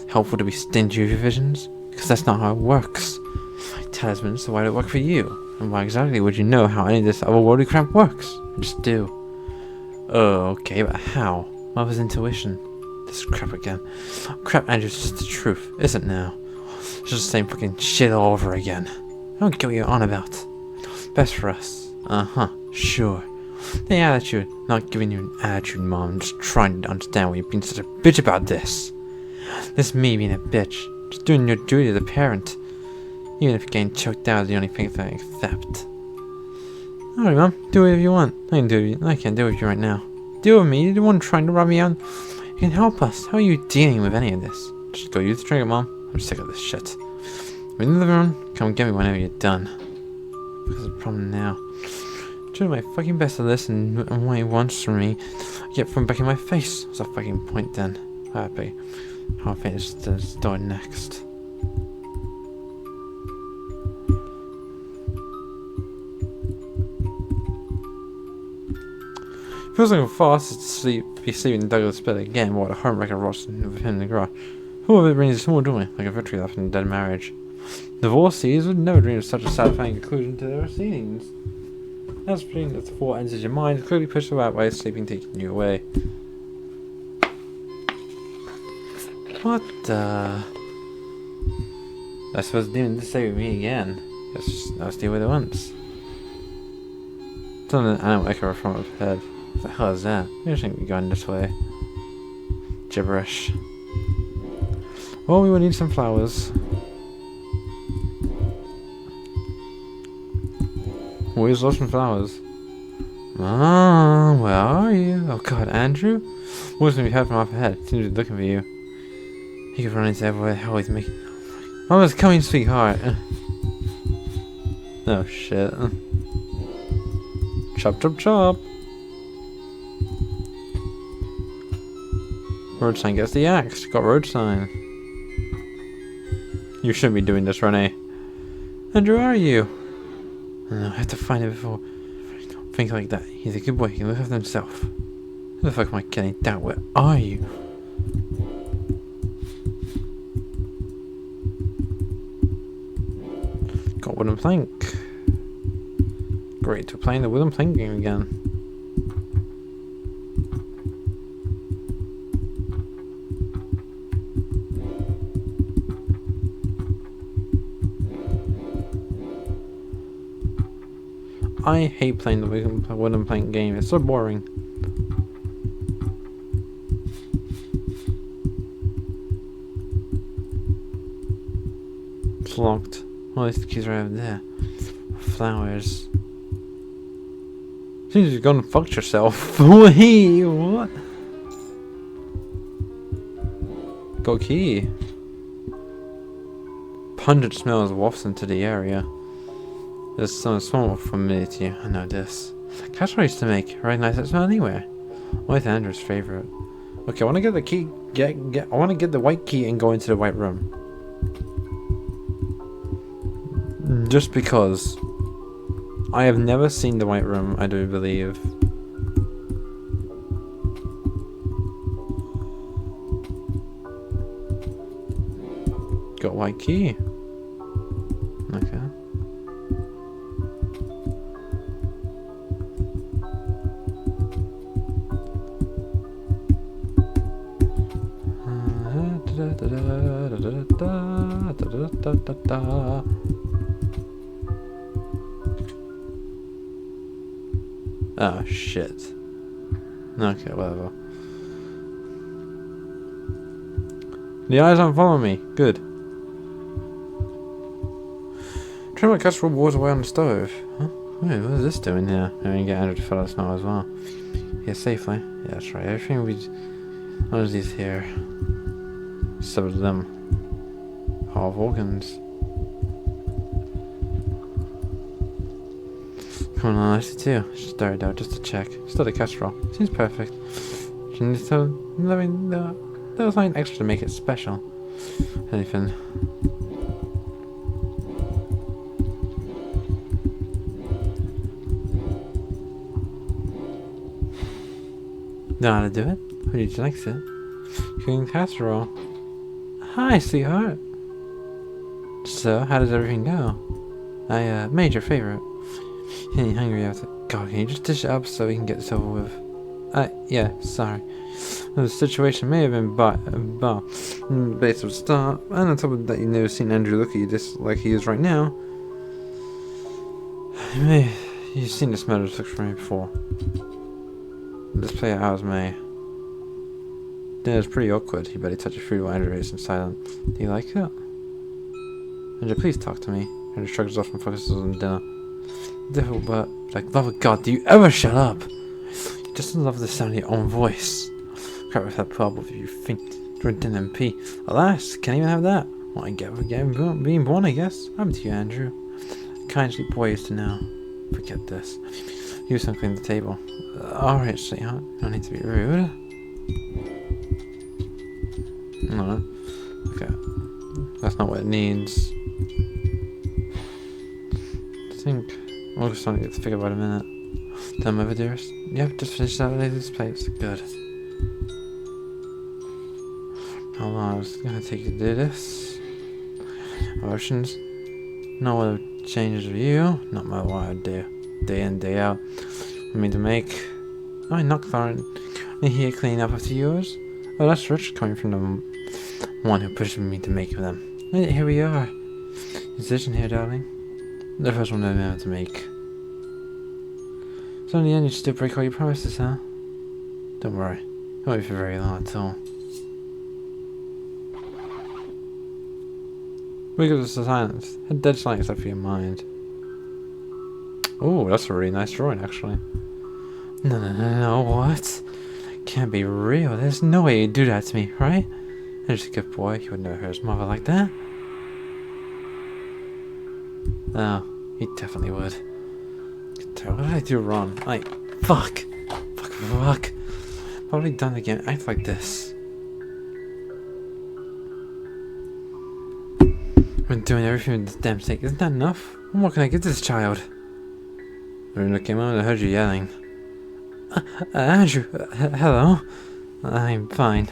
Speaker 1: Helpful to be stingy with your visions? Because that's not how it works. Talisman, so why did it work for you? And why exactly would you know how any of this otherworldly crap works? I just do. Oh, okay, but how? Mother's intuition. This crap again. Crap, Andrew, it's just the truth, isn't it now? It's just the same fucking shit all over again. I don't get what you're on about. Best for us. Uh-huh, sure. The attitude. Not giving you an attitude, Mom. Just trying to understand why you're being such a bitch about this. This me being a bitch. Just doing your duty as a parent. Even if getting choked out is the only thing that I accept. Alright, Mom. Do whatever you want. I can't do it with you right now. Deal with me. You're the one trying to rub me out. You can help us. How are you dealing with any of this? Just go use the trigger, Mom. I'm sick of this shit. I'm in the living room. Come get me whenever you're done. Because the problem now. I'm trying my fucking best to listen and what he wants from me. I get from back in my face. What's the fucking point then? Happy. I'll finish the door next. Feels like I'm fast asleep. Be sleeping in Douglas' bed again while the homewrecker rots with him in the garage. Who of it brings a small joy, like a victory left in a dead marriage. Divorcees would never dream of such a satisfying conclusion to their proceedings. As being that the thought enters your mind, clearly pushed out by sleeping taking you away. What the? I suppose the demon did stay with me again. I'll stay with it once. It's on an animal echo from up ahead. What the hell is that? I shouldn't be going this way. Gibberish. Well, we will need some flowers. Always lost some flowers. Ah, where are you? Oh god, Andrew? What's gonna be heard from up ahead? Seems to be looking for you. He could run into everywhere. Hell, he's making. Mama's coming, sweetheart. Oh shit. Chop, chop, chop. Road sign gets the axe. Got road sign. You shouldn't be doing this, Renee. Andrew, where are you? I have to find him before. Think like that. He's a good boy. He can look after himself. Who the fuck am I getting down? Where are you? wooden plank. Great, we're playing the wooden plank game again. I hate playing the wooden plank game. It's so boring. It's locked. Oh, at least the keys are over there. Flowers. Seems you've gone and fucked yourself. Wait, what? Got a key. Pungent smells wafts into the area. There's some smell familiar to you. I know this. Casserole used to make. Recognize that smell anywhere. What's Andrew's favorite? Okay, I want to get the key. I want to get the white key and go into the white room. Just because I have never seen the white room, I do believe. Got white key. Okay. Oh shit. Okay, whatever. The eyes aren't following me. Good. Trim my casserole boils away on the stove. Huh? Wait, what is this doing here? I mean, get Andrew to fill out smell as well. Yeah, safely. Yeah, that's right. Everything we. What is these here? Some of them. Half organs. Come on, I see too. Just stare it out just to check. Still the casserole. Seems perfect. There was something extra to make it special. Anything. Know how to do it? Who did you like it? Cooking casserole. Hi, sweetheart. So, how does everything go? I made your favorite. Getting hungry after. God, can you just dish it up so we can get this over with? Yeah, sorry. The situation may have been based on start, and on top of that, you've never seen Andrew look at you this like he is right now. You've seen this matter look from me before. Let's play it out as may. Then it's pretty awkward. You better touch your food while Andrew is silent. Do you like it? Andrew, please talk to me. Andrew shrugs off and focuses on dinner. Difficult, but like, love of God, do you ever shut up? You just love the sound of your own voice. Crap with that problem if you think you're an MP. Alas, can't even have that. What I get for being born, I guess. I'm to you, Andrew. Kind, sweet boy used to know. Forget this. Use something at the table. Alright, sweetheart. No need to be rude. No. Okay. That's not what it needs. I think we'll just want to get to figure out a minute. Done over, dearest? Yep, just finished that lady's plates. Good. How long is it gonna take you to do this? Emotions? No other changes of you. Not my what I do. Day in, day out. I mean to make. Oh, I knocked on here cleaning up after yours. Oh, that's rich coming from the one who pushed me to make them. And here we are. Decision here, darling. The first one I know to make. So in the end, you still break all your promises, huh? Don't worry. It won't be for very long at all. We go to silence. A dead silence except for your mind. Oh, that's a really nice drawing, actually. No, what? Can't be real. There's no way you'd do that to me, right? There's a good boy. He would never hurt his mother like that. Oh, he definitely would. What did I do wrong? Fuck. Probably done again. Act like this. I've been doing everything for this damn sake. Isn't that enough? What more can I give this child? When I came out, I heard you yelling. Andrew, hello. I'm fine.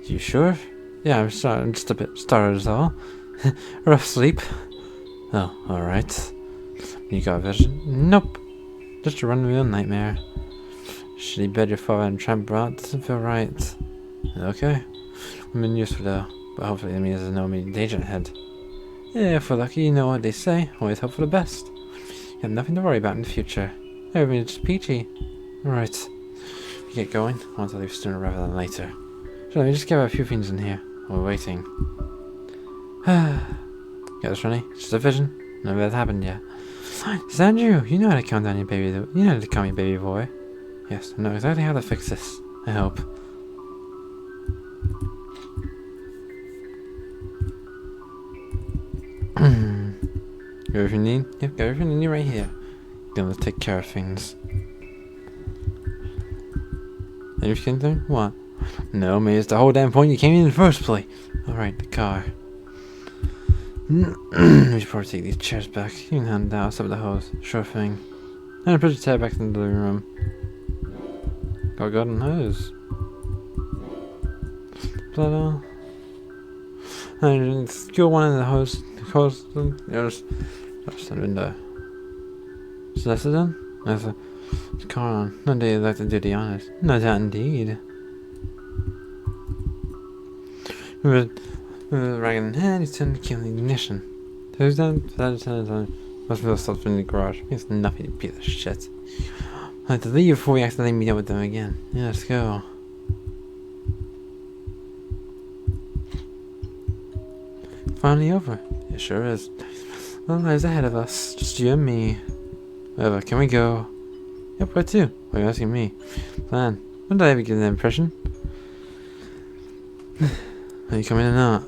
Speaker 1: You sure? Yeah, I'm sorry. I'm just a bit startled is all. Rough sleep. Oh, alright. You got a vision? Nope. Just a run-of-the-mill nightmare. Shitty bed your father and tramp brought doesn't feel right. Okay. I've been useful though, but hopefully that means there's no immediate danger ahead. Yeah, if we're lucky, you know what they say. Always hope for the best. You have nothing to worry about in the future. Everything's just peachy. Alright. We get going. I want to leave sooner rather than later. So let me just get a few things in here while we're waiting. Get this, Renee? It's just a vision. None of that happened yet. It's Andrew. You know how to calm down your baby. You know how to calm your baby boy. Yes, I know exactly how to fix this. I hope. Got everything you need? Yep, got everything you need right here. Gonna take care of things. Anything? What? No, maybe it's the whole damn point you came in the first place. Alright, the car. We should probably take these chairs back. You can hand that outside the hose. Sure thing. And push the chair back into the living room. Got a garden hose. Blah. And secure one in the hose. Close them. Just the window. So that's it then? That's a car on. No day like to do the honors. No doubt indeed. With a rag in hand, he's turned to kill the ignition. So he's done. Must be stopped in the garage. It's nothing to piece of shit. I have to leave before we accidentally meet up with them again. Yeah, let's go. Finally over. It sure is. Well, lies ahead of us. Just you and me. Wherever, can we go? Yep, where to? Why are you asking me? Plan. When did I ever get that impression? Are you coming or not?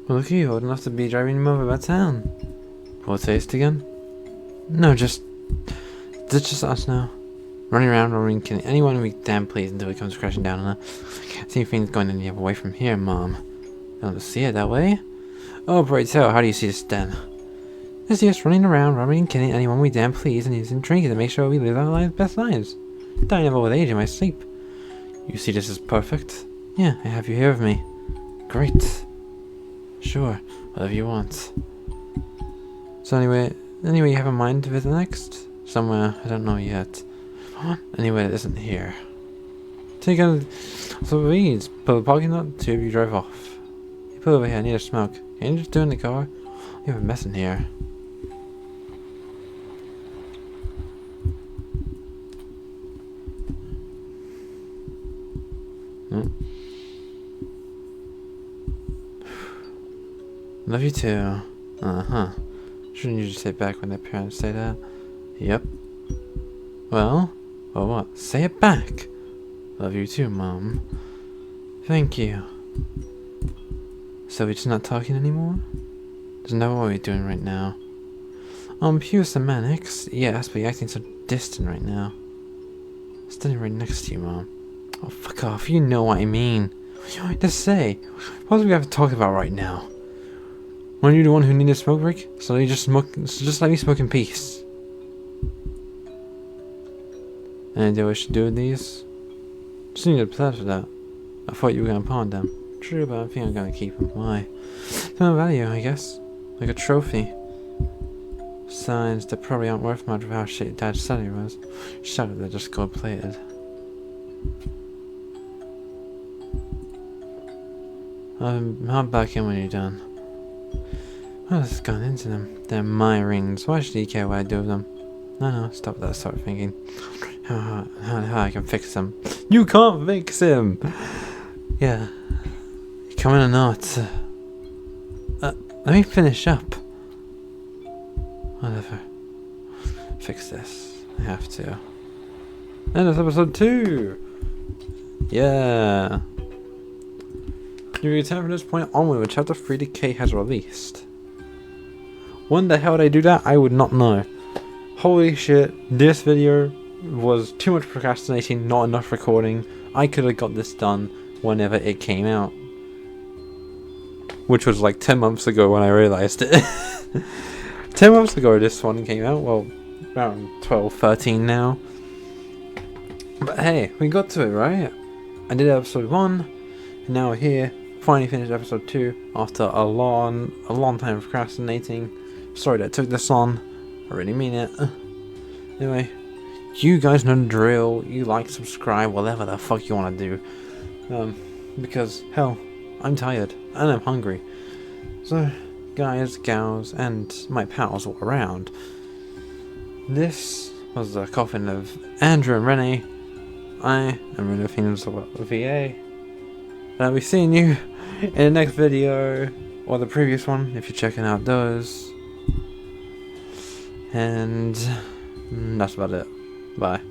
Speaker 1: Well, look at you, old enough to be driving him over about town. Full taste again? No, it's just us now. Running around, roaring, killing anyone we damn please until he comes crashing down on us. Can't see things going any other way from here, Mom. You don't see it that way? Oh, pray tell, how do you see this then? I see us running around, robbing and killing anyone we damn please and using trinkets to make sure we live our best lives. Dying of old age in my sleep. You see this as perfect? Yeah, I have you here with me. Great. Sure, whatever you want. So anyway, you have a mind to visit next? Somewhere, I don't know yet. Anyway, that isn't here. Take out some weeds, pull the parking lot, two of you drive off. You pull over here, I need a smoke. Can you just do it in the car? You have a mess in here. Love you too. Uh-huh. Shouldn't you just say back when their parents say that? Yep. Well, what? Say it back. Love you too, Mom. Thank you. So we're just not talking anymore? Isn't that what we're doing right now? Pure semantics. Yes, but you're acting so distant right now. Standing right next to you, Mom. Oh, fuck off. You know what I mean. What do you want to say? What do we have to talk about right now? Weren't you the one who needed a smoke break? So just let me smoke in peace. Any idea what I should do with these? Just need a place for that. I thought you were gonna pawn them. True, but I think I'm gonna keep them. Why? No value, I guess. Like a trophy. Besides, they probably aren't worth much of how shit Dad said he was. Shut up, they're just gold plated. I'll back in when you're done. What has gone into them? They're my rings. Why should he care what I do with them? No, stop that sort of thinking. How I can fix them. You can't fix him! Yeah. You coming or not? Let me finish up. Whatever. Fix this. I have to. And it's episode 2! Yeah! You return from this point onward when chapter 3 Decay has released. When the hell did I do that? I would not know. Holy shit, this video was too much procrastinating, not enough recording. I could have got this done whenever it came out. Which was like 10 months ago when I realized it. 10 months ago this one came out, well, around 12, 13 now. But hey, we got to it, right? I did episode 1, And now we're here, finally finished episode 2 after a long time of procrastinating. Sorry that it took this long. I really mean it. Anyway, you guys know the drill. You like, subscribe, whatever the fuck you want to do. Because, hell, I'm tired and I'm hungry. So, guys, gals, and my pals all around, this was the coffin of Andrew and Renee. I am Renee Phoenix VA. And I'll be seeing you in the next video, or the previous one, if you're checking out those. And that's about it. Bye.